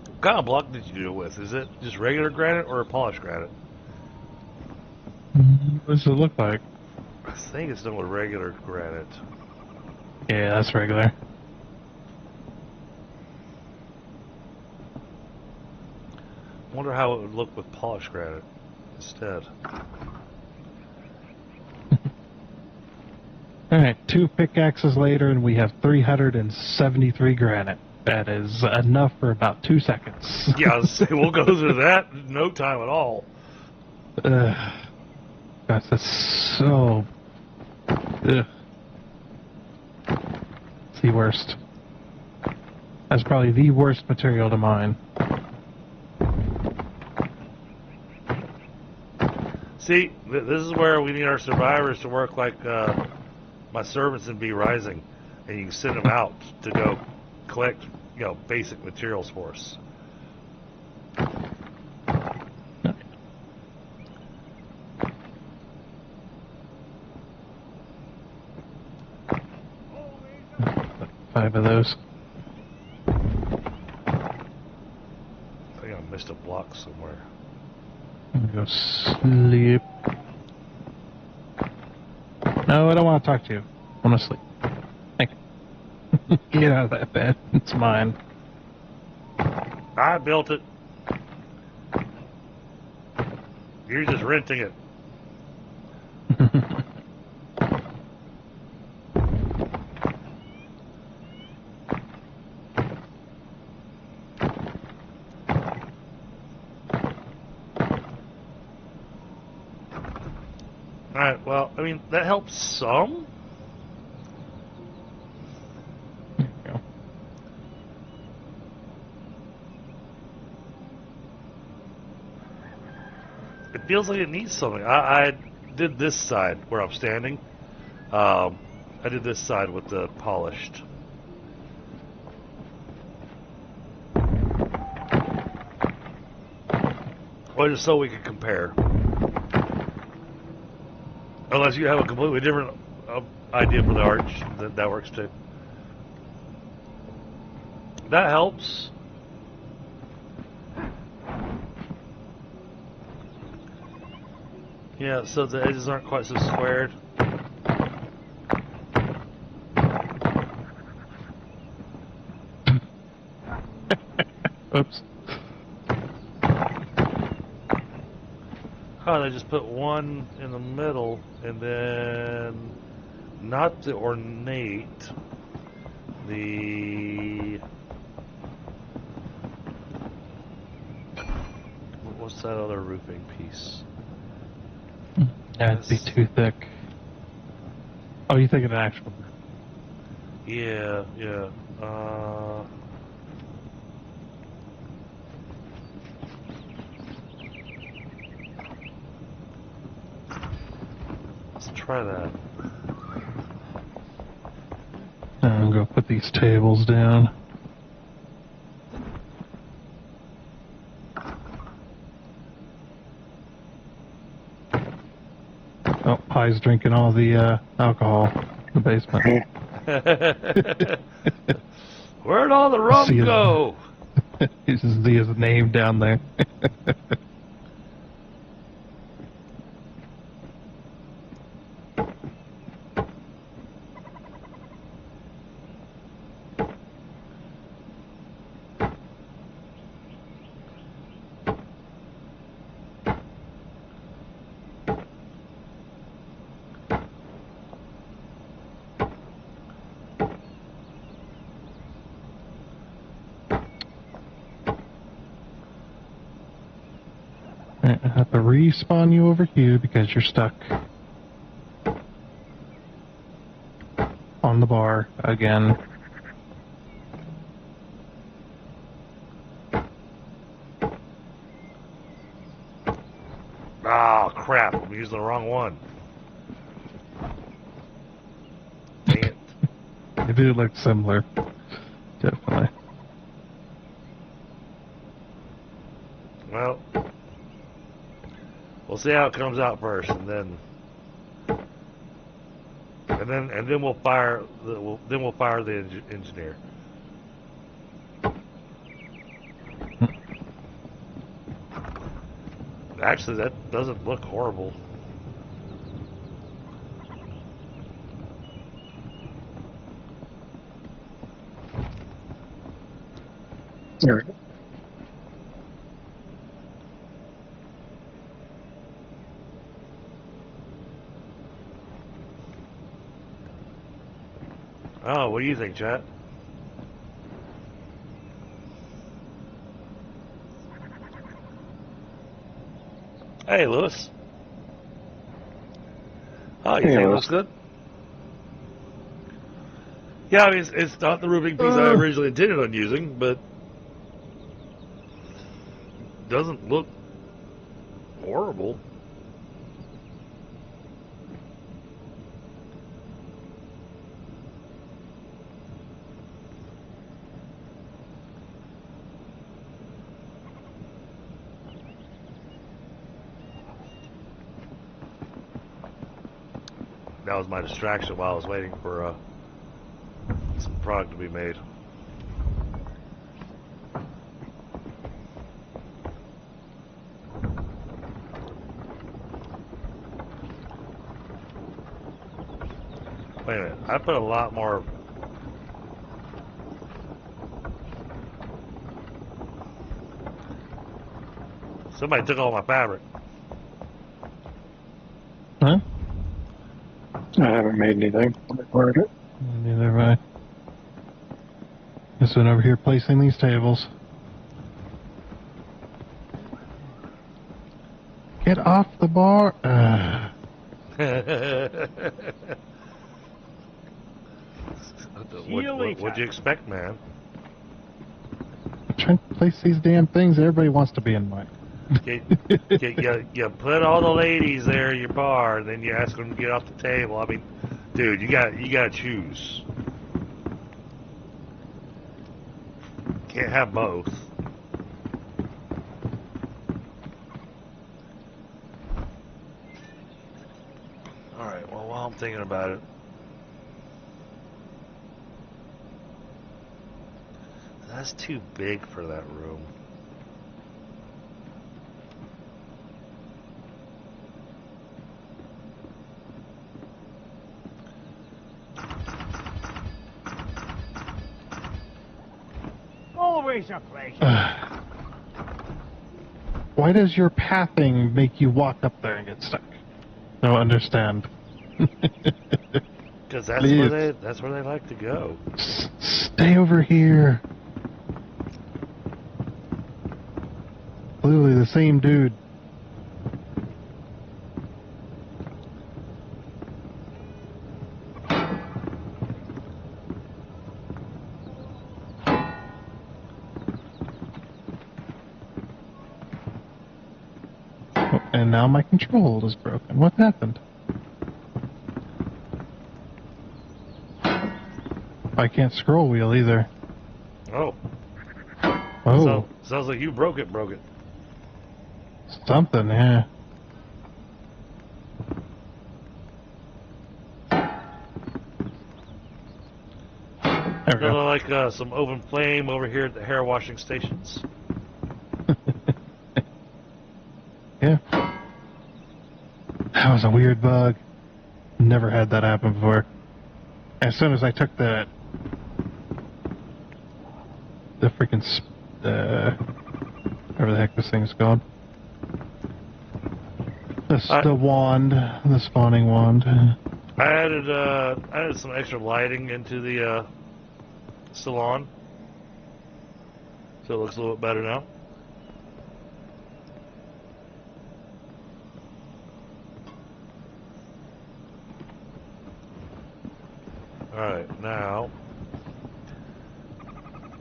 S2: What kind of block did you do it with? Is it just regular granite or polished granite?
S5: What does it look like?
S2: I think it's done with regular granite.
S5: Yeah, that's regular.
S2: Wonder how it would look with polished granite instead.
S5: Alright, 2 pickaxes later and we have 373 granite. That is enough for about 2 seconds.
S2: Yeah, I was saying, we'll go through that in no time at all.
S5: Gosh, that's so... Ugh. It's the worst. That's probably the worst material to mine.
S2: See, this is where we need our survivors to work like my servants in Be Rising, and you can send them out to go collect, basic materials for us.
S5: Five of those.
S2: I think I missed a block somewhere.
S5: I'm gonna go sleep. No, I don't want to talk to you. I want to sleep. Thank you. Get out of that bed. It's mine.
S2: I built it. You're just renting it. Alright, well, I mean, that helps some.
S5: There you go.
S2: It feels like it needs something. I did this side where I'm standing. I did this side with the polished. Well, just so we could compare. Unless you have a completely different idea for the arch, that works too. That helps. Yeah, so the edges aren't quite so squared.
S5: Oops.
S2: Oh, they just put one in the middle, and then not the ornate, the what's that other roofing piece?
S5: That'd be too thick. Oh, you think of an actual?
S2: Yeah, yeah. Let's try that.
S5: I'm gonna put these tables down. Oh, Pie's drinking all the alcohol in the basement.
S2: Where'd all the rum
S5: See his-
S2: go?
S5: You just see his name down there. I have to respawn you over here because you're stuck on the bar again.
S2: Oh, crap. I'm using the wrong one. Dang it.
S5: They do look similar. Definitely.
S2: Well, we'll see how it comes out first, and then we'll fire the engineer. Actually, that doesn't look horrible.
S4: There we go.
S2: Oh, what do you think, chat? Hey, Lewis. Oh, you
S4: Hey,
S2: think it
S4: Lewis.
S2: looks good? Yeah, I mean, it's not the roofing piece I originally intended on using, but doesn't look horrible. That was my distraction while I was waiting for some product to be made. Wait a minute, I put a lot more. Somebody took all my fabric.
S5: Huh?
S4: I haven't made anything. I ordered it.
S5: Neither have I. Just been over here placing these tables. Get off the bar.
S2: What'd you expect, man?
S5: I'm trying to place these damn things. Everybody wants to be in mine.
S2: You put all the ladies there at your bar, and then you ask them to get off the table. I mean, dude, you gotta choose. Can't have both. All right. Well, while I'm thinking about it, that's too big for that room.
S7: Always a pleasure.
S5: Why does your pathing make you walk up there and get stuck? Don't understand.
S2: Because that's
S5: Please.
S2: that's where they like to go.
S5: Stay over here. Clearly the same dude. Oh, and now my control is broken. What happened? I can't scroll wheel either.
S2: Oh.
S5: Oh,
S2: So, sounds like you broke it.
S5: something, yeah. There we
S2: Kind
S5: go.
S2: of like some open flame over here at the hair washing stations.
S5: Yeah. That was a weird bug. Never had that happen before. As soon as I took the freaking whatever the heck this thing's called, the wand, the spawning wand.
S2: I added some extra lighting into the salon, so it looks a little bit better now. Alright, now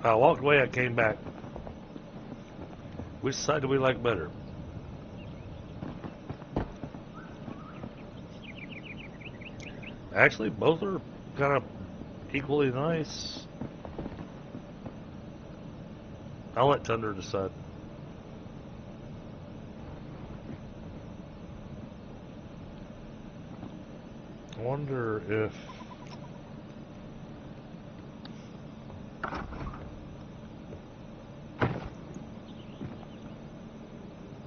S2: I walked away, I came back. Which side do we like better? Actually, both are kind of equally nice. I'll let Thunder decide. I wonder if...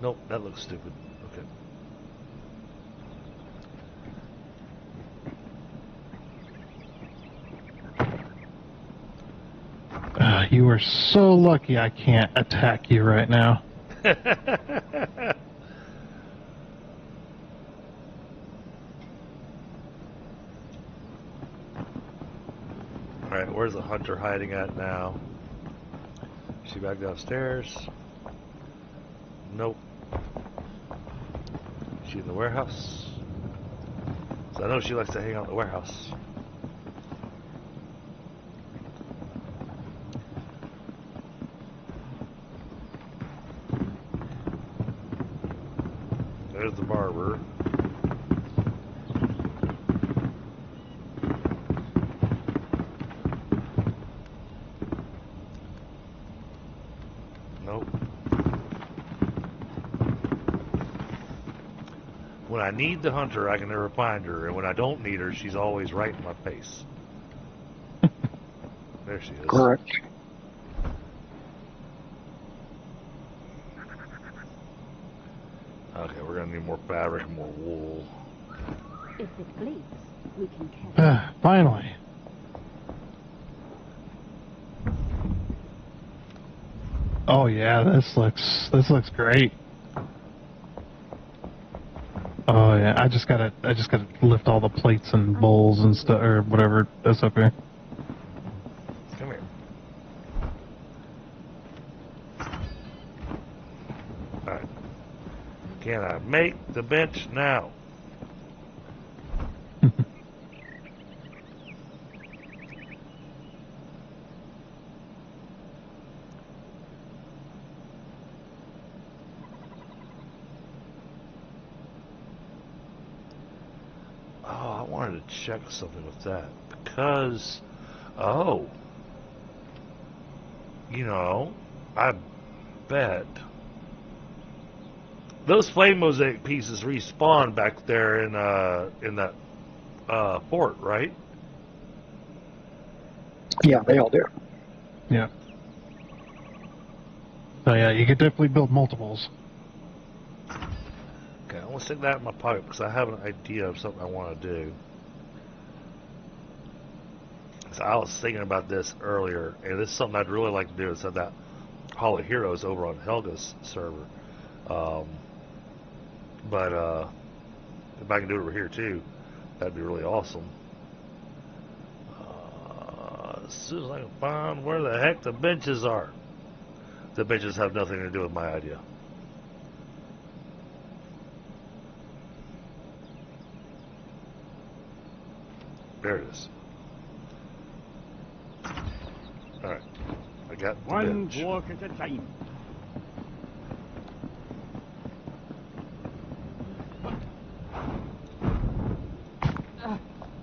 S2: Nope, that looks stupid. Okay.
S5: You are so lucky I can't attack you right now.
S2: Alright, where's the hunter hiding at now? Is she back downstairs? Nope. Is she in the warehouse? 'Cause I know she likes to hang out in the warehouse. There's the barber. Nope. When I need the hunter, I can never find her, and when I don't need her, she's always right in my face. There she is.
S4: Correct.
S2: Okay, we're gonna need more fabric and more wool.
S8: If it bleeds, we can carry.
S5: Finally. Oh yeah, this looks great. Oh yeah, I just gotta lift all the plates and bowls and stuff or whatever that's up here.
S2: Come here. Alright. Can I make the bench now? Oh, I wanted to check something with that because, oh, you know, I bet those flame mosaic pieces respawn back there in that fort, right?
S4: Yeah, they all do.
S5: Yeah. So yeah, you could definitely build multiples.
S2: Okay, I'm gonna stick that in my pocket because I have an idea of something I want to do. So I was thinking about this earlier, and this is something I'd really like to do instead of that Hall of Heroes over on Helga's server. But if I can do it over here too, that'd be really awesome. As soon as I can find where the heck the benches are. The benches have nothing to do with my idea. There it is. Alright. I got the
S7: One
S2: bench.
S7: walk at a time.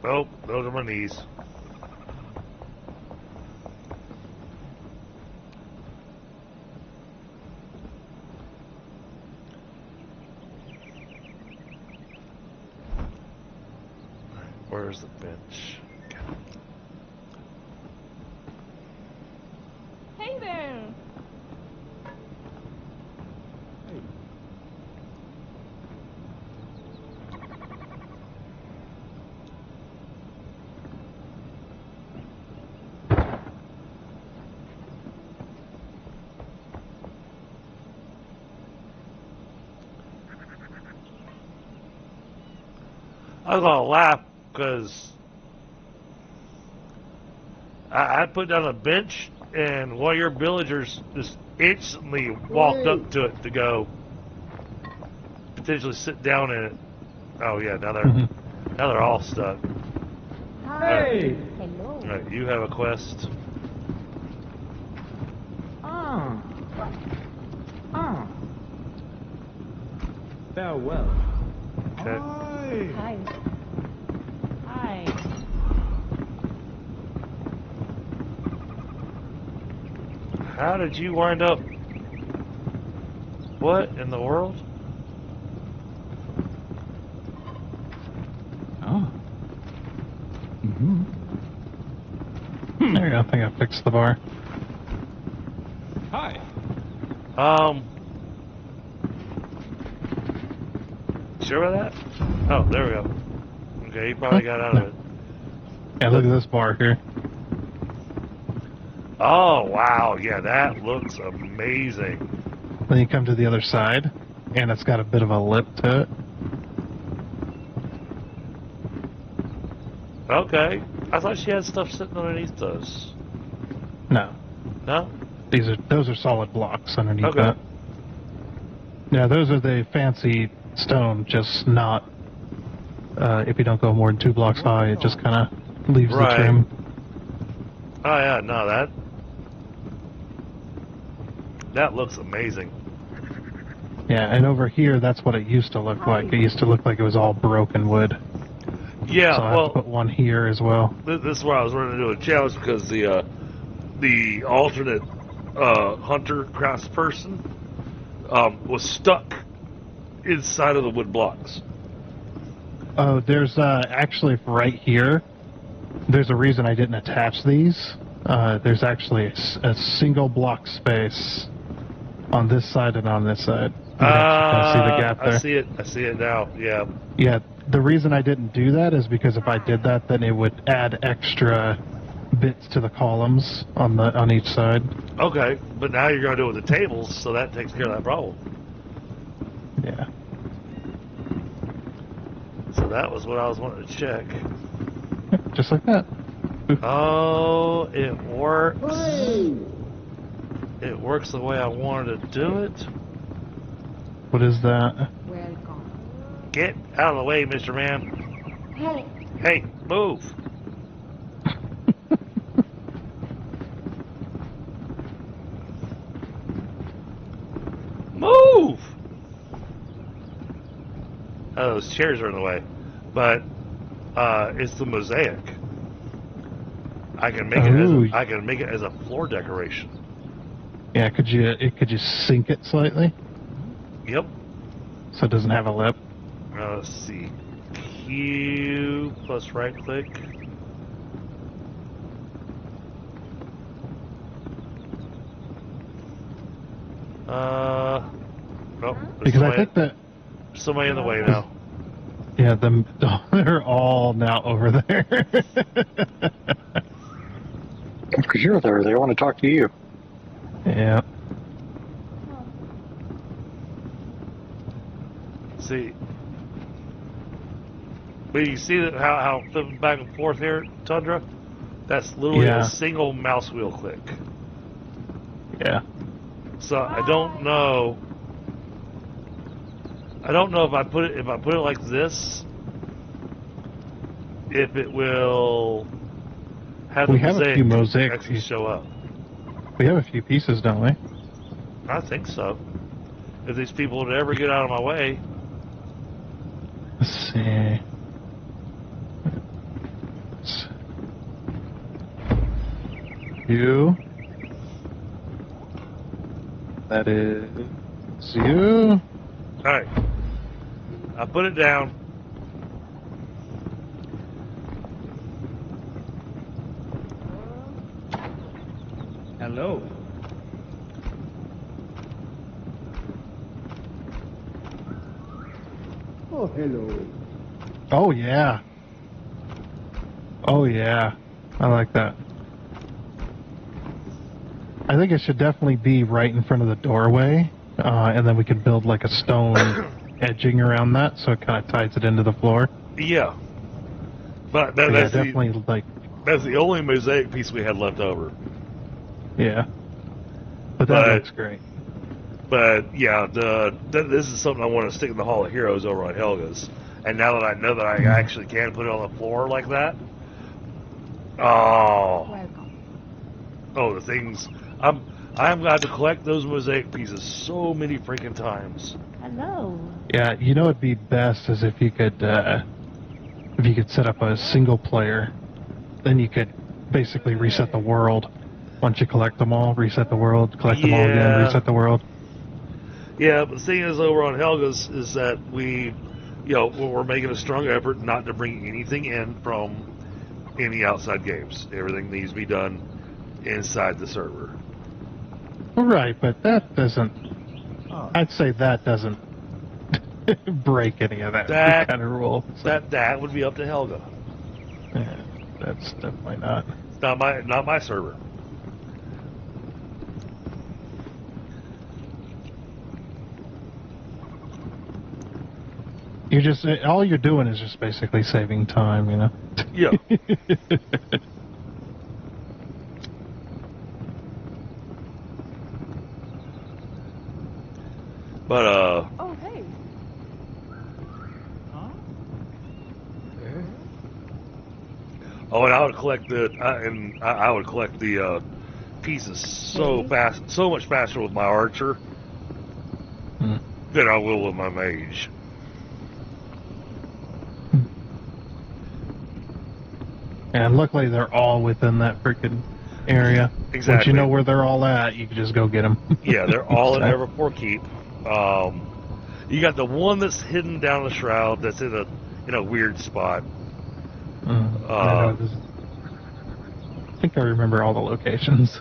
S2: Oh, those are my knees. Where's the bench?
S9: Hey there!
S2: I was gonna laugh because I put down a bench and one of your villagers just instantly walked up to it to go potentially sit down in it. Oh yeah, now they're all stuck.
S9: Hey!
S2: All right, you have a quest.
S7: Farewell.
S2: Okay.
S9: Hi. Hi.
S2: How did you wind up? What in the world?
S5: Oh. There you go. I think I fixed the bar.
S7: Hi.
S2: Sure about that? Oh, there we go. Okay, he probably got out of it.
S5: Yeah, look at this bar here.
S2: Oh, wow. Yeah, that looks amazing.
S5: Then you come to the other side, and it's got a bit of a lip to it.
S2: Okay. I thought she had stuff sitting underneath those.
S5: No,
S2: No?
S5: those are solid blocks underneath
S2: Okay.
S5: that. Yeah, those are the fancy stone, just not. If you don't go more than 2 blocks high, it just kind of leaves
S2: Right.
S5: the trim.
S2: Oh, yeah, no, that looks amazing.
S5: Yeah, and over here, that's what it used to look like. It used to look like it was all broken wood.
S2: Yeah,
S5: So I have to put one here as well.
S2: this is where I was running into a challenge because the alternate hunter crafts person was stuck inside of the wood blocks.
S5: Oh, there's actually right here. There's a reason I didn't attach these. There's actually a single block space on this side and on this side. You can actually kind of see the gap there.
S2: I see it now. Yeah.
S5: Yeah, the reason I didn't do that is because if I did that, then it would add extra bits to the columns on each side.
S2: Okay, but now you're going to do it with the tables, so that takes care of that problem.
S5: Yeah.
S2: So that was what I was wanting to check.
S5: Just like that.
S2: Oh, it works. It works the way I wanted to do it.
S5: What is that?
S8: Welcome.
S2: Get out of the way, Mr. Man. Hey, move. Move! Oh, those chairs are in the way. But it's the mosaic. I can make it as a floor decoration.
S5: Yeah, could you sink it slightly
S2: Yep.
S5: so it doesn't have a lip?
S2: Let's see. Q plus right click. Oh, there's
S5: Because I
S2: somebody,
S5: think that
S2: somebody in the way now.
S5: yeah, they're all now over there.
S4: Because you're there, they want to talk to you.
S5: Yeah.
S2: See, but you see that how flipping back and forth here, Tundra? That's literally
S5: Yeah.
S2: a single mouse wheel click.
S5: Yeah.
S2: So I don't know. I don't know if I put it like this, if it will have
S5: We
S2: the
S5: have a few mosaic
S2: actually
S5: pieces.
S2: show up.
S5: We have a few pieces, don't we?
S2: I think so. If these people would ever get out of my way.
S5: Let's see. You. That is you.
S2: Alright. I put it down.
S7: Hello. Oh, hello.
S5: Oh yeah. Oh yeah. I like that. I think it should definitely be right in front of the doorway, and then we could build like a stone edging around that, so it kind of ties it into the floor.
S2: Yeah. But
S5: But yeah,
S2: that's
S5: definitely
S2: that's the only mosaic piece we had left over.
S5: yeah. But that looks great.
S2: But yeah, this is something I want to stick in the Hall of Heroes over on Helga's. And now that I know that I actually can put it on the floor like that,
S8: Welcome.
S2: the things I'm glad to collect those mosaic pieces so many freaking times.
S8: Hello.
S5: Yeah, you know, it'd be best is if you could set up a single player, then you could basically reset the world. Once you collect them all, reset the world, collect them all again,
S2: Yeah.
S5: reset the world.
S2: Yeah, but the thing is over on Helga's is that we're making a strong effort not to bring anything in from any outside games. Everything needs to be done inside the server.
S5: Right, but that doesn't. I'd say that doesn't break any of that kind of rule. So,
S2: That would be up to Helga.
S5: yeah, that's definitely not.
S2: It's not my server.
S5: You're just all you're doing is just basically saving time, you know.
S2: Yeah. But
S9: Oh, hey. Huh?
S2: and I would collect I would collect the pieces so fast, so much faster with my archer than I will with my mage.
S5: And luckily, they're all within that freaking area.
S2: Exactly.
S5: Once you know where they're all at, you can just go get them.
S2: Yeah, they're all in Everport Keep. You got the one that's hidden down the shroud. That's in a weird spot.
S5: I think I remember all the locations.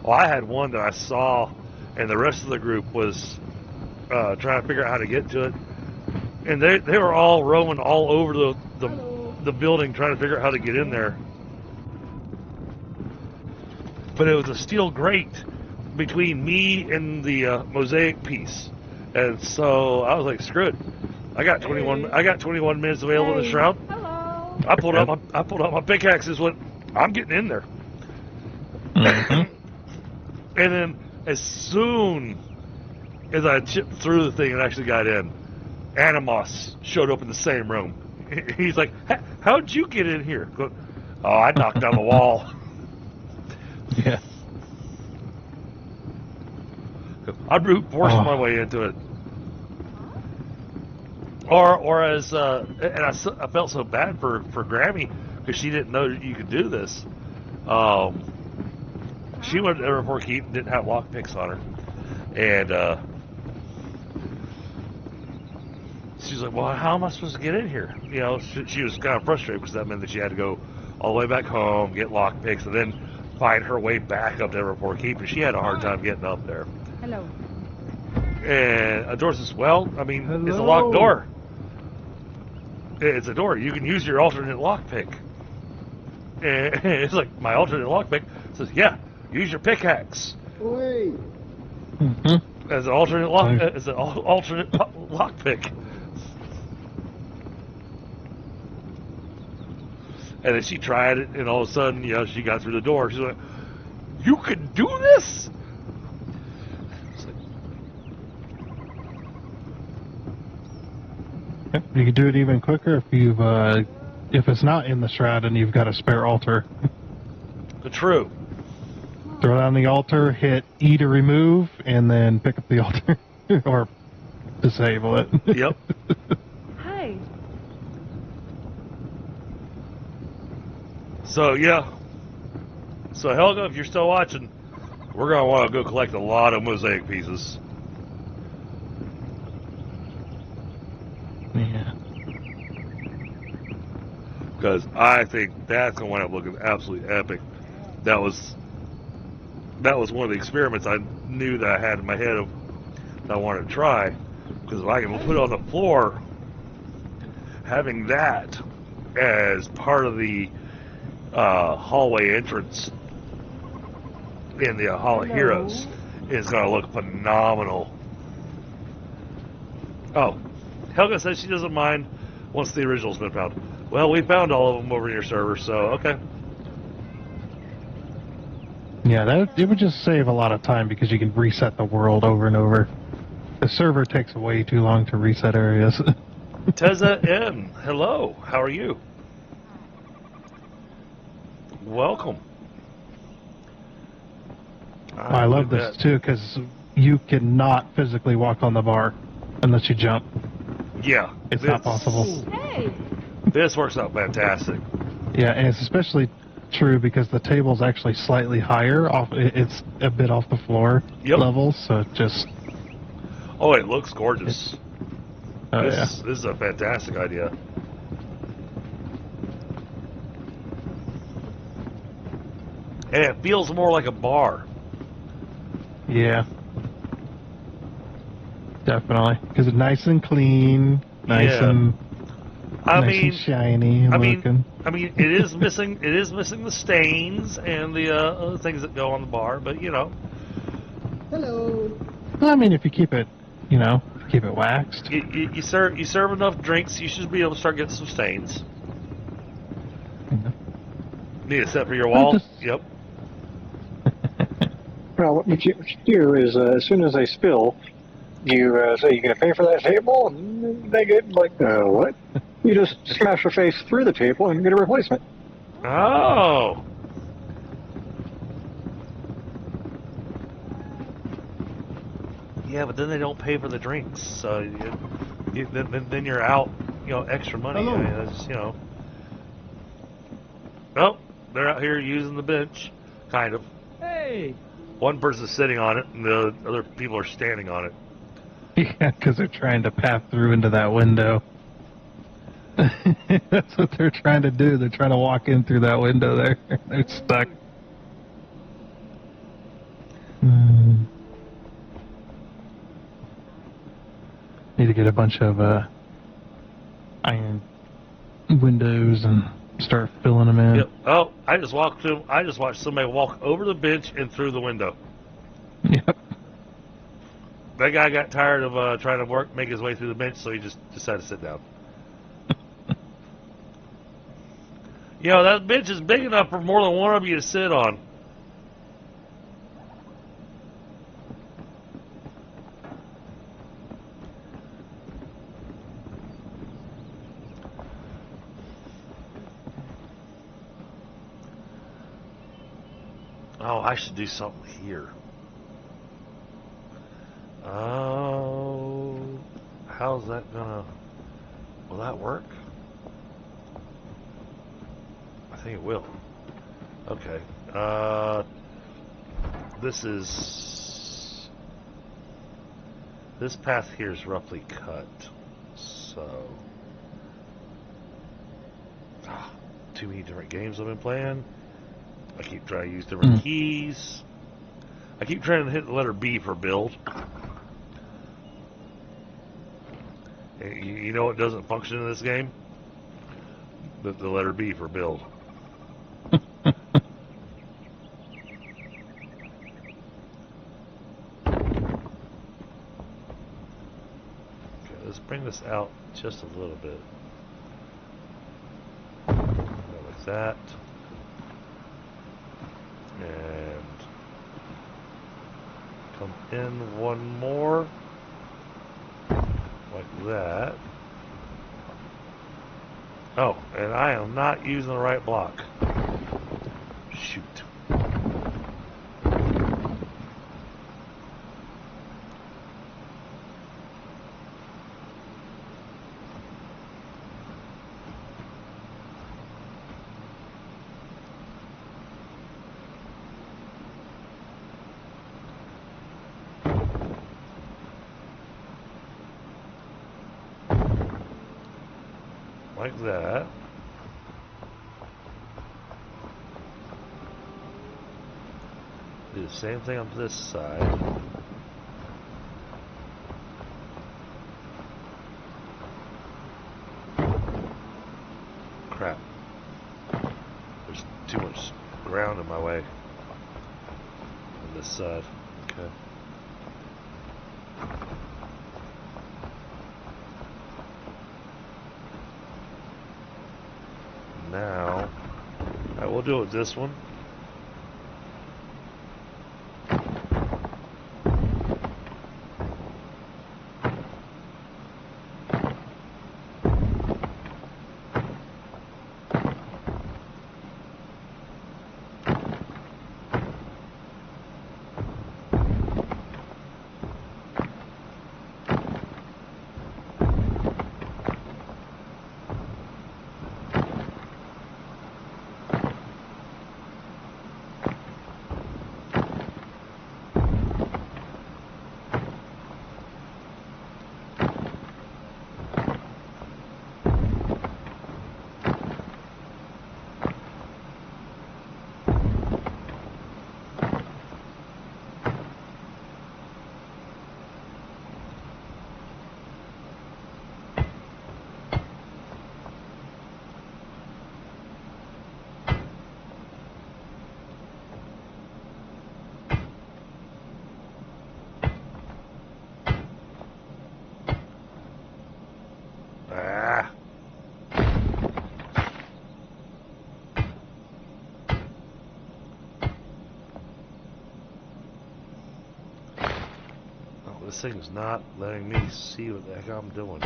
S2: Well, I had one that I saw, and the rest of the group was trying to figure out how to get to it, and they were all roaming all over the building trying to figure out how to get in there. But it was a steel grate between me and the mosaic piece, and so I was like, "Screw it! I got 21 minutes available in the shroud."
S9: Hello.
S2: I pulled out my pickaxes. Went, I'm getting in there.
S5: Mm-hmm.
S2: And then as soon as I chipped through the thing and actually got in, Animos showed up in the same room. He's like, "How'd you get in here?" Go, "Oh, I knocked down the wall."
S5: Yeah.
S2: I brute forced my way into it. Or as and I felt so bad for Grammy because she didn't know that you could do this. She went to Everport Keep and didn't have lockpicks on her, and she's like, "Well, how am I supposed to get in here?" You know, she was kind of frustrated because that meant that she had to go all the way back home, get lockpicks, and then find her way back up to Everport Keep, and she had a hard time getting up there.
S9: Hello.
S2: And Ador says, "Well, I mean, it's a
S7: Hello.
S2: locked door. It's a door. You can use your alternate lockpick." And it's like, "My alternate lockpick?" Says, "Yeah, use your pickaxe."
S7: Wait.
S5: Mm-hmm.
S2: as an alternate lockpick. And then she tried it, and all of a sudden, you know, she got through the door. She's like, "You can do this?"
S5: You can do it even quicker if it's not in the shroud and you've got a spare altar.
S2: True.
S5: Throw down the altar, hit E to remove, and then pick up the altar or disable it.
S2: Yep.
S9: Hi.
S2: So yeah. So Helga, if you're still watching, we're gonna want to go collect a lot of mosaic pieces.
S5: Yeah.
S2: Because I think that's gonna wind up looking absolutely epic. That was one of the experiments I knew that I had in my head of that I wanted to try. Because if I can put it on the floor, having that as part of the hallway entrance in the Hall of Heroes is going to look phenomenal. Oh, Helga says she doesn't mind once the original's been found. Well, we found all of them over in your server, so okay.
S5: Yeah, it would just save a lot of time because you can reset the world over and over. The server takes way too long to reset areas.
S2: Teza M, hello, how are you? Welcome.
S5: I love this too because you cannot physically walk on the bar unless you jump.
S2: Yeah.
S5: It's not possible.
S9: Hey.
S2: This works out fantastic.
S5: Yeah, and it's especially true because the table's actually slightly higher. It's a bit off the floor level, so just...
S2: Oh, it looks gorgeous.
S5: This
S2: is a fantastic idea. And it feels more like a bar.
S5: Yeah. Definitely. Because it's nice and clean, nice and shiny looking.
S2: I mean, it is missing the stains and the other things that go on the bar, but you know.
S7: Hello.
S5: Well, I mean, if you keep it, keep it waxed.
S2: You serve enough drinks, you should be able to start getting some stains.
S5: Mm-hmm.
S2: Need a set for your wall? Yep.
S4: Well, what you do is as soon as they spill, you say you're going to pay for that table, and they get like, what? You just smash your face through the table and get a replacement.
S2: Oh. Yeah, but then they don't pay for the drinks, so then you're out, extra money.
S7: Hello.
S2: I mean, that's, Oh, they're out here using the bench, kind of.
S7: Hey.
S2: One person's sitting on it, and the other people are standing on it.
S5: Yeah, because they're trying to pass through into that window. That's what they're trying to do. They're trying to walk in through that window there. They're stuck. Need to get a bunch of iron windows and start filling them in.
S2: Yep. Oh, I just watched somebody walk over the bench and through the window.
S5: Yep.
S2: That guy got tired of trying to make his way through the bench, so he just decided to sit down. That bench is big enough for more than one of you to sit on. Oh, I should do something here. Oh, how's that gonna... Will that work? I think it will. Okay. This path here is roughly cut. So... too many different games I've been playing. I keep trying to use different keys. I keep trying to hit the letter B for build. You know what doesn't function in this game? The letter B for build. bring this out just a little bit. Like that. And come in one more. Like that. Oh, and I am not using the right block. Shoot. Like that. Do the same thing on this side. Crap. There's too much ground in my way on this side. Okay. Now, we'll do it with this one. This thing's not letting me see what the heck I'm doing.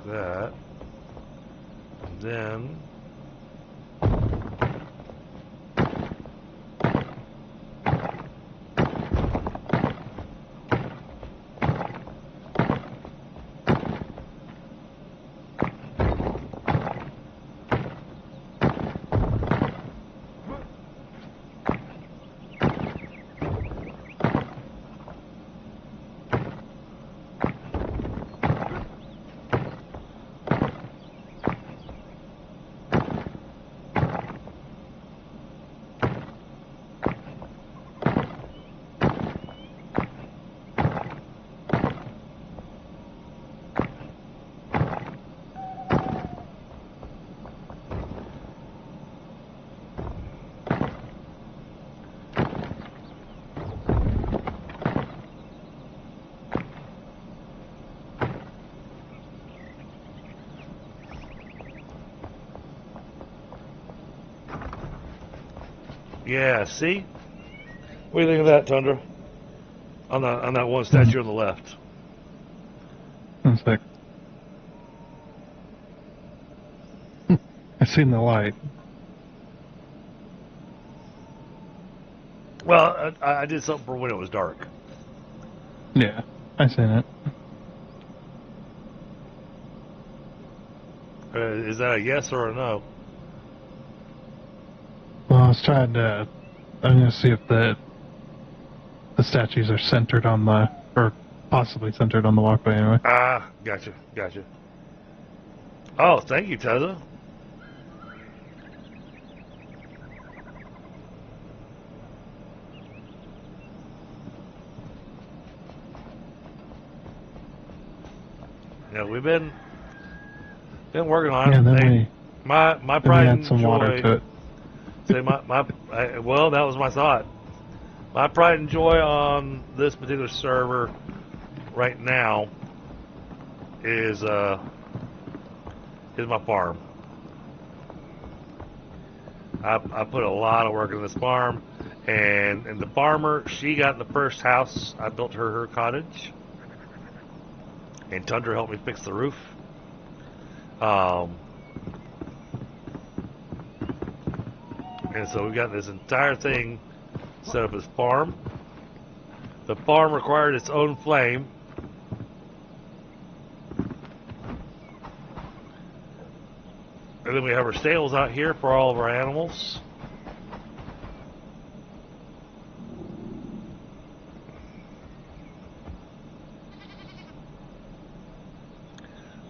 S2: That, and then yeah, see? What do you think of that, Tundra? On that one statue on the left.
S5: One sec. I seen the light.
S2: Well, I did something for when it was dark.
S5: Yeah, I seen it.
S2: Is that a yes or a no?
S5: Well, I was trying to. I'm going to see if the statues are centered on the, or possibly centered on the walkway anyway.
S2: Ah, gotcha. Oh, thank you, Tessa. Yeah, we've been working on it.
S5: Yeah, then
S2: Hey, my
S5: then we
S2: pride
S5: add
S2: and
S5: some water
S2: joy.
S5: to it.
S2: Say well, that was my thought. My pride and joy on this particular server right now is my farm. I put a lot of work in this farm, and the farmer, she got the first house. I built her cottage, and Tundra helped me fix the roof. And so we got this entire thing set up as farm. The farm required its own flame. And then we have our stables out here for all of our animals.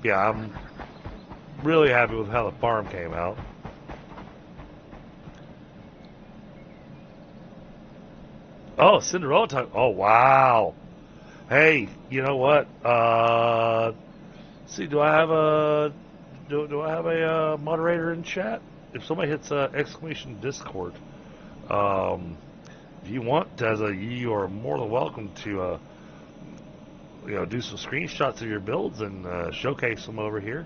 S2: Yeah, I'm really happy with how the farm came out. Oh, Cinderella time. Oh, wow. Hey, you know what? See, do I have a moderator in chat? If somebody hits exclamation Discord, if you want, Tessa, you are more than welcome to do some screenshots of your builds and showcase them over here.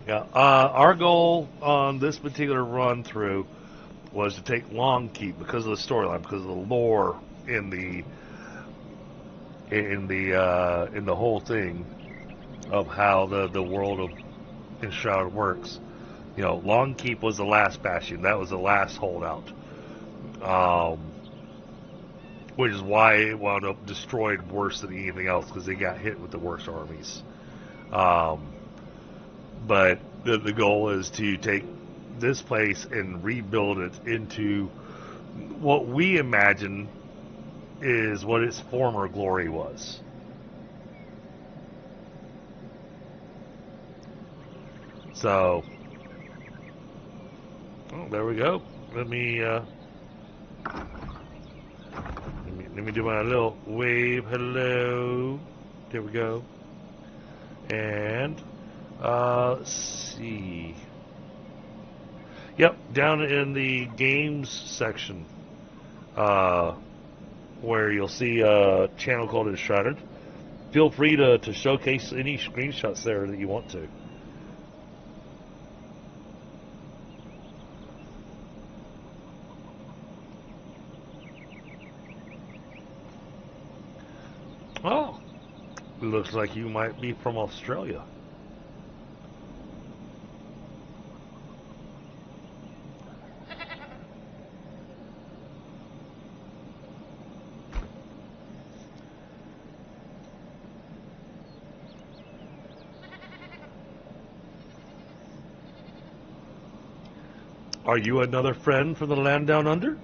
S2: Yeah, our goal on this particular run through was to take Long Keep because of the storyline, because of the lore in the whole thing of how the world of Enshrouded works. You know, Long Keep was the last bastion. That was the last holdout. Which is why it wound up destroyed worse than anything else, because they got hit with the worst armies. But the goal is to take this place and rebuild it into what we imagine is what its former glory was. So, there we go. Let me do my little wave. Hello. There we go. And let's see. Yep, down in the games section, where you'll see a channel called Enshrouded. Feel free to showcase any screenshots there that you want to. Oh, looks like you might be from Australia. Are you another friend from the land down under?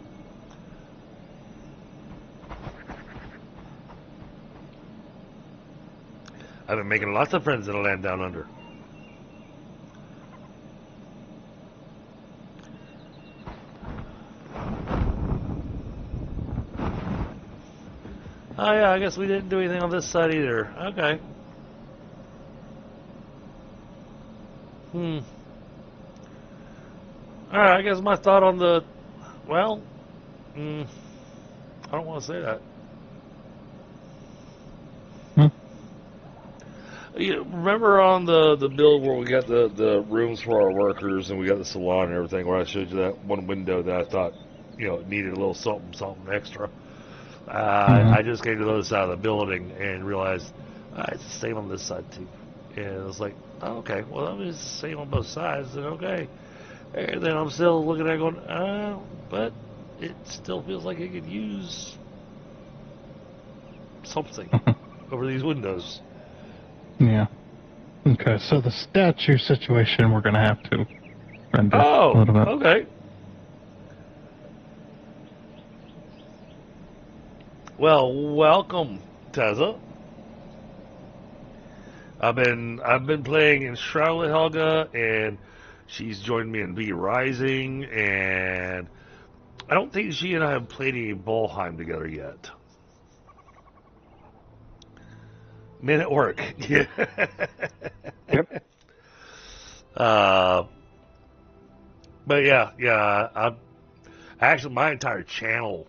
S2: I've been making lots of friends in the land down under. Oh yeah, I guess we didn't do anything on this side either. Okay. Alright, I guess my thought on the... Well, I don't want to say that. You remember on the build where we got the rooms for our workers and we got the salon and everything, where I showed you that one window that I thought, needed a little something extra. I just came to the other side of the building and realized it's the same on this side too. And it was like, oh, okay, well, it's the same on both sides, then okay. And then I'm still looking at it going, but it still feels like it could use something over these windows.
S5: Yeah. Okay, so the statue situation we're going to have to render a
S2: Oh,
S5: little bit.
S2: okay. Well, welcome, Tezza. I've been playing Enshrouded Helga, and she's joined me in V Rising, and I don't think she and I have played any Valheim together yet. Men at work. Yeah.
S4: Yep.
S2: But yeah. Actually, my entire channel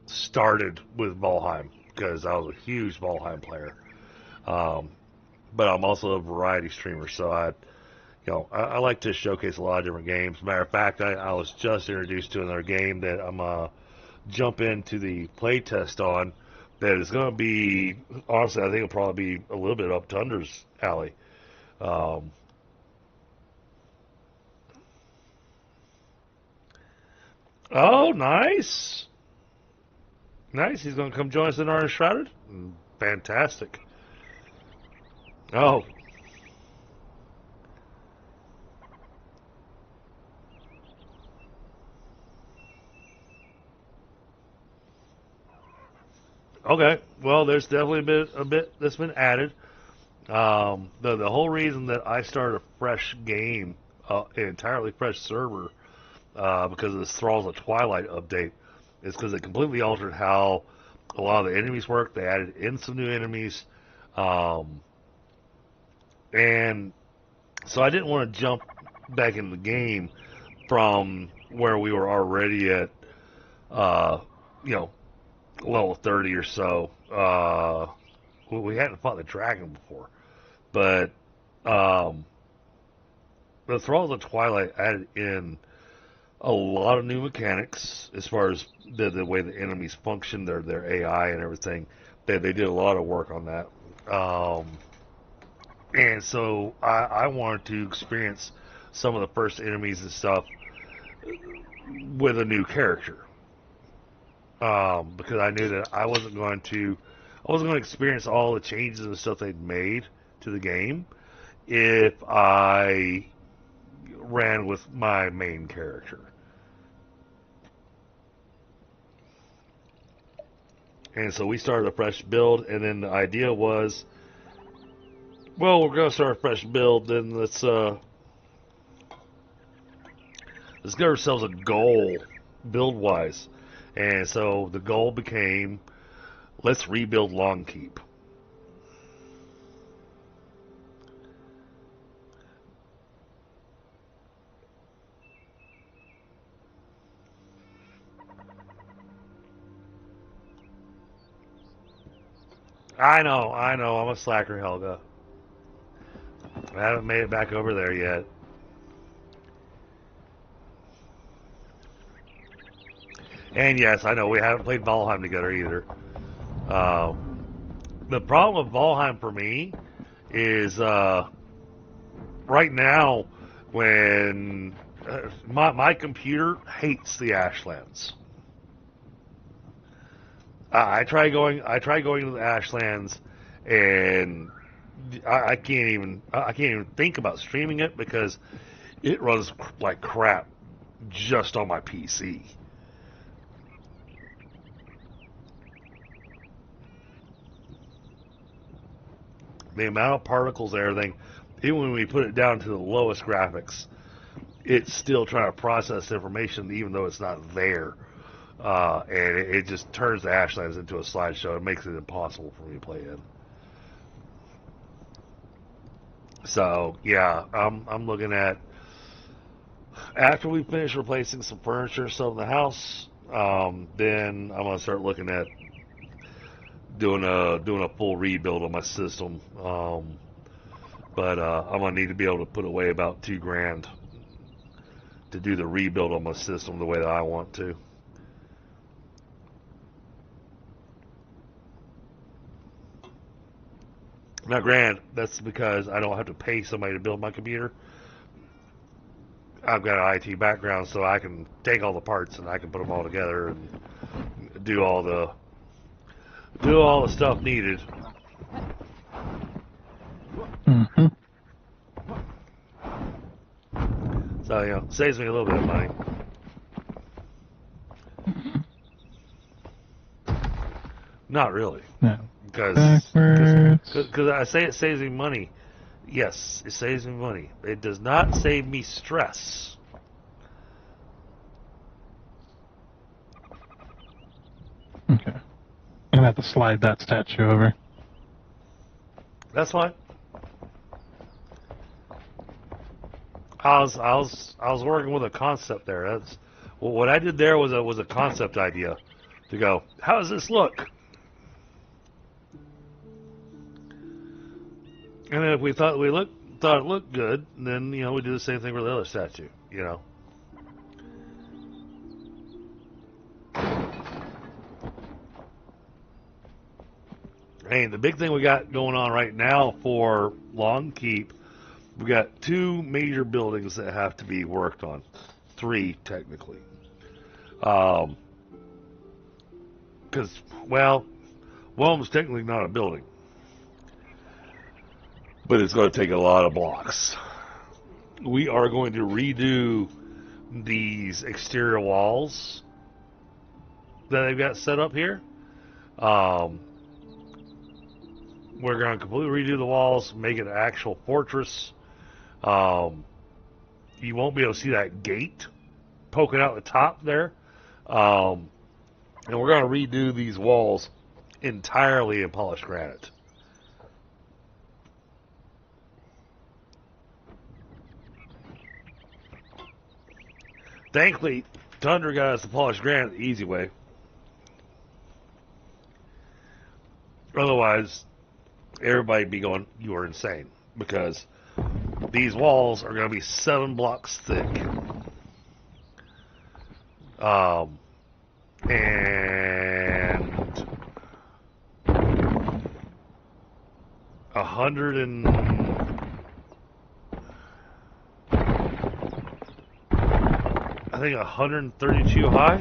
S2: started with Valheim because I was a huge Valheim player. But I'm also a variety streamer, so I like to showcase a lot of different games. Matter of fact, I was just introduced to another game that I'm jump into the playtest on. That is going to be, honestly, I think it'll probably be a little bit up Tunder's alley. Oh, nice. Nice. He's going to come join us in our Enshrouded? Fantastic. Oh. Okay. Well, there's definitely a bit that's been added. The whole reason that I started a fresh game, an entirely fresh server, because of this Thralls of Twilight update, is because it completely altered how a lot of the enemies work. They added in some new enemies, and so I didn't want to jump back in the game from where we were already at, level 30 or so. We hadn't fought the dragon before, but the Thralls of Twilight added in a lot of new mechanics as far as the way the enemies function, their AI and everything. They did a lot of work on that. And so I wanted to experience some of the first enemies and stuff with a new character. Because I knew that I wasn't going to experience all the changes and stuff they'd made to the game if I ran with my main character. And so we started a fresh build, and then the idea was, well, we're going to start a fresh build, then let's get ourselves a goal build-wise. And so the goal became, let's rebuild Longkeep. I know, I'm a slacker, Helga. I haven't made it back over there yet. And yes, I know we haven't played Valheim together either. The problem with Valheim for me is right now when my computer hates the Ashlands. I try going to the Ashlands, and I can't even think about streaming it because it runs like crap just on my PC. The amount of particles and everything, even when we put it down to the lowest graphics, it's still trying to process information even though it's not there. And it just turns the Ashlands into a slideshow. It makes it impossible for me to play in. So yeah, I'm looking at, after we finish replacing some furniture and stuff in the house, then I'm gonna start looking at doing a full rebuild on my system. But I'm gonna need to be able to put away about $2,000 to do the rebuild on my system the way that I want to. Now, granted, that's because I don't have to pay somebody to build my computer. I've got an IT background, so I can take all the parts and I can put them all together and do all the stuff needed.
S5: Mm-hmm.
S2: So, you know, saves me a little bit of money. Not really.
S5: No.
S2: Because I say it saves me money. Yes, it saves me money. It does not save me stress.
S5: Okay. I'm gonna have to slide that statue over.
S2: That's fine. I was working with a concept there. That's well, what I did there was a concept idea to go. How does this look? And then if we thought it looked good, then you know we do the same thing for the other statue. You know. Hey, the big thing we got going on right now for Long Keep, we got 2 major buildings that have to be worked on. 3 technically. Because well, one of them's technically not a building. But it's going to take a lot of blocks. We are going to redo these exterior walls that they've got set up here. We're going to completely redo the walls, make it an actual fortress. You won't be able to see that gate poking out the top there. And we're going to redo these walls entirely in polished granite. Thankfully, Tundra got us the polished granite the easy way. Otherwise, everybody would be going, you are insane. Because these walls are going to be 7 blocks thick. And 100 and... I think 132 high.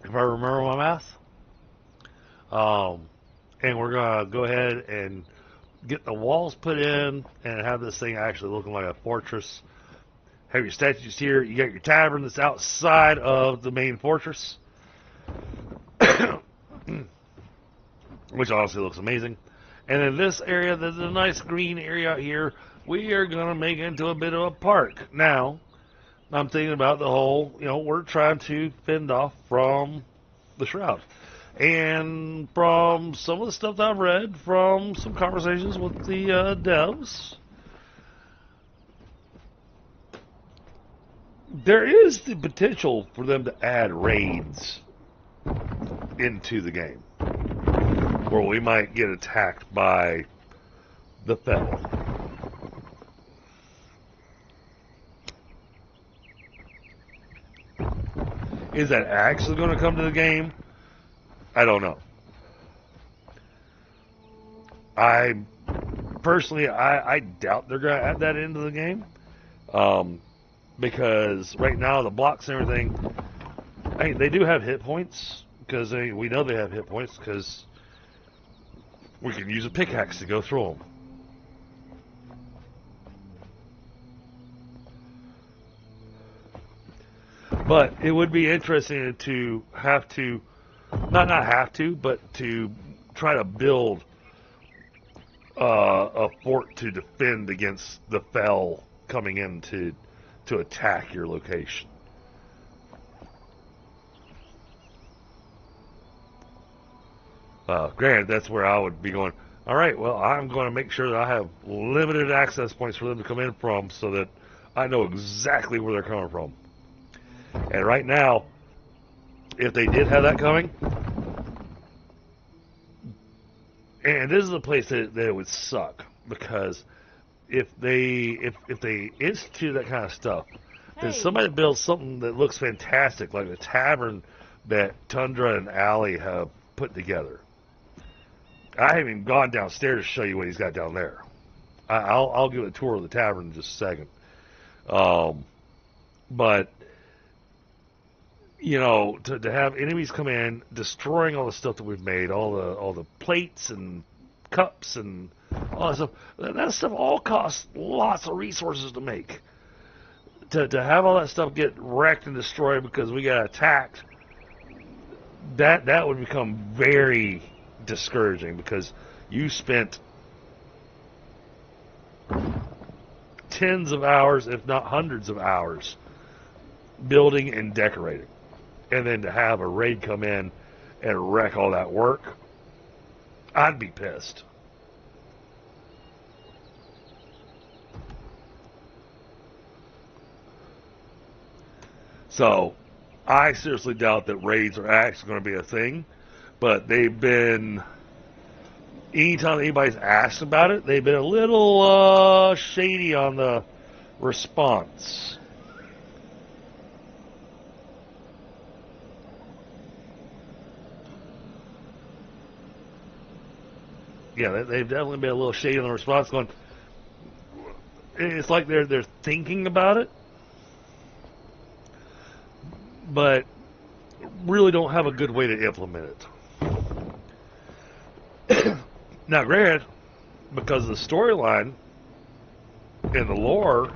S2: If I remember my math. And we're going to go ahead and get the walls put in and have this thing actually looking like a fortress. Have your statues here. You got your tavern that's outside of the main fortress. Which honestly looks amazing. And in this area, there's a nice green area out here. We are going to make it into a bit of a park. Now, I'm thinking about the whole, you know, we're trying to fend off from the Shroud. And from some of the stuff that I've read, from some conversations with the devs, there is the potential for them to add raids into the game. Where we might get attacked by the Fel. Is that actually going to come to the game? I don't know. I personally doubt they're going to add that into the game. Because right now the blocks and everything, they do have hit points. Because we know they have hit points because we can use a pickaxe to go through them. But it would be interesting to have to, not have to, but to try to build a fort to defend against the Fel coming in to attack your location. Granted, that's where I would be going, all right, well, I'm going to make sure that I have limited access points for them to come in from so that I know exactly where they're coming from. And right now, if they did have that coming, and this is a place that it would suck, because if they institute that kind of stuff, then somebody builds something that looks fantastic, like the tavern that Tundra and Allie have put together. I haven't even gone downstairs to show you what he's got down there. I'll give a tour of the tavern in just a second. But, you know, to have enemies come in, destroying all the stuff that we've made, all the plates and cups and all that stuff, that stuff all costs lots of resources to make. To have all that stuff get wrecked and destroyed because we got attacked, that would become very discouraging, because you spent tens of hours, if not hundreds of hours, building and decorating. And then to have a raid come in and wreck all that work, I'd be pissed. So, I seriously doubt that raids are actually going to be a thing, but they've been, anytime anybody's asked about it, they've been a little shady on the response. Yeah, they've definitely been a little shady on the response, going, it's like they're thinking about it, but really don't have a good way to implement it. Now, granted, because of the storyline and the lore,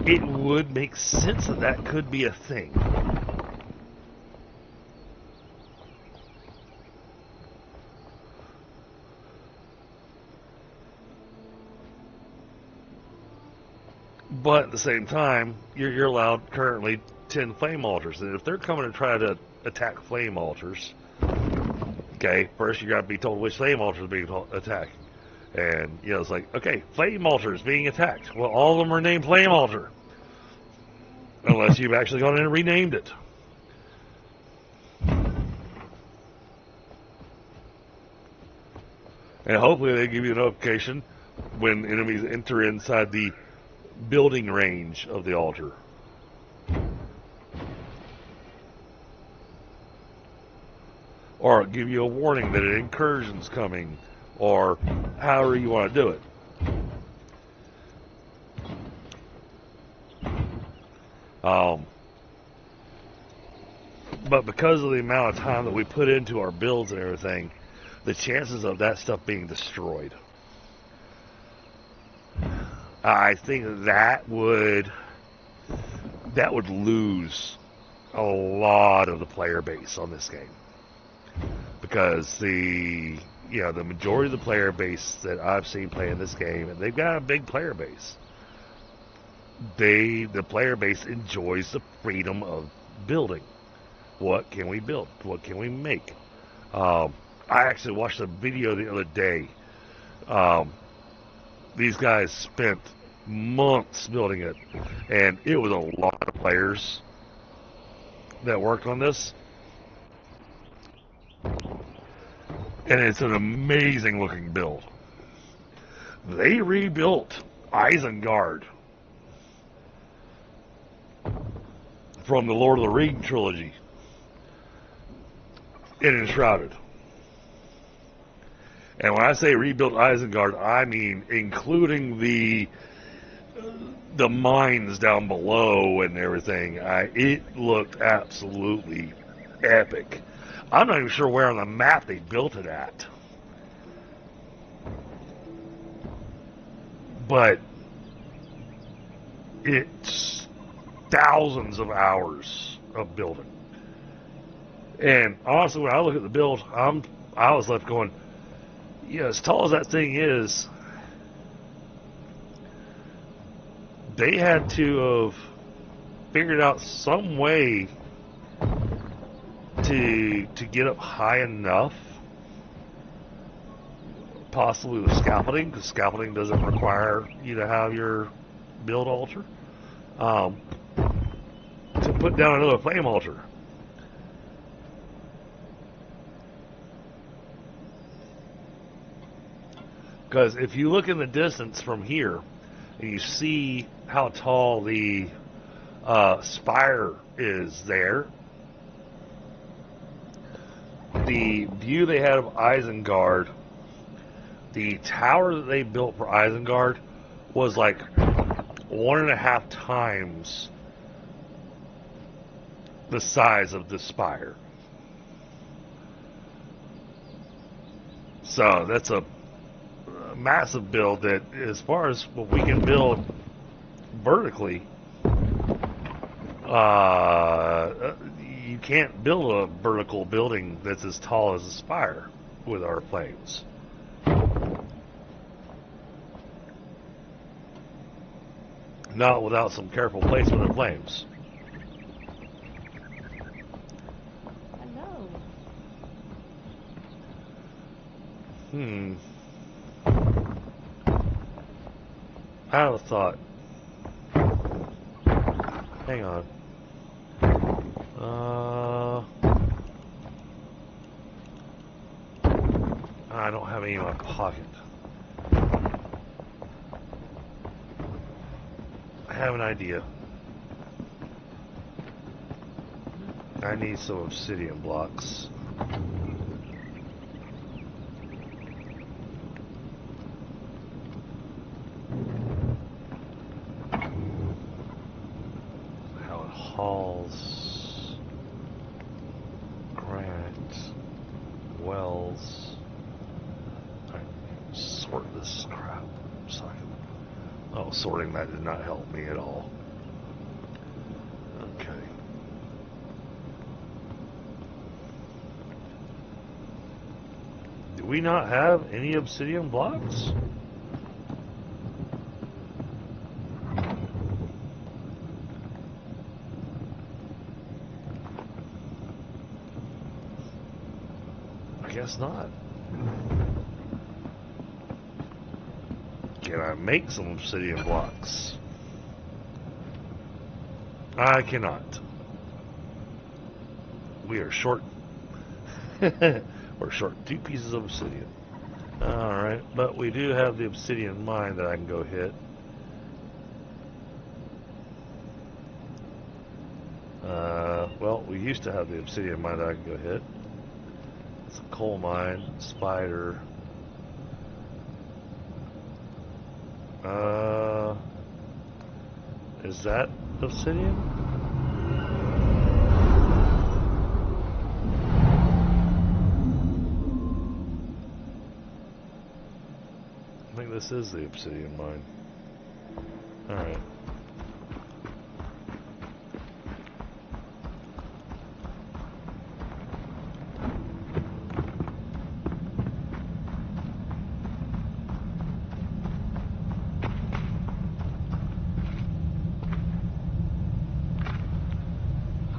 S2: it would make sense that that could be a thing. But at the same time, you're allowed currently 10 flame altars, and if they're coming to try to attack flame altars, okay, first you got to be told which flame altars are being attacked. And, you know, it's like, okay, flame altars being attacked. Well, all of them are named flame altar, unless you've actually gone in and renamed it. And hopefully they give you a notification when enemies enter inside the building range of the altar. Or give you a warning that an incursion's coming, or however you want to do it. But because of the amount of time that we put into our builds and everything, the chances of that stuff being destroyed, I think that would lose a lot of the player base on this game, because the majority of the player base that I've seen playing this game, and they've got a big player base. The player base enjoys the freedom of building. What can we build? What can we make? I actually watched a video the other day. These guys spent months building it, and it was a lot of players that worked on this. And it's an amazing looking build. They rebuilt Isengard from the Lord of the Rings trilogy in Enshrouded. And when I say rebuilt Isengard, I mean including the mines down below and everything. It looked absolutely epic. I'm not even sure where on the map they built it at. But it's thousands of hours of building. And honestly, when I look at the build, I was left going, yeah, as tall as that thing is, they had to have figured out some way to get up high enough, possibly with scaffolding, because scaffolding doesn't require you to have your build altar, to put down another flame altar. Because if you look in the distance from here, and you see how tall the spire is there, the view they had of Isengard, the tower that they built for Isengard was like 1.5 times the size of the spire. So that's a massive build that, as far as what we can build vertically, you can't build a vertical building that's as tall as a spire with our flames. Not without some careful placement of flames.
S9: Hello.
S2: I have a thought. Hang on. I don't have any in my pocket. I have an idea. I need some obsidian blocks. Howard Halls, Grant, Wells. Alright, sort this crap so I can. Oh, sorting that did not help me at all. Okay. Do we not have any obsidian blocks? I guess not. Can I make some obsidian blocks? I cannot. We are short. We're short 2 pieces of obsidian. Alright, but we do have the obsidian mine that I can go hit. Well, we used to have the obsidian mine that I can go hit. It's a coal mine, spider. Is that obsidian? I think this is the obsidian mine. Alright.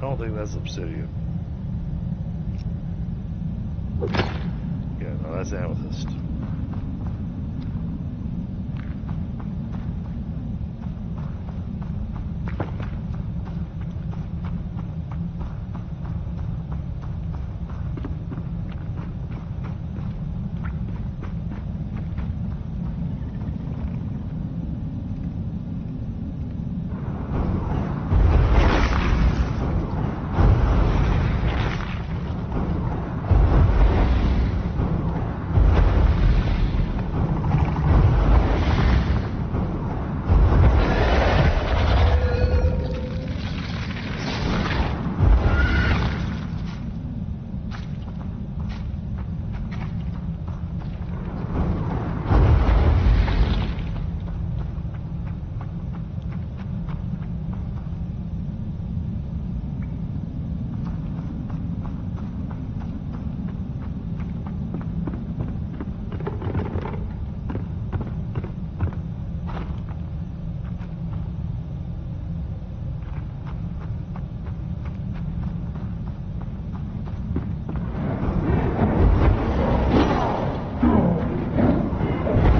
S2: I don't think that's obsidian. Yeah, no, that's amethyst.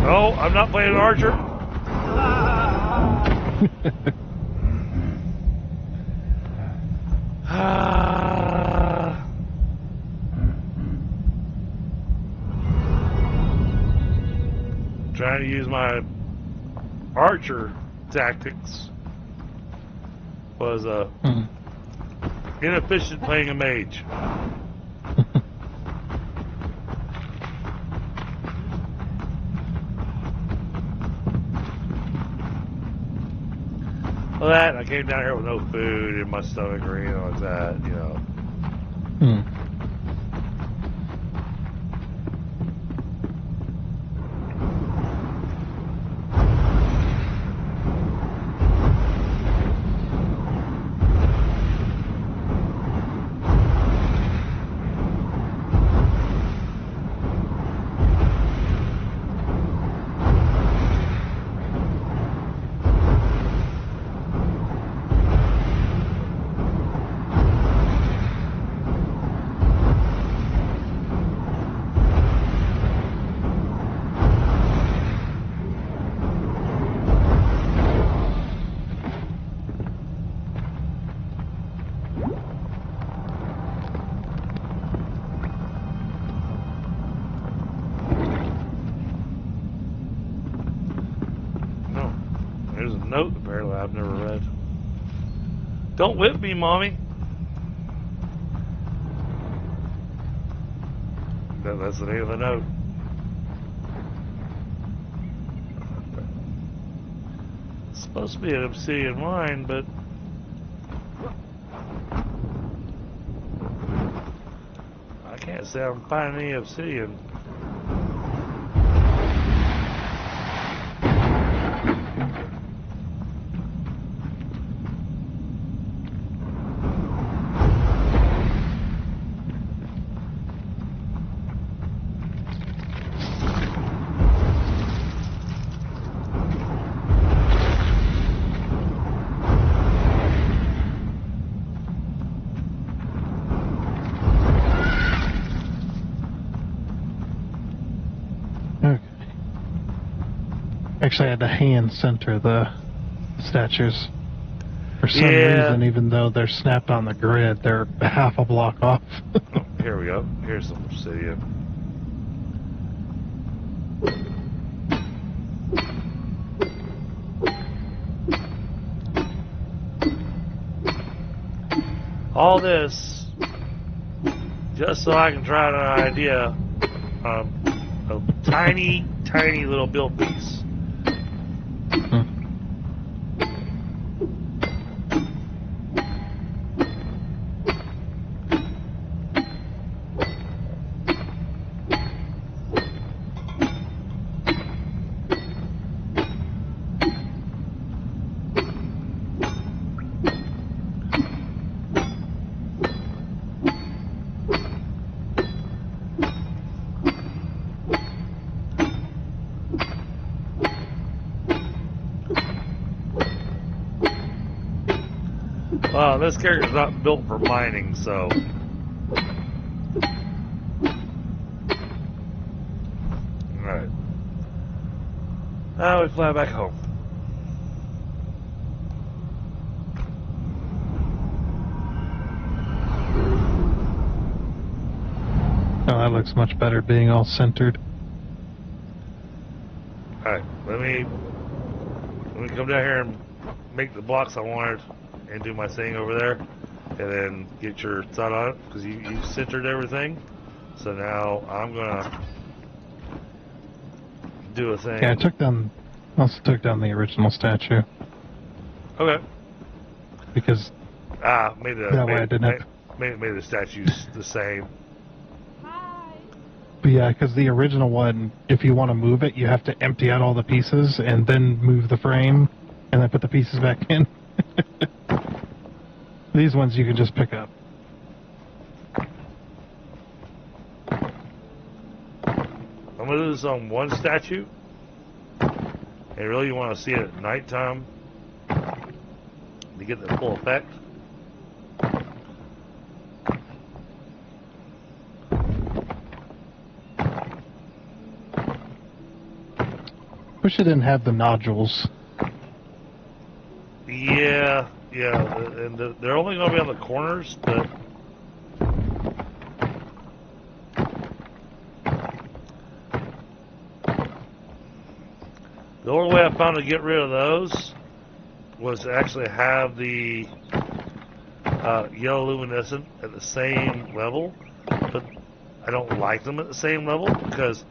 S2: No, I'm not playing an archer. Trying to use my archer tactics was inefficient playing a mage. Well, that, I came down here with no food in my stomach or anything like that, you know.
S5: Hmm.
S2: No. There's a note apparently I've never read. Don't whip me, Mommy. That's the name of the note. It's supposed to be an obsidian mine, but I can't say I'm finding any obsidian.
S5: Okay. Actually, I had to hand center the statues. For some reason, even though they're snapped on the grid, they're half a block off.
S2: Oh, here we go. Here's some obsidian. All this just so I can try an idea of a tiny, tiny little build piece. This character's not built for mining, so. Alright. Now we fly back home.
S5: Oh, that looks much better being all centered.
S2: Alright, let me come down here and make the blocks I wanted and do my thing over there, and then get your thought on it, because you centered everything. So now I'm gonna do a thing.
S5: Yeah, I also took down the original statue.
S2: Okay.
S5: Because
S2: made the statues the same.
S5: But yeah, because the original one, if you want to move it, you have to empty out all the pieces and then move the frame and then put the pieces back in. These ones you can just pick up.
S2: I'm going to do this on one statue. And really you want to see it at nighttime to get the full effect.
S5: Wish it didn't have the nodules.
S2: Yeah, and they're only going to be on the corners, but the only way I found to get rid of those was to actually have the yellow luminescent at the same level, but I don't like them at the same level because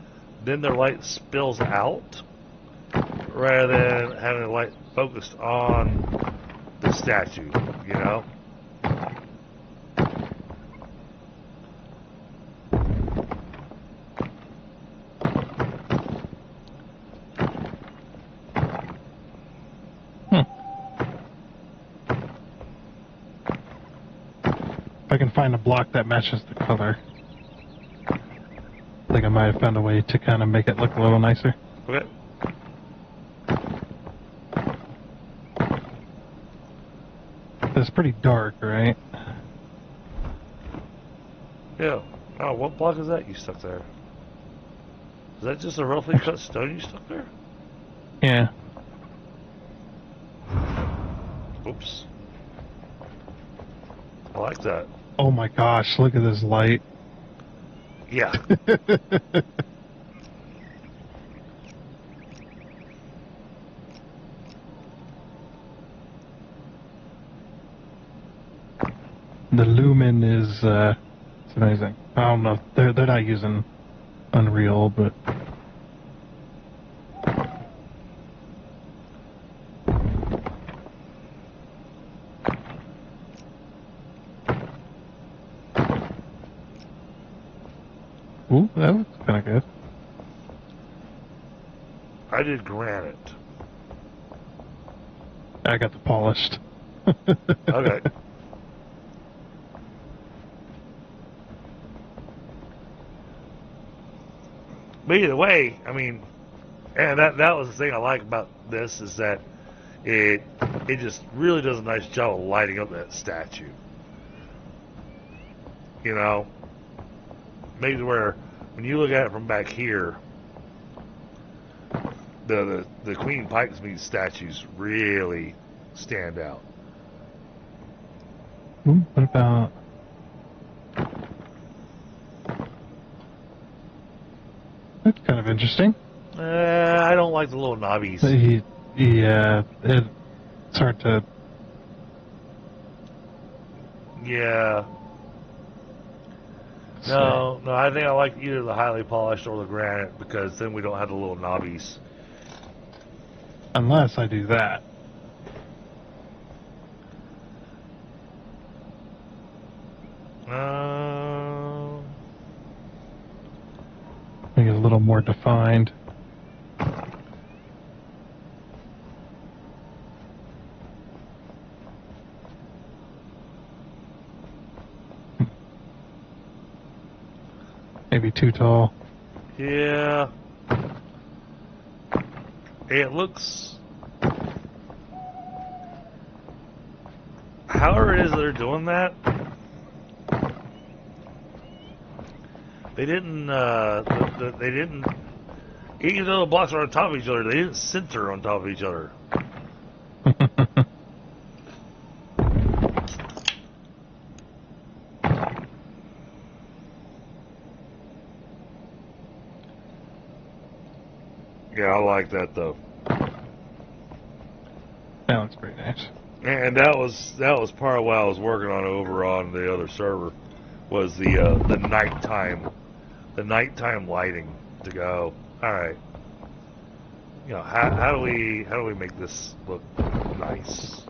S2: then their light spills out rather than having the light focused on statue, you know?
S5: If I can find a block that matches the color, I think I might have found a way to kind of make it look a little nicer.
S2: Okay.
S5: It's pretty dark, right?
S2: Yeah. Oh, what block is that you stuck there? Is that just a roughly cut stone you stuck there?
S5: Yeah.
S2: Oops. I like that.
S5: Oh my gosh, look at this light.
S2: Yeah.
S5: The lumen is, it's amazing. I don't know, they're not using Unreal, but... Ooh, that looks kind of good.
S2: I did granite.
S5: I got the polished.
S2: Okay. But either way, I mean, and that was the thing I like about this is that it just really does a nice job of lighting up that statue. You know, makes it where when you look at it from back here, the Queen Pike's Mead statues really stand out.
S5: Ooh, what about... That's kind of interesting.
S2: I don't like the little knobbies.
S5: Yeah, it's hard to...
S2: Yeah. No, I think I like either the highly polished or the granite because then we don't have the little knobbies.
S5: Unless I do that. Make it a little more defined. Maybe too tall.
S2: Yeah. It looks... However it is that they're doing that, they didn't, they didn't, even though the blocks are on top of each other, they didn't center on top of each other. Yeah, I like that though.
S5: That looks pretty nice.
S2: And that was part of what I was working on over on the other server, was the nighttime lighting to go. All right, you know, how do we make this look nice?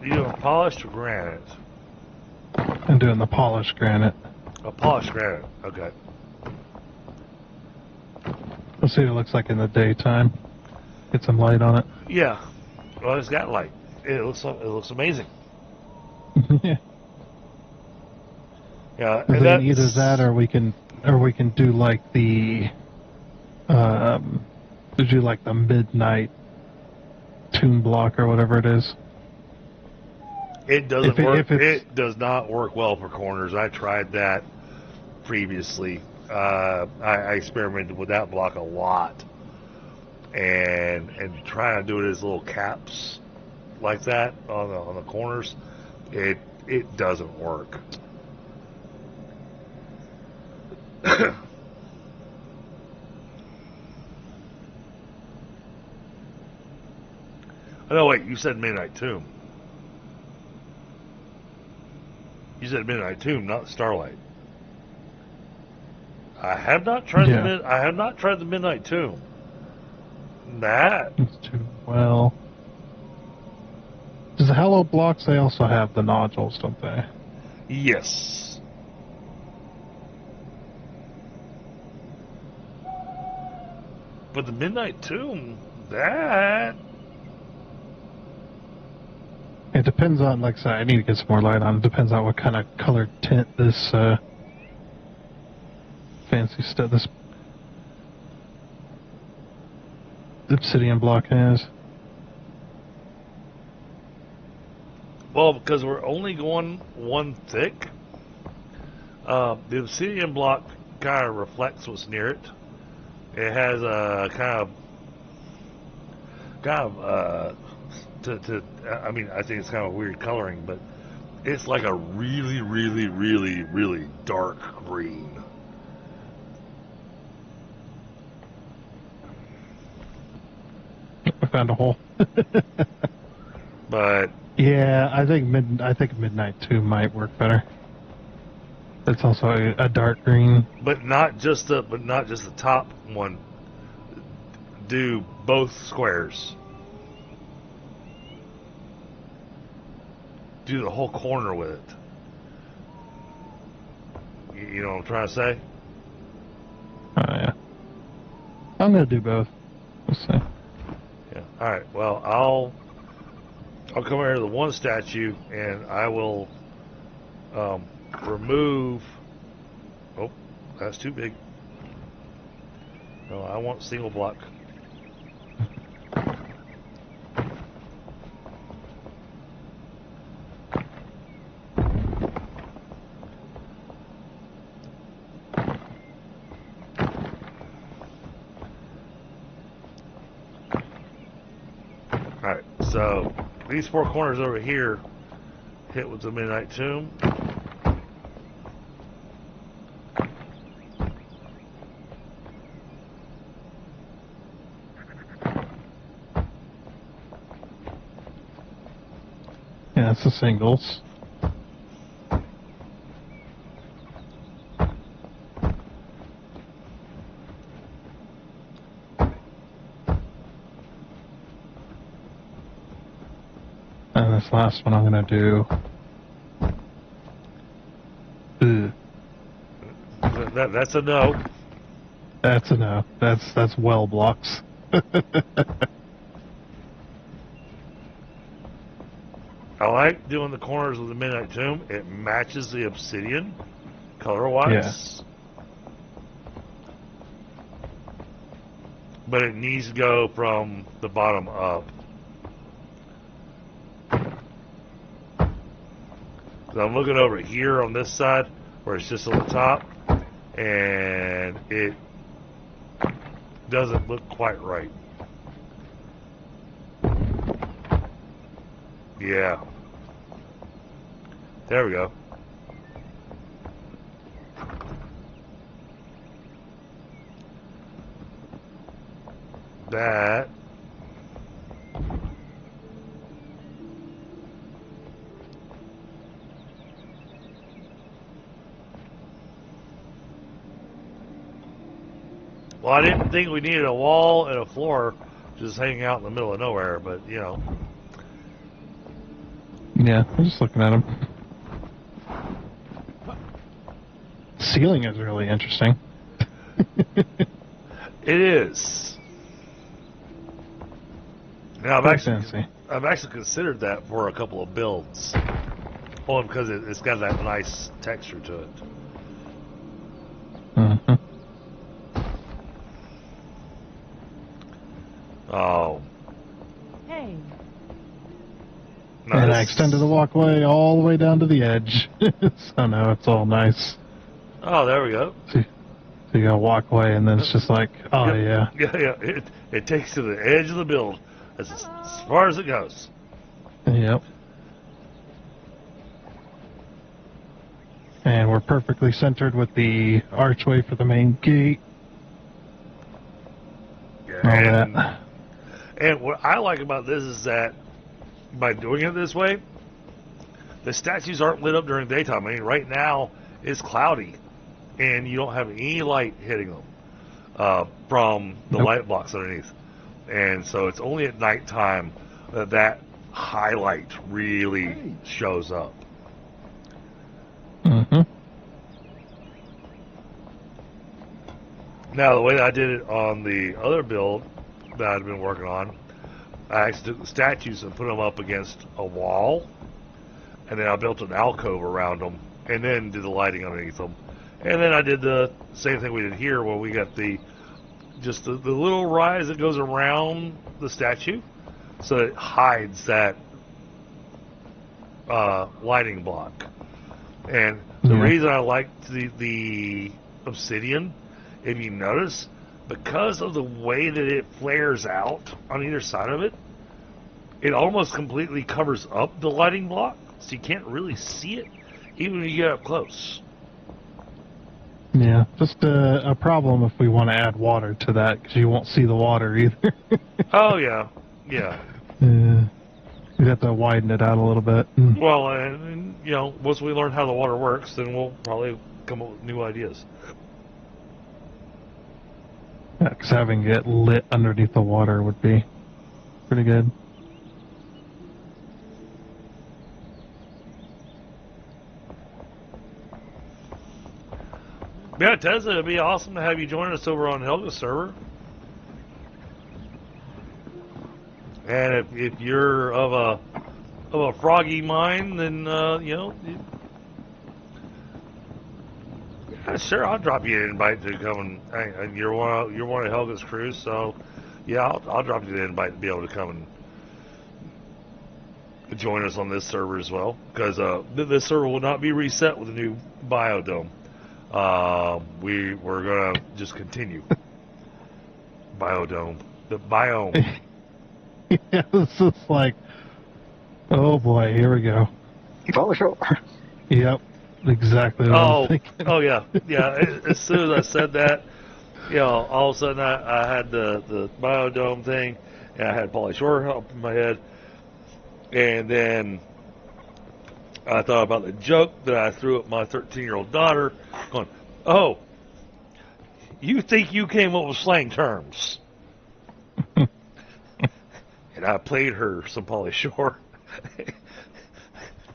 S2: You doing polished or granite?
S5: I'm doing the polished granite.
S2: A polished granite. Okay.
S5: Let's see what it looks like in the daytime. Get some light on it.
S2: Yeah. Well, it's got light. It looks amazing.
S5: Yeah.
S2: Yeah.
S5: And
S2: And
S5: then either
S2: that's,
S5: that, or we can do like the, do like the midnight tomb block or whatever it is.
S2: it doesn't work.
S5: If it's,
S2: It does not work well for corners. I tried that previously. I experimented with that block a lot, and trying to do it as little caps like that on the corners. It it doesn't work. Oh, no, wait, you said Midnight Tomb. You said Midnight Tomb, not Starlight. I have not tried the Midnight Tomb. That
S5: It's too well. Does the Hollow blocks? They also have the nodules, don't they?
S2: yes. But the Midnight Tomb, that
S5: It depends on, like I said, I need to get some more light on it. Depends on what kind of colored tint this fancy stuff, this obsidian block has.
S2: well, because we're only going one thick. The obsidian block kind of reflects what's near it. It has a I mean, I think it's kind of weird coloring, but it's like a really, really, really, really dark green.
S5: I found a hole.
S2: But
S5: Yeah, I think Midnight 2 might work better. It's also a dark green.
S2: but not just the top one. Do both squares. Do the whole corner with it. You know what I'm trying to say?
S5: Oh yeah. I'm gonna do both. We'll see.
S2: Yeah. All right. Well, I'll come over to the one statue and I will remove. Oh, that's too big. No, I want single block. Alright, so these four corners over here hit with the Midnight Tomb.
S5: Yeah, it's the singles. And this last one I'm gonna do.
S2: That's a no.
S5: That's a no. That's well blocks.
S2: I like doing the corners of the Midnight Tomb. It matches the obsidian color-wise. But it needs to go from the bottom up. So I'm looking over here on this side where it's just on the top, and it doesn't look quite right. Yeah. There we go. That. Well, I didn't think we needed a wall and a floor just hanging out in the middle of nowhere, but, you know.
S5: Yeah, I'm just looking at them. Ceiling is really interesting.
S2: It is. Now,
S5: Very fancy.
S2: I've actually considered that for a couple of builds. Only because it's got that nice texture to it.
S5: Mm-hmm.
S2: Oh.
S9: Hey.
S2: No,
S5: And
S2: this-
S5: I extended the walkway all the way down to the edge. So now it's all nice.
S2: Oh, there we go.
S5: So you got a walkway, and then it's just like, oh
S2: Yep.
S5: yeah.
S2: Yeah. It takes to the edge of the build. That's as far as it goes.
S5: Yep. And we're perfectly centered with the archway for the main gate.
S2: Yeah,
S5: All that.
S2: and what I like about this is that by doing it this way, the statues aren't lit up during daytime. I mean, right now it's cloudy, and you don't have any light hitting them from the light blocks underneath. And so it's only at nighttime that highlight really shows up.
S5: Mm-hmm.
S2: Now, the way that I did it on the other build that I'd been working on, I actually took the statues and put them up against a wall, and then I built an alcove around them, and then did the lighting underneath them. And then I did the same thing we did here, where we got the little rise that goes around the statue, so it hides that lighting block. And the reason I liked the obsidian, if you notice, because of the way that it flares out on either side of it, it almost completely covers up the lighting block, so you can't really see it, even when you get up close.
S5: Yeah, just a problem if we want to add water to that, because you won't see the water either.
S2: Oh, yeah. Yeah.
S5: We'd have to widen it out a little bit.
S2: Well, and, you know, once we learn how the water works, then we'll probably come up with new ideas.
S5: Yeah, because having it lit underneath the water would be pretty good.
S2: Yeah, Tessa, it'd be awesome to have you join us over on Helga's server. And if you're of a froggy mind, then you know, yeah, sure, I'll drop you an invite to come and you're one of Helga's crews, so yeah, I'll drop you the invite to be able to come and join us on this server as well, because this server will not be reset with a new biodome. We're gonna just continue. Biodome. The biome.
S5: Yeah, this is like, oh boy, here we go.
S4: Oh, sure.
S5: Yep, exactly what I was thinking.
S2: Oh yeah, yeah. As soon as I said that, you know, all of a sudden I had the biodome thing, and I had Pauly Shore up in my head, and then I thought about the joke that I threw at my 13-year-old daughter, going, "Oh, you think you came up with slang terms?" And I played her some Pauly Shore,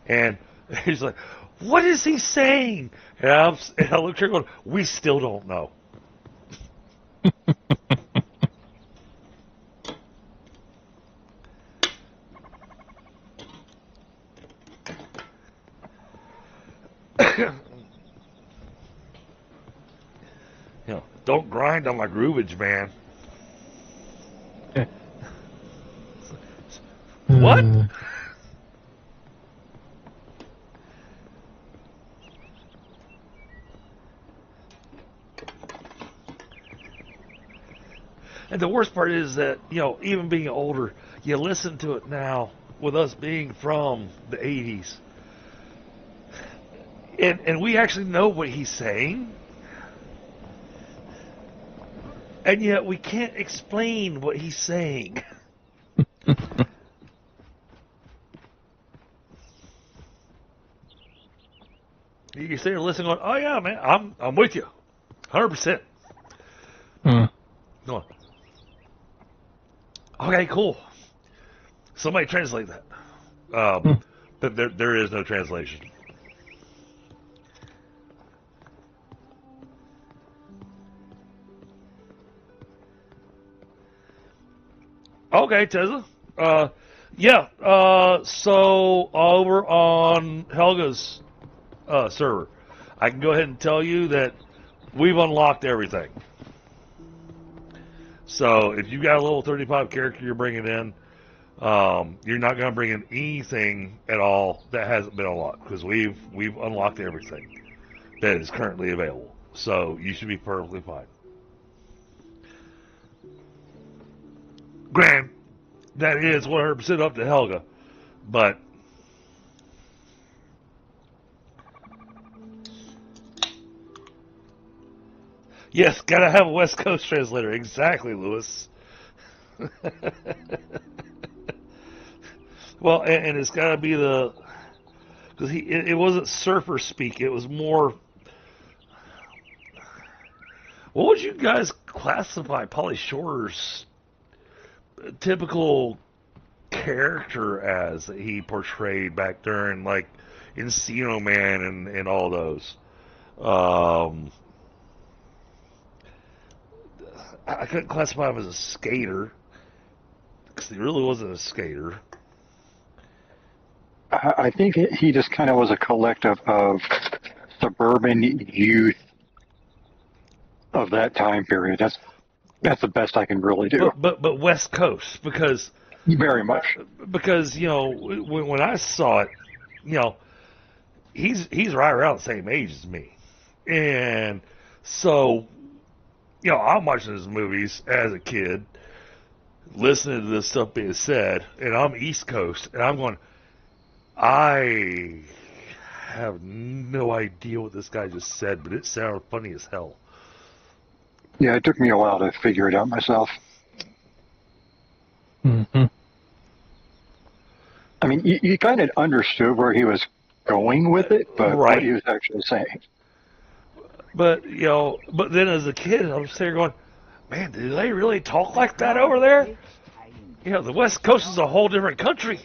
S2: and he's like, "What is he saying?" And I looked at her going, "We still don't know." You know, don't grind on my groovage, man. What? And the worst part is that, you know, even being older, you listen to it now with us being from the 80s. And we actually know what he's saying. And yet we can't explain what he's saying. You sit there listening going, "Oh yeah, man, I'm with you. 100%. Going, okay, cool. Somebody translate that. But there is no translation. Okay, Tessa. Yeah. So over on Helga's server, I can go ahead and tell you that we've unlocked everything. So if you've got a level 35 character you're bringing in, you're not going to bring in anything at all that hasn't been unlocked, because we've unlocked everything that is currently available. So you should be perfectly fine. Grant, that is 100% up to Helga, but Yes, gotta have a West Coast translator. Exactly, Lewis. Well, and it's gotta be because it wasn't surfer speak. It was more. What would you guys classify Pauly Shore's typical character as that he portrayed back during like Encino Man and all those? I couldn't classify him as a skater because he really wasn't a skater.
S4: I think he just kind of was a collective of suburban youth of that time period. That's the best I can really do.
S2: But West Coast because
S4: Very much.
S2: Because when I saw it, he's right around the same age as me, and so I'm watching his movies as a kid, listening to this stuff being said, and I'm East Coast, and I'm going, I have no idea what this guy just said, but it sounded funny as hell.
S4: Yeah, it took me a while to figure it out myself.
S5: Mm-hmm.
S4: I mean, you kind of understood where he was going with it, but
S2: Right.
S4: what he was actually saying.
S2: But but then as a kid, I was sitting there going, man, do they really talk like that over there? The West Coast is a whole different country.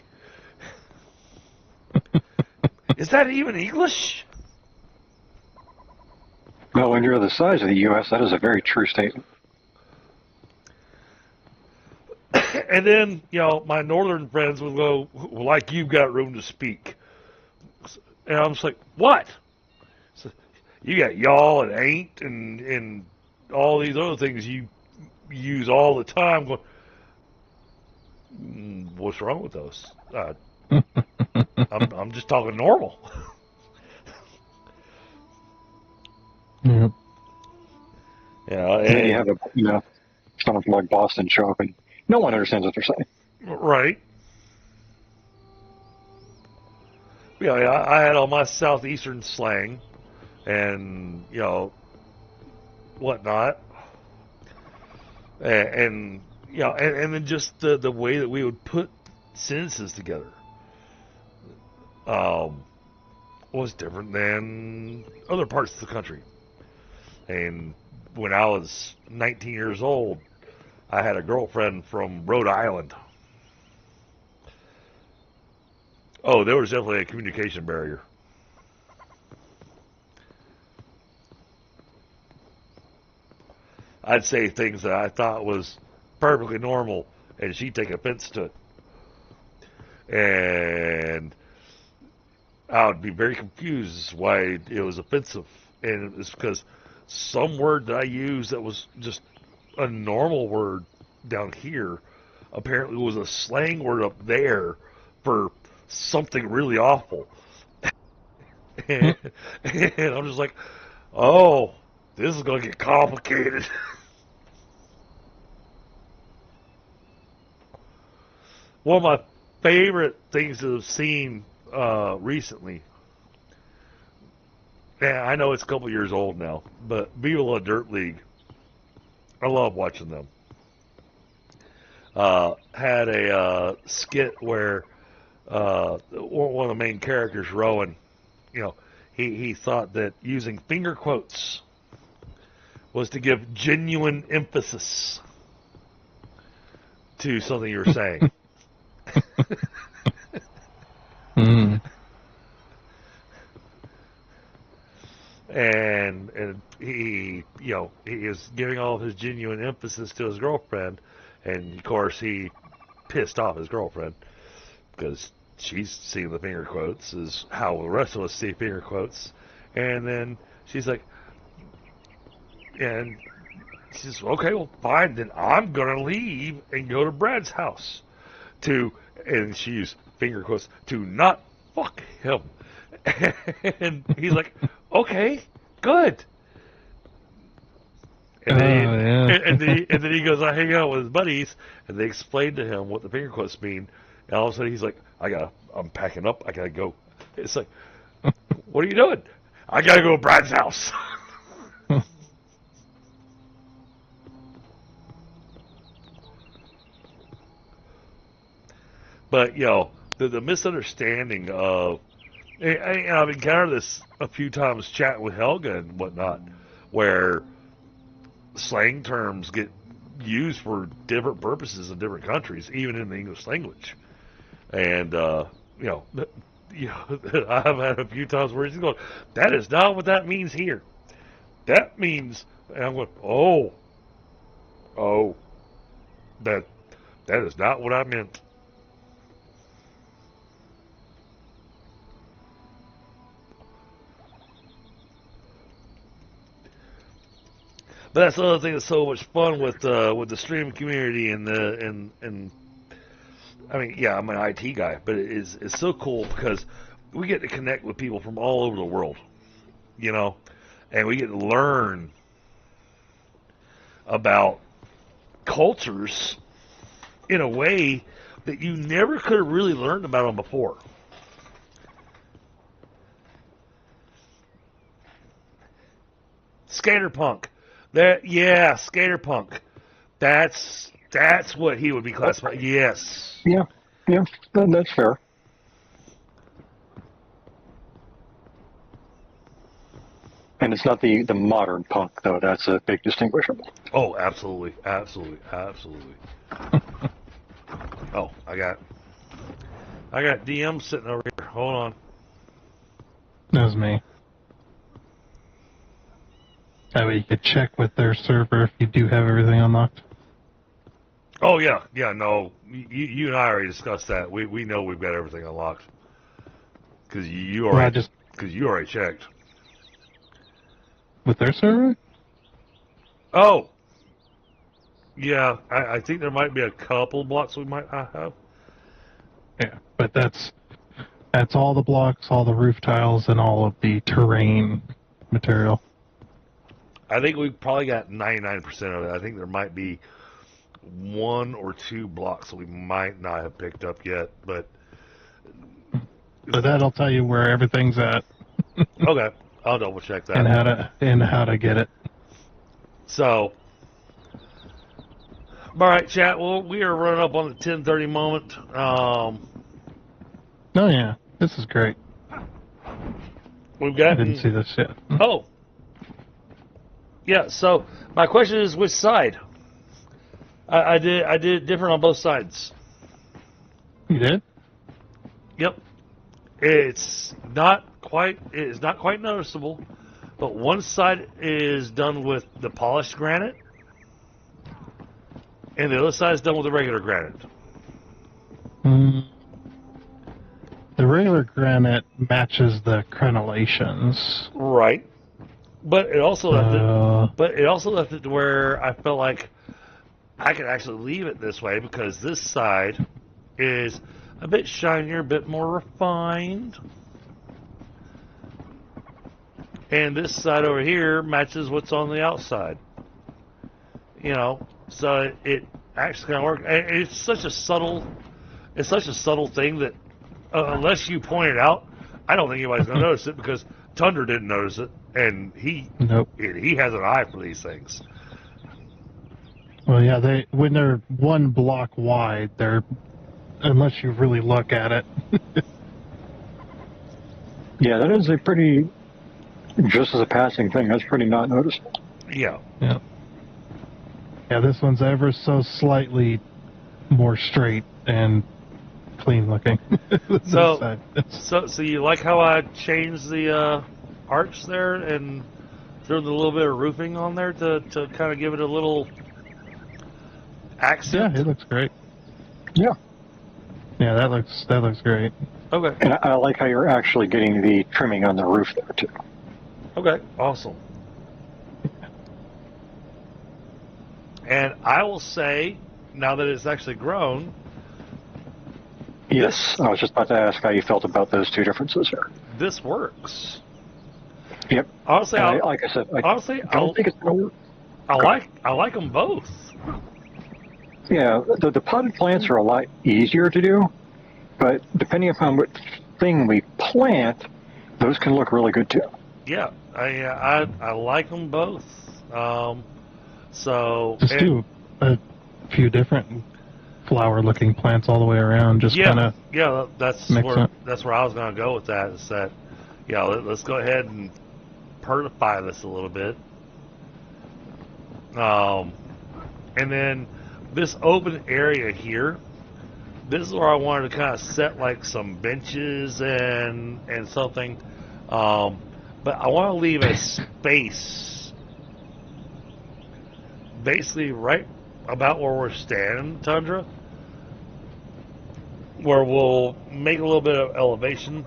S2: Is that even English?
S4: Well, when you're the size of the U.S., that is a very true statement.
S2: And then, my northern friends would go, well, like you've got room to speak. And I'm just like, what? So, you got y'all and ain't and all these other things you use all the time. Going, what's wrong with those? I'm just talking normal.
S5: Yep.
S4: And then you have someone from like Boston show up, and no one understands what they're saying.
S2: Right. I had all my southeastern slang and whatnot, and then just the way that we would put sentences together was different than other parts of the country. And when I was 19 years old, I had a girlfriend from Rhode Island. Oh, there was definitely a communication barrier. I'd say things that I thought was perfectly normal, and she'd take offense to it. And I would be very confused why it was offensive. And it was because some word that I used that was just a normal word down here apparently was a slang word up there for something really awful. and I'm just like, oh, this is going to get complicated. One of my favorite things to have seen recently, and I know it's a couple years old now, but Viva La Dirt League, I love watching them. Had a skit where one of the main characters, Rowan, he thought that using finger quotes was to give genuine emphasis to something you were saying.
S5: Mm.
S2: And he is giving all of his genuine emphasis to his girlfriend, and of course he pissed off his girlfriend because she's seeing the finger quotes is how the rest of us see finger quotes. And then she's like, and she says, okay, well, fine, then I'm gonna leave and go to Brad's house and she used finger quotes, to not fuck him. And he's like, okay, good. And then he goes, I hang out with his buddies, and they explain to him what the finger quotes mean. And all of a sudden he's like, I'm packing up, I gotta go. It's like, what are you doing? I gotta go to Brad's house. But the misunderstanding of, and I've encountered this a few times chatting with Helga and whatnot, where slang terms get used for different purposes in different countries, even in the English language. And I've had a few times where he's going, "That is not what that means here. That means," and I'm going, "Oh, that is not what I meant." But that's the other thing that's so much fun with the streaming community and I mean, yeah, I'm an IT guy, but it's so cool because we get to connect with people from all over the world, and we get to learn about cultures in a way that you never could have really learned about them before. Skaterpunk. Skaterpunk. That's what he would be classified. Yes.
S4: Yeah, that's fair. And it's not the modern punk, though. That's a big distinguishable.
S2: Oh, absolutely. Oh, I got DM sitting over here. Hold on.
S5: That was me. That way you could check with their server if you do have everything unlocked.
S2: Oh, yeah. No, you and I already discussed that. We know we've got everything unlocked because you already checked
S5: with their server.
S2: Oh, yeah. I think there might be a couple blocks we might have.
S5: Yeah, but that's all the blocks, all the roof tiles, and all of the terrain material.
S2: I think we've probably got 99% of it. I think there might be 1 or 2 blocks that we might not have picked up yet, but
S5: that'll tell you where everything's at.
S2: Okay, I'll double check that.
S5: And how to get it.
S2: So, all right, chat. Well, we are running up on the 10:30 moment.
S5: Oh yeah, this is great.
S2: We've got.
S5: I didn't see this yet.
S2: Oh. Yeah, so my question is which side? I did different on both sides.
S5: You did?
S2: Yep. It's not quite noticeable, but one side is done with the polished granite, and the other side is done with the regular granite.
S5: The regular granite matches the crenellations.
S2: Right. But it also left it to where I felt like I could actually leave it this way because this side is a bit shinier, a bit more refined. And this side over here matches what's on the outside. So it actually kind of works. And it's such a subtle thing that unless you point it out, I don't think anybody's going to notice it because Thunder didn't notice it, and he has an eye for these things.
S5: Well, yeah, when they're 1 block wide, unless you really look at it.
S4: Yeah, that is a pretty, just as a passing thing, that's pretty not noticeable.
S2: Yeah.
S5: Yeah, this one's ever so slightly more straight and clean looking.
S2: So you like how I changed the arch there and threw a little bit of roofing on there to kind of give it a little accent?
S5: Yeah, it looks great.
S4: Yeah.
S5: Yeah, that looks great.
S2: Okay.
S4: And I like how you're actually getting the trimming on the roof there too.
S2: Okay, awesome. And I will say, now that it's actually grown.
S4: Yes, I was just about to ask how you felt about those two differences there.
S2: This works.
S4: Yep.
S2: Honestly,
S4: like I said, I don't think it's going to work.
S2: I like them both.
S4: Yeah, the potted plants are a lot easier to do, but depending upon what thing we plant, those can look really good too.
S2: Yeah, I like them both. So
S5: just do a few different flower-looking plants all the way around. Just kind of
S2: that's
S5: mix
S2: where
S5: it.
S2: that's where I was going to go with that. Is that let's go ahead and pertify this a little bit. And then this open area here, this is where I wanted to kind of set like some benches and something. But I want to leave a space basically right about where we're standing, Tundra, where we'll make a little bit of elevation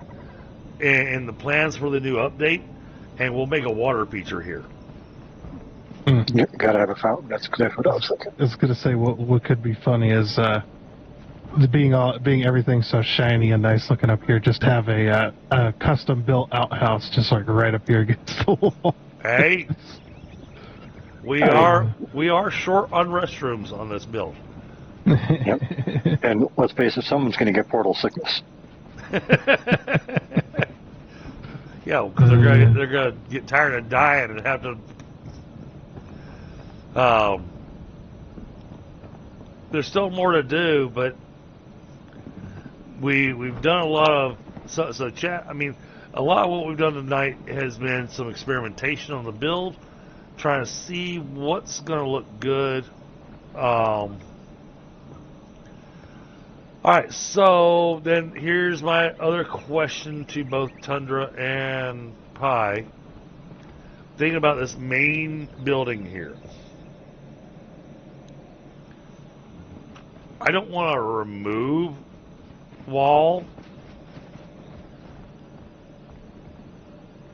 S2: in the plans for the new update, and we'll make a water feature here.
S4: Yep, gotta have a fountain. That's exactly what I was thinking.
S5: I was gonna say what could be funny is being everything so shiny and nice looking up here. Just have a custom built outhouse just like right up here against the wall.
S2: Hey, we are short on restrooms on this build.
S4: Yep. And let's face it, someone's going to get portal sickness.
S2: Yeah, because they're gonna get tired of dying and have to. There's still more to do, but we've done a lot of so chat. I mean, a lot of what we've done tonight has been some experimentation on the build, trying to see what's going to look good. All right, so then here's my other question to both Tundra and Pi. Thinking about this main building here. I don't want to remove wall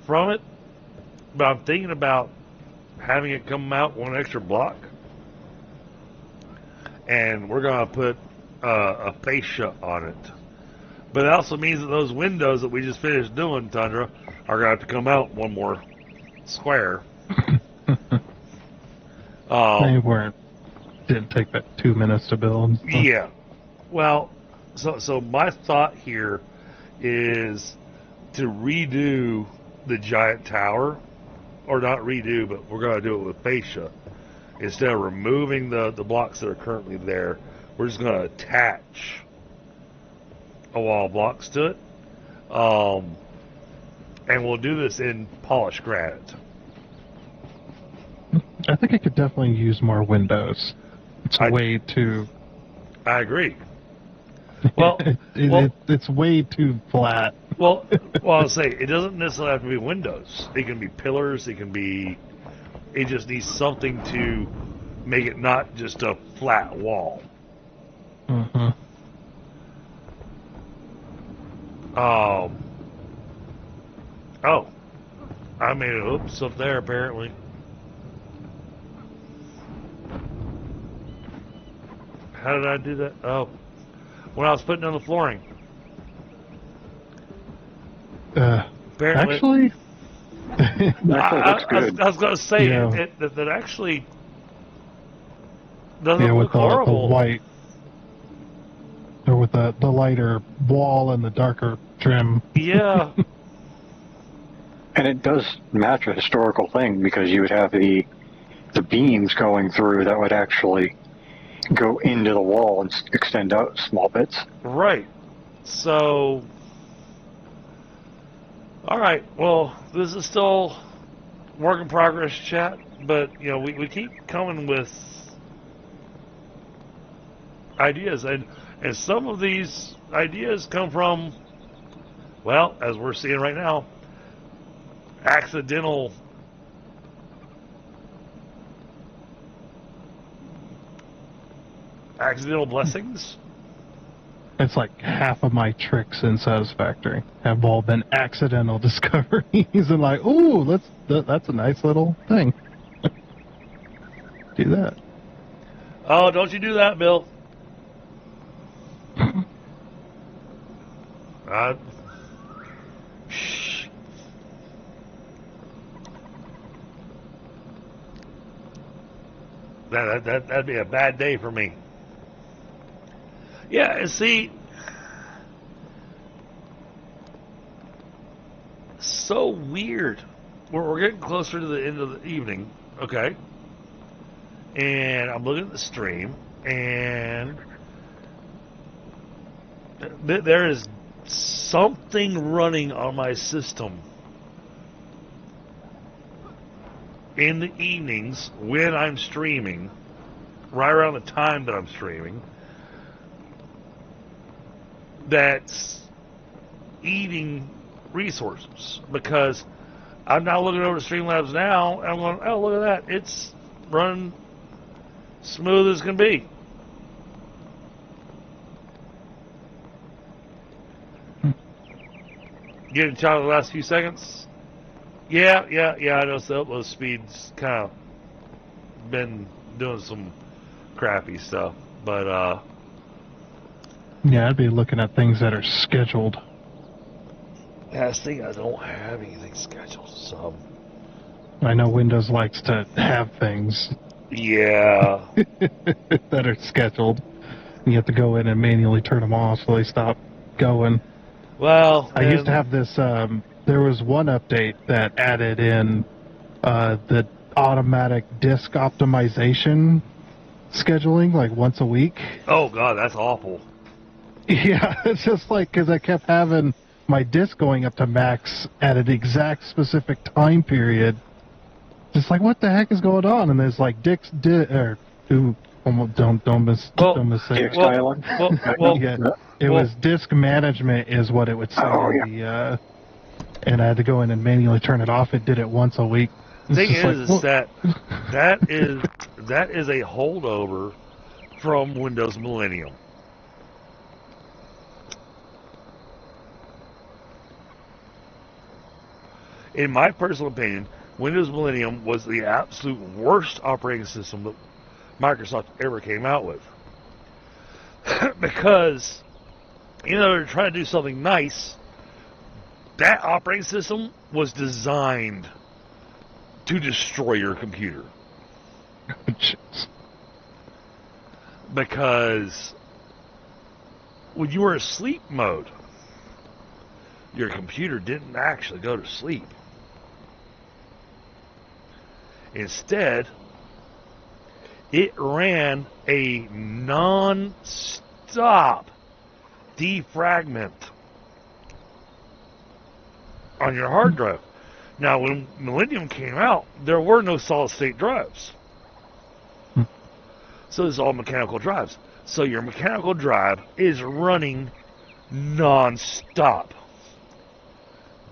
S2: from it, but I'm thinking about having it come out one extra block. And we're going to put a fascia on it. But it also means that those windows that we just finished doing, Tundra, are going to have to come out one more square.
S5: They didn't take that 2 minutes to build.
S2: Yeah. Well, so my thought here is to redo the giant tower, or not redo, but we're going to do it with fascia. Instead of removing the blocks that are currently there, we're just going to attach a wall of blocks to it. And we'll do this in polished granite.
S5: I think it could definitely use more windows. It's way too...
S2: I agree. Well,
S5: it's way too flat.
S2: Well, I'll say, it doesn't necessarily have to be windows. It can be pillars. It just needs something to make it not just a flat wall.
S5: Mm-hmm.
S2: Oh, I made an oops up there apparently. How did I do that? Oh, when I was putting on the flooring.
S5: Actually,
S4: looks good.
S2: I was going to say that actually doesn't look horrible.
S5: The white, or with the lighter wall and the darker trim.
S2: Yeah.
S4: And it does match a historical thing, because you would have the beams going through that would actually go into the wall and extend out small bits.
S2: Right. So, all right. Well, this is still work in progress, chat. But we keep coming with ideas, and some of these ideas come from, well, as we're seeing right now, accidental blessings.
S5: It's like half of my tricks in Satisfactory have all been accidental discoveries, and like, ooh, that's a nice little thing. Do that.
S2: Oh, don't you do that, Bill. Shh. That'd be a bad day for me. Yeah, and see, so weird. We're getting closer to the end of the evening, okay? And I'm looking at the stream, and there is something running on my system in the evenings when I'm streaming, right around the time that I'm streaming, that's eating resources. Because I'm now looking over the Streamlabs now, and I'm going, oh, look at that. It's running smooth as can be. Getting shot in the last few seconds? Yeah, I know the upload speed's kind of been doing some crappy stuff. But,
S5: yeah, I'd be looking at things that are scheduled.
S2: last thing, I don't have anything scheduled, so.
S5: I know Windows likes to have things
S2: Yeah.
S5: that are scheduled. You have to go in and manually turn them off so they stop going.
S2: Well,
S5: I used to have this, there was one update that added in the automatic disk optimization scheduling, like once a week.
S2: Oh, God, that's awful.
S5: Yeah, it's just like, because I kept having my disk going up to max at an exact specific time period. Just like, what the heck is going on? And there's like don't miss
S4: Disk Island.
S5: yeah, it was disk management is what it would say.
S4: Oh, yeah.
S5: And I had to go in and manually turn it off. It did it once a week.
S2: The thing is that is a holdover from Windows Millennium. In my personal opinion, Windows Millennium was the absolute worst operating system that Microsoft ever came out with. Because, they're trying to do something nice, that operating system was designed to destroy your computer. Because when you were in sleep mode, your computer didn't actually go to sleep. Instead, it ran a non-stop defragment on your hard drive. Now, when Millennium came out, there were no solid-state drives. So it's all mechanical drives. So your mechanical drive is running non-stop,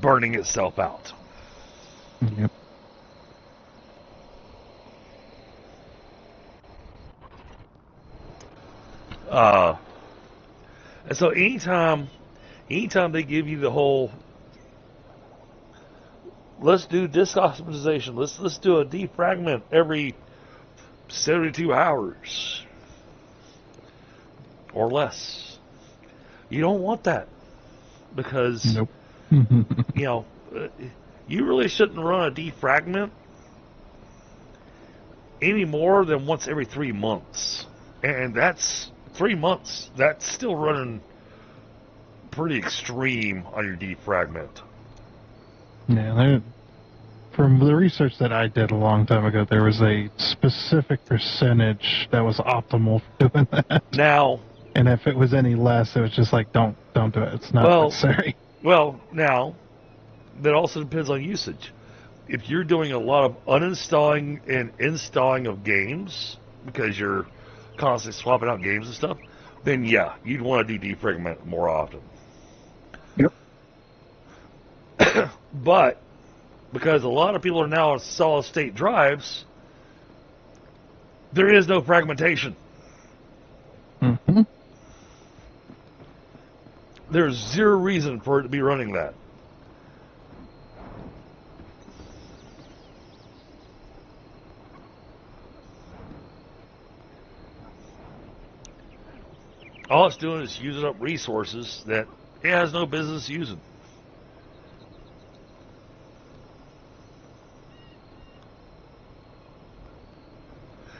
S2: burning itself out.
S5: Yep.
S2: And so anytime they give you the whole, let's do disk optimization, let's do a defragment every 72 hours or less. You don't want that, because
S5: Nope.
S2: you really shouldn't run a defragment any more than once every 3 months, and that's 3 months. That's still running pretty extreme on your defragment.
S5: Yeah, from the research that I did a long time ago, there was a specific percentage that was optimal for doing that.
S2: Now,
S5: and if it was any less, it was just like, don't do it. It's not necessary.
S2: Well, now, that also depends on usage. If you're doing a lot of uninstalling and installing of games, because you're constantly swapping out games and stuff, then yeah, you'd want to do defragment more often.
S4: Yep.
S2: But because a lot of people are now on solid state drives, there is no fragmentation.
S5: Mm-hmm.
S2: There's zero reason for it to be running that. All it's doing is using up resources that it has no business using.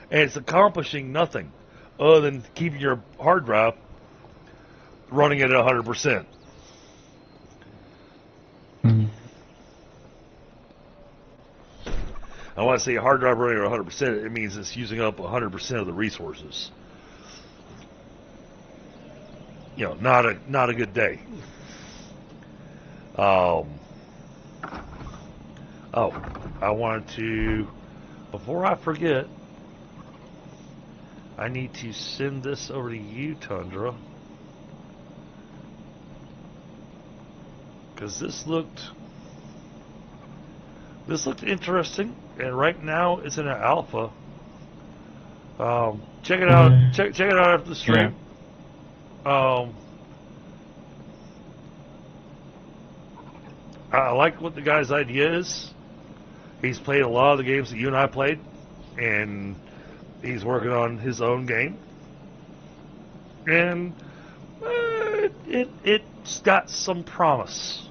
S2: And it's accomplishing nothing other than keeping your hard drive running at 100%.
S5: Mm.
S2: I want to say hard drive running at 100%, it means it's using up 100% of the resources. not a good day. Oh, I wanted to, before I forget, I need to send this over to you, Tundra, because this looked interesting, and right now it's in an alpha. Check it out. Check it out after the stream. Yeah. I like what the guy's idea is. He's played a lot of the games that you and I played, and he's working on his own game. And it's got some promise.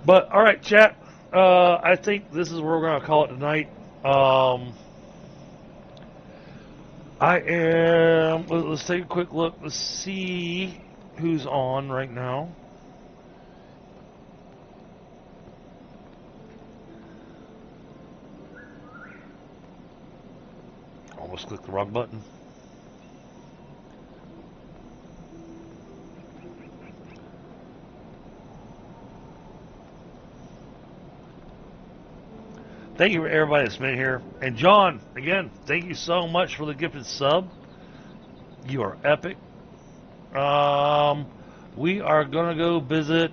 S2: But, all right, chat. I think this is where we're going to call it tonight. Let's take a quick look. Let's see who's on right now. Almost clicked the wrong button. Thank you for everybody that's been here. And John, again, thank you so much for the gifted sub. You are epic. We are going to go visit...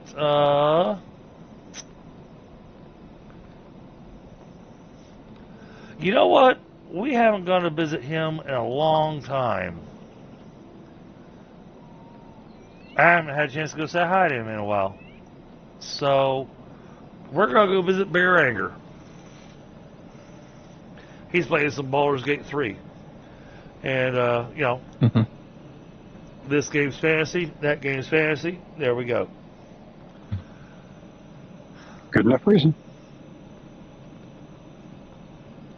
S2: you know what? We haven't gone to visit him in a long time. I haven't had a chance to go say hi to him in a while. So, we're going to go visit Bear Anger. He's playing some Baldur's Gate 3. And, this game's fantasy, that game's fantasy. There we go.
S4: Good enough reason.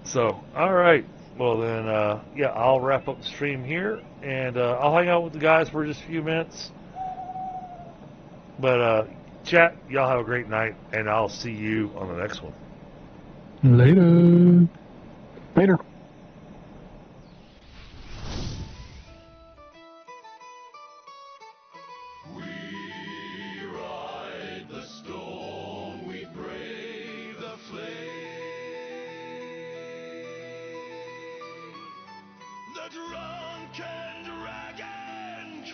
S2: So, all right. Well, then, I'll wrap up the stream here. And I'll hang out with the guys for just a few minutes. But, chat, y'all have a great night. And I'll see you on the next one.
S5: Later.
S4: Later.
S10: We ride the storm, we brave the flame. The drunken dragon.